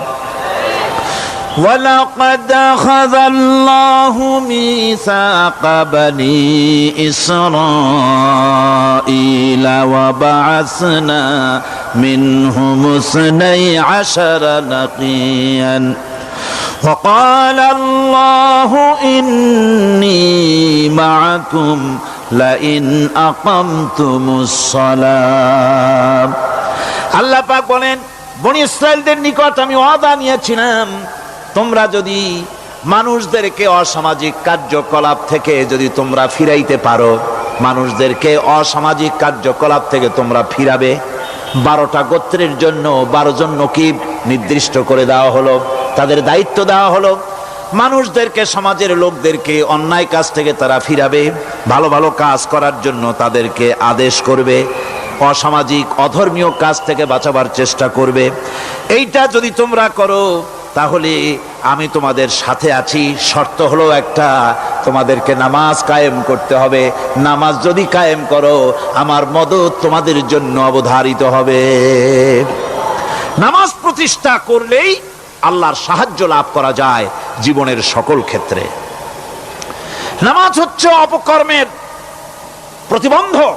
S1: وَلَقَدْ أَخَذَ اللَّهُ مِيثَاقَ بَنِي إِسْرَائِيلَ وَبَعَثْنَا مِنْهُمُ 12 نَقِيًّا وَقَالَ اللَّهُ إِنِّي مَعَكُمْ লাইন আকামতুমুস সালাম। আল্লাহ পাক বলেন, বনি ইসরাইলদের নিকট আমি ওয়াদা নিয়েছিলাম, তোমরা যদি মানুষদেরকে অসামাজিক কার্যকলাপ থেকে যদি তোমরা ফিরাইতে পারো, মানুষদেরকে অসামাজিক কার্যকলাপ থেকে তোমরা ফিরাবে। 12টা গোত্রের জন্য 12 জন নকিব নির্দিষ্ট করে দেওয়া হলো, তাদের দায়িত্ব দেওয়া হলো। মানুষদেরকে, সমাজের লোকদেরকে অন্যায় কাজ থেকে তারা ফিরাবে, ভালো ভালো কাজ করার জন্য তাদেরকে আদেশ করবে, অসামাজিক অধর্মীয় কাজ থেকে বাঁচাবার চেষ্টা করবে। এইটা যদি তোমরা করো তাহলে আমি তোমাদের সাথে আছি। শর্ত হলো একটা, তোমাদেরকে নামাজ কায়েম করতে হবে। নামাজ যদি কায়েম করো, আমার মদদ তোমাদের জন্য অবধারিত হবে। নামাজ প্রতিষ্ঠা করলেই আল্লাহর সাহায্য লাভ করা যায় জীবনের সকল ক্ষেত্রে। নামাজ হচ্ছে অপকর্মের প্রতিবন্ধক।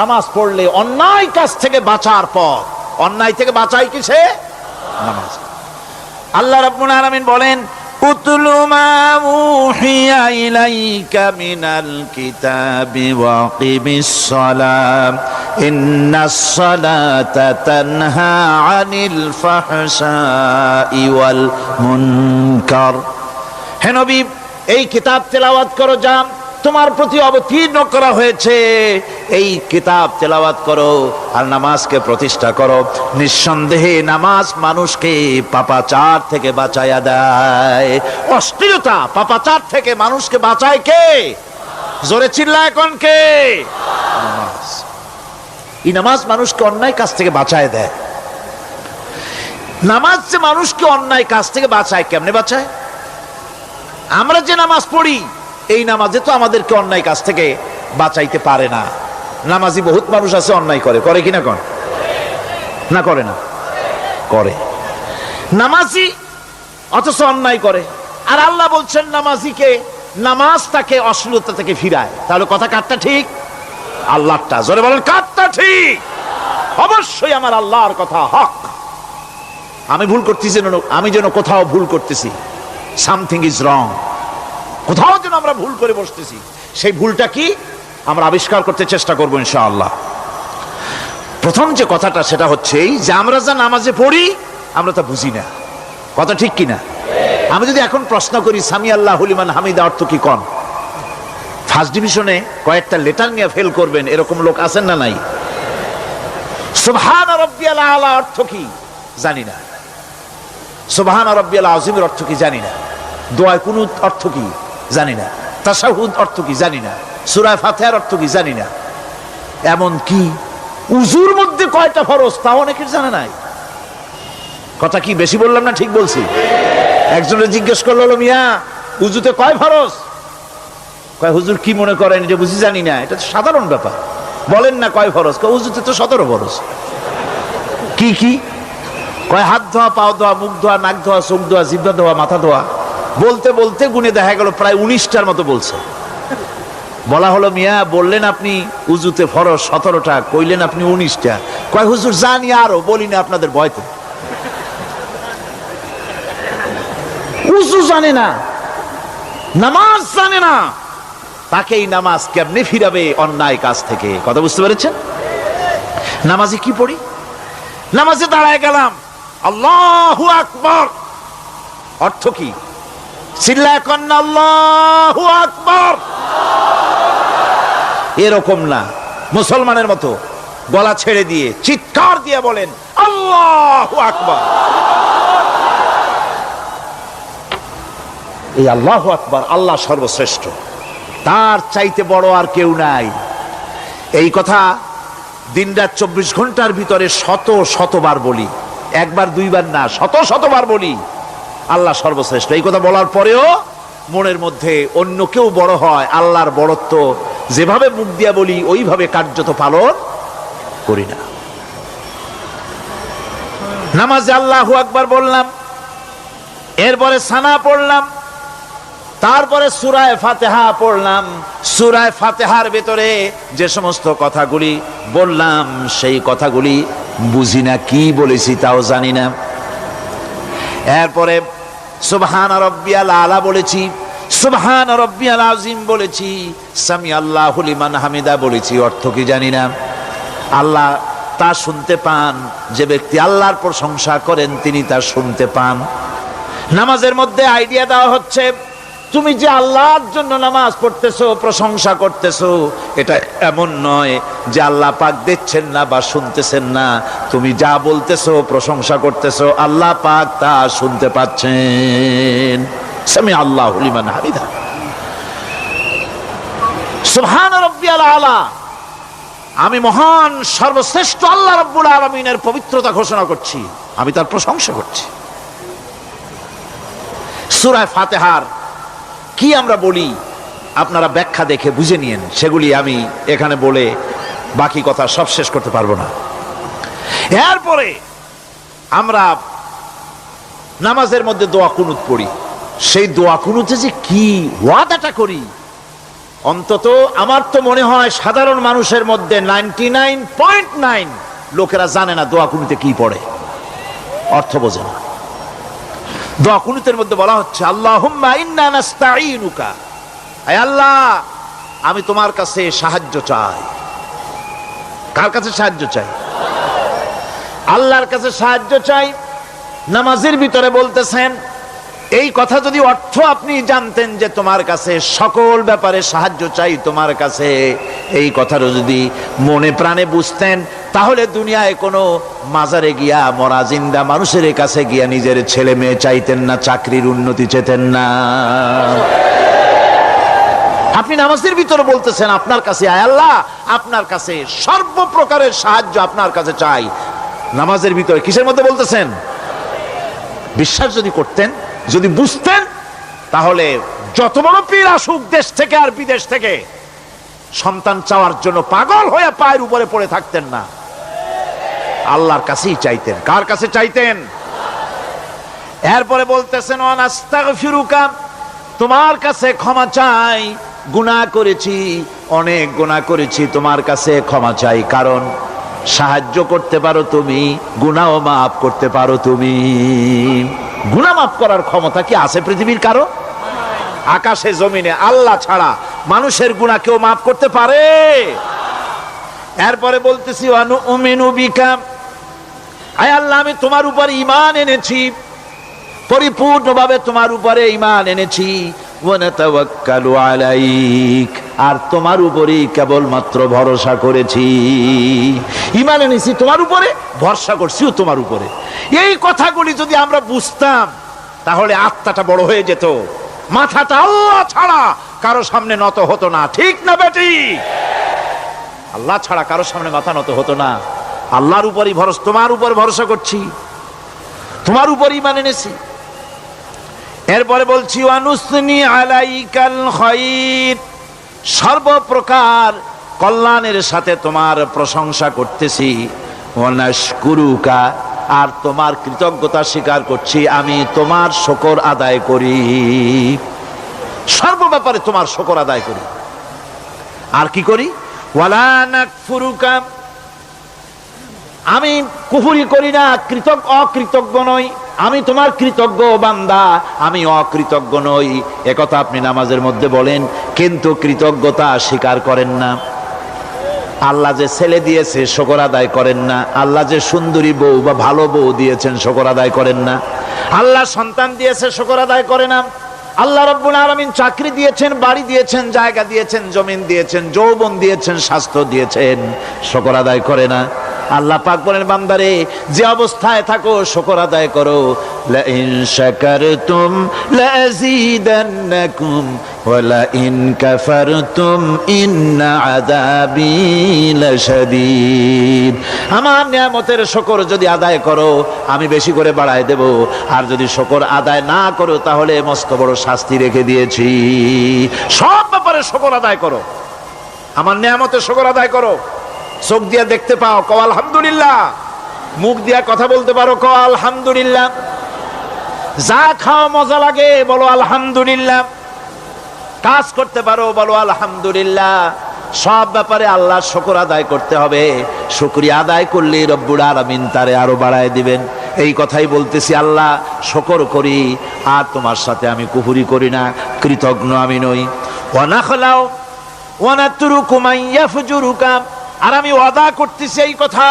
S1: নামাজ পড়লে অন্যায় কাজ থেকে বাঁচার পথ। অন্যায় থেকে বাঁচাই কিসে? নামাজ। আল্লাহ রাব্বুল আলামিন বলেন, উতলু মা উহিয়া ইলাইকা মিনাল কিতাবি ওয়া আকিমিস সালাম ইন্নাস সালাতা তানহা আনিল ফাহশাই ওয়াল মুনকার। হে নবী, এই কিতাব তেলাওয়াত করো, যা তোমার প্রতি অবতীর্ণ করা হয়েছে। এই কিতাব তেলাওয়াত করো আর নামাজকে প্রতিষ্ঠা করো। নিঃসন্দেহে নামাজ মানুষকে পাপাচার থেকে বাঁচায়া দেয়। অশ্লীলতা, পাপাচার থেকে মানুষকে বাঁচায় কে? জোরে চিল্লায় এখন কে? নামাজ। এই নামাজ মানুষকে অন্যায় কাজ থেকে বাঁচায় দেয়। নামাজ যে মানুষকে অন্যায় কাজ থেকে বাঁচায়, কেমনে বাঁচায়? আমরা যে নামাজ পড়ি, এই নামাজে তো আমাদেরকে অন্যায় কাজ থেকে বাঁচাইতে পারে না। নামাজি বহুত মানুষ আছে অন্যায় করে, করে কিনা? কোন না করে না? করে। নামাজি অথচ অন্যায় করে। আর আল্লাহ বলছেন নামাজিকে, নামাজ তাকে অশ্লীলতা থেকে ফিরায়। তাহলে কথা কারটা ঠিক? আল্লাহরটা। জোরে বলেন, কারটা ঠিক? অবশ্যই আমার আল্লাহর কথা হক। আমি ভুল করতেছি, আমি যেন কোথাও ভুল করতেছি, সামথিং ইজ রং, কোথাও যেন আমরা ভুল করে বসতেছি, সেই ভুলটা কি আমরা আবিষ্কার করতে চেষ্টা করবো ইনশাআল্লাহ। প্রথম যে কথাটা সেটা হচ্ছে এই যে আমরা যা নামাজে পড়ি আমরা তা বুঝি না। কথা ঠিক কিনা? আমি যদি এখন প্রশ্ন করি সামি আল্লাহু লিমান হামিদা অর্থ কি কোন, ফার্স্ট ডিভিশনে কয়েকটা লেটার নিয়ে ফেল করবেন এরকম লোক আছেন না নাই? সুবহান রাব্বিয়াল আলা অর্থ কি জানি না। সুবহান রাব্বিয়াল আযীমের অর্থ কি জানি না। দোয়া কুনুত অর্থ কি জানি না। তাশাহুদ অর্থ কি জানি না। সূরা ফাতিহার অর্থ কি জানি না। এমন কি উযুর মধ্যে কয়টা ফরজ তা অনেকের জানা নাই। কথা কি বেশি বললাম না ঠিক বলছি? একজনের জিজ্ঞেস করলো, মিয়া উযুতে কয় ফরজ? কয় হুজুর কি মনে করেন যে বুঝি জানি না? এটা তো সাধারণ ব্যাপার, বলেন না কয় ফরজ? কয় উযুতে তো 17 ফরজ। কি কি? কয় হাত ধোয়া, পাও ধোয়া, মুখ ধোয়া, নাক ধোয়া, চোখ ধোয়া, জিহ্বা ধোয়া, মাথা ধোয়া। বলতে বলতে গুনে দেখা গেল প্রায় 19টার মতো বলছে। বলা হলো, মিয়া বললেন আপনি উযুতে ফরজ 17টা, কইলেন আপনি 19টা। কয় হুজুর জানি আরো, বলি না আপনাদের ভয়তে। উযু জানে না, নামাজ জানে না, তাকে এই নামাজ কেমনে ফিরাবে অন্যায় কাজ থেকে? কথা বুঝতে পেরেছেন? নামাজে কি পড়ি? নামাজে দাঁড়ায় গেলাম, আল্লাহু আকবার অর্থ কি? চিল্লায় কন্না আল্লাহু আকবার। এরকম না, মুসলমানের মতো গলা ছেড়ে দিয়ে চিৎকার দিয়ে বলেন আল্লাহু আকবার। এই আল্লাহু আকবার, আল্লাহ সর্বশ্রেষ্ঠ, তার চাইতে বড় আর কেউ নাই। এই কথা দিনরাত 24 ঘন্টার ভিতরে শতবার বলি, একবার দুইবার না, শতবার বলি আল্লাহ সর্বশ্রেষ্ঠ। এই কথা বলার পরেও মনের মধ্যে অন্য কেউ বড় হয়, আল্লাহর বড়ত্ব যেভাবে মুখ দিয়া বলি ওইভাবে কার্যত পালন করি না। নামাজে আল্লাহু আকবার বললাম, এরপরে সানা পড়লাম, তারপরে সূরা ফাতিহা পড়লাম। সূরা ফাতিহার ভেতরে যে সমস্ত কথাগুলি বললাম সেই কথাগুলি বুঝি না, কি বলেছি তাও জানি না। এরপরে সুবহান রাব্বিয়াল আলা বলেছি, সুবহান রাব্বিয়াল আযীম বলেছি, সামি আল্লাহু লিমান হামিদা বলেছি, অর্থ কি জানি না। আল্লাহ তা শুনতে পান, যে ব্যক্তি আল্লাহর প্রশংসা করেন তিনি তা শুনতে পান। নামাজের মধ্যে আইডিয়া দেওয়া হচ্ছে, তুমি যে আল্লাহর জন্য নামাজ পড়তেছো, প্রশংসা করতেছো, এটা এমন নয় যে আল্লাহ পাক দেখছেন না বা শুনতেছেন না। তুমি যা বলতেছো, প্রশংসা করতেছো, আল্লাহ পাক তা শুনতে পাচ্ছেন। সামি আল্লাহু লিমান হামিদা। সুবহান রাব্বিয়াল আলা। আমি মহান সর্বশ্রেষ্ঠ আল্লাহ রাব্বুল আলামিনের পবিত্রতা ঘোষণা করছি, আমি তার প্রশংসা করছি। সূরা ফাতিহার কি আমরা বলি আপনারা ব্যাখ্যা দেখে বুঝে নিয়েন, সেগুলি আমি এখানে বলে বাকি কথা সব শেষ করতে পারবো না। এরপরে আমরা নামাজের মধ্যে দোয়া কুনুত পড়ি। সেই দোয়া কুনুতে যে কি ওয়াদাটা করি, অন্তত আমার তো মনে হয় সাধারণ মানুষের মধ্যে 99.9 লোকেরা জানে না দোয়া কুনুতে কি পড়ে, অর্থ বোঝে না। দোয়া কুনুতের মধ্যে বলা হচ্ছে, আল্লাহুম্মা ইন্না নাস্তাঈনুকা, হে আল্লাহ আমি তোমার কাছে সাহায্য চাই। কার কাছে সাহায্য চাই? আল্লাহর কাছে সাহায্য চাই। নামাজের ভিতরে বলতেছেন, এই কথা যদি অর্থ আপনি জানতেন যে তোমার কাছে সকল ব্যাপারে সাহায্য চাই তোমার কাছে, এই কথাটা যদি মনে প্রাণে বুঝতেন, তাহলে দুনিয়ায় কোনো মাজারে গিয়া মরা জিন্দা মানুষের কাছে গিয়া নিজের ছেলে মেয়ে চাইতেন না, চাকরির উন্নতি চেতেন না। আপনি নামাজের ভিতরে বলতেছেন আপনার কাছে, আয় আল্লাহ আপনার কাছে সর্বপ্রকারের সাহায্য আপনার কাছে চাই। নামাজের ভিতরে কিসের মধ্যে বলতেছেন? বিশ্বাস যদি করতেন, যদি বুঝতেন, তাহলে যত বড় পীর আসুক দেশ থেকে আর বিদেশ থেকে, সন্তান চাওয়ার জন্য পাগল হয়ে পায়ের উপরে পড়ে থাকতেন না, আল্লাহর কাছেই চাইতেন। কার কাছে চাইতেন? এরপরে বলতেছেন, আস্তাগফিরুকা, তোমার কাছে ক্ষমা চাই, গুনাহ করেছি, অনেক গুনাহ করেছি, তোমার কাছে ক্ষমা চাই, কারণ সাহায্য করতে পারো তুমি, গুনাহও মাফ করতে পারো তুমি। গুনাহ মাফ করার ক্ষমতা কি আছে পৃথিবীর কারো? আকাশে জমিনে আল্লাহ ছাড়া মানুষের গুনাহ কেউ মাফ করতে পারে? এরপরে বলতেছি, অনুমিনু বিকা, আয় আল্লাহ আমি তোমার উপর ঈমান এনেছি, পরিপূর্ণভাবে তোমার উপরে ঈমান এনেছি, ওয়া নাতাওয়াক্কালু আলাইক, আর তোমার উপরেই কেবলমাত্র ভরসা করেছি। ঈমান এনেছি তোমার উপরে, ভরসা করছিও তোমার উপরে। এই কথাগুলি যদি আমরা বুঝতাম, তাহলে আত্মাটা বড় হয়ে যেত, মাথাটা আল্লাহ ছাড়া কারো সামনে নত হতো না। ঠিক না বেটি? আল্লাহ ছাড়া কারো সামনে মাথা নত হতো না। আল্লাহর উপরই ভরসা, তোমার উপর ভরসা করছি, তোমার উপর ঈমান এনেছি। এরপরে বলছি, ওয়ানুসনি আলাইকাল খায়র, সর্বপ্রকার কল্যাণের সাথে তোমার প্রশংসা করতেছি। ওয়ানাশকুরুকা, আর তোমার কৃতজ্ঞতা স্বীকার করছি, আমি তোমার শুকর আদায় করি, সর্ব ব্যাপারে তোমার শুকর আদায় করি। আর কি করি? ওয়ালা নাকফুরুকা, আমি কুফরি করি না, অকৃতজ্ঞ নই, আমি তোমার কৃতজ্ঞ বান্দা, আমি অকৃতজ্ঞ নই। একথা আপনি নামাজের মধ্যে বলেন, কিন্তু কৃতজ্ঞতা স্বীকার করেন না। আল্লাহ যে ছেলে দিয়েছে শুকর আদায় করেন না, আল্লাহ যে সুন্দরী বউ বা ভালো বউ দিয়েছেন শুকর আদায় করেন না, আল্লাহ সন্তান দিয়েছে শুকর আদায় করে না, আল্লাহ রাব্বুল আলামিন চাকরি দিয়েছেন, বাড়ি দিয়েছেন, জায়গা দিয়েছেন, জমিন দিয়েছেন, যৌবন দিয়েছেন, স্বাস্থ্য দিয়েছেন, শুকর আদায় করে না। আল্লাহ পাক বলেন, বান্দারে যে অবস্থায় থাকো শুকর আদায় করো। লা ইন শাকারতুম লাযীদান্নাকুম ওয়া লা ইন কাফারতুম ইন্না আযাবী লাশাদীদ। আমার নিয়ামতের শুকর যদি আদায় করো আমি বেশি করে বাড়ায় দেব, আর যদি শুকর আদায় না করো তাহলে মস্ত বড় শাস্তি রেখে দিয়েছি। সব ব্যাপারে শুকর আদায় করো, আমার নিয়ামতের শুকর আদায় করো। চোখ দিয়া দেখতে পাও, কও আলহামদুলিল্লাহ। মুখ দিয়া কথা বলতে পারো, কও আলহামদুলিল্লাহ। যা খাও মজা লাগে, বলো আলহামদুলিল্লাহ। কাজ করতে পারো, বলো আলহামদুলিল্লাহ। সব ব্যাপারে আল্লাহর শুকর আদায় করতে হবে। শুকরিয়া আদায় করলে রব্বুল আলামিন তারে আরো বাড়ায় দিবেন। এই কথাই বলতেছি, আল্লাহ শুকর করি আর তোমার সাথে আমি কুফরি করি না, কৃতজ্ঞ আমি নই। ওয়া নাখলাউ ওয়া নাতরুকু মান ইয়াফজুরুকা, আর আমি ওয়াদা করতেছি এই কথা,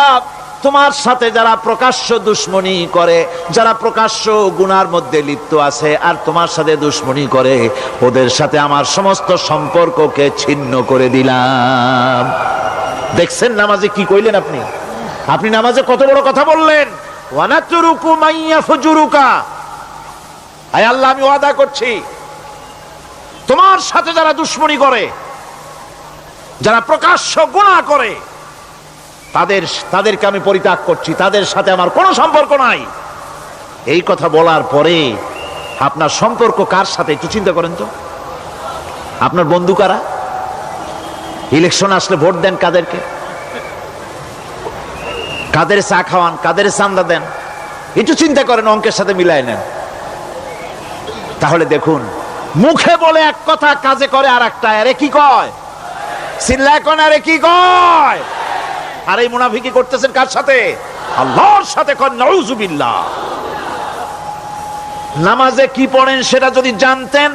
S1: তোমার সাথে যারা প্রকাশ্য দুশ্মনী করে, যারা প্রকাশ্য গুনার মধ্যে লিপ্ত আছে আর তোমার সাথে দুশ্মনী করে, ওদের সাথে আমার সমস্ত সম্পর্ককে ছিন্ন করে দিলাম। দেখছেন নামাজে কি কইলেন আপনি? আপনি নামাজে কত বড় কথা বললেন, ওয়ানাতুরুকু মাইয়া ফুজুরুকা, আয় আল্লাহ আমি ওয়াদা করছি তোমার সাথে যারা দুশ্মনী করে, যারা প্রকাশ্য গুনাহ করে, তাদেরকে আমি পরিত্যাগ করছি, তাদের সাথে আমার কোনো সম্পর্ক নাই। এই কথা বলার পরে আপনার সম্পর্ক কার সাথে একটু চিন্তা করেন তো। আপনার বন্ধু কারা? ইলেকশন আসলে ভোট দেন কাদেরকে? কাদের চা খাওয়ান, কাদের চান্দা দেন? একটু চিন্তা করেন, অঙ্কের সাথে মিলাই নেন। তাহলে দেখুন, মুখে বলে এক কথা, কাজে করে আর একটা। আরে কি কয়? চিল্লায় কোন? আরে কি কয়? আর এই মুনাফিকি করতেছেন কার সাথে? আল্লাহর সাথে। কোন নাউজুবিল্লাহ। নামাজে কি পড়েন সেটা যদি জানতেন,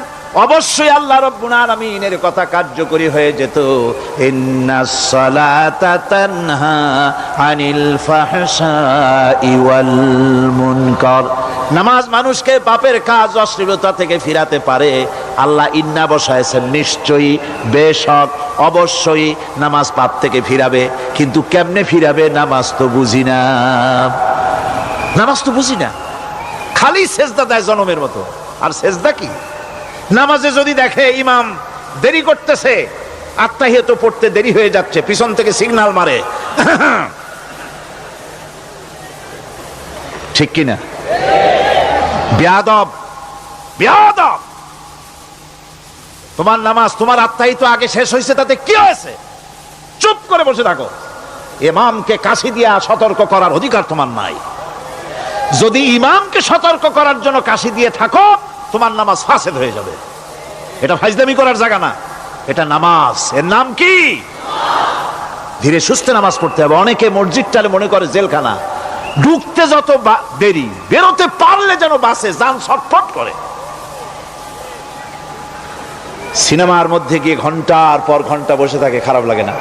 S1: অবশ্যই আল্লাহ রাব্বুল আলামিনের কথা কার্যকরী হয়ে যেত। ইন্নাস সালাতা তানহা আনিল ফাহশাই ওয়াল মুনকার, নামাজ মানুষকে পাপের কাজ, অশ্লীলতা থেকে ফিরাতে পারে। আল্লাহ ইন্না বসায়ছেন, নিশ্চয়ই, বেশক, অবশ্যই নামাজ পাপ থেকে ফিরাবে। কিন্তু কেমনে ফিরাবে নামাজ তো বুঝি না, নামাজ তো বুঝি না। খালি সেজদা দেয় জনমের মতো। আর সেজদা কি? নামাজে যদি দেখে ইমাম দেরি করতেছে, আত্তাহিয়াত পড়তে দেরি হয়ে যাচ্ছে, পিছন থেকে সিগন্যাল মারে, ঠিক কিনা? বেয়াদব, বেয়াদব। তোমার নামাজ, তোমার আত্তাহিয়াত আগে শেষ হয়েছে, তাতে কি হয়েছে? চুপ করে বসে থাকো। ইমামকে কাশি দিয়া সতর্ক করার অধিকার তোমার নাই। যদি ইমামকে সতর্ক করার জন্য কাশি দিয়ে থাকো, তোমার নামাজ ফাসেদ হয়ে যাবে। এটা ফাজলামি করার জায়গা না, এটা নামাজ। এর নাম কি? ধীরে সুস্থে নামাজ পড়তে হবে। অনেকে মসজিদটারে মনে করে জেলখানা, ঢুকতে যত দেরি, বেরোতে পারলে যেন বাসে যান ছটফট করে। সিনেমার মধ্যে গিয়ে ঘন্টার পর ঘন্টা বসে থাকে, খারাপ লাগে না?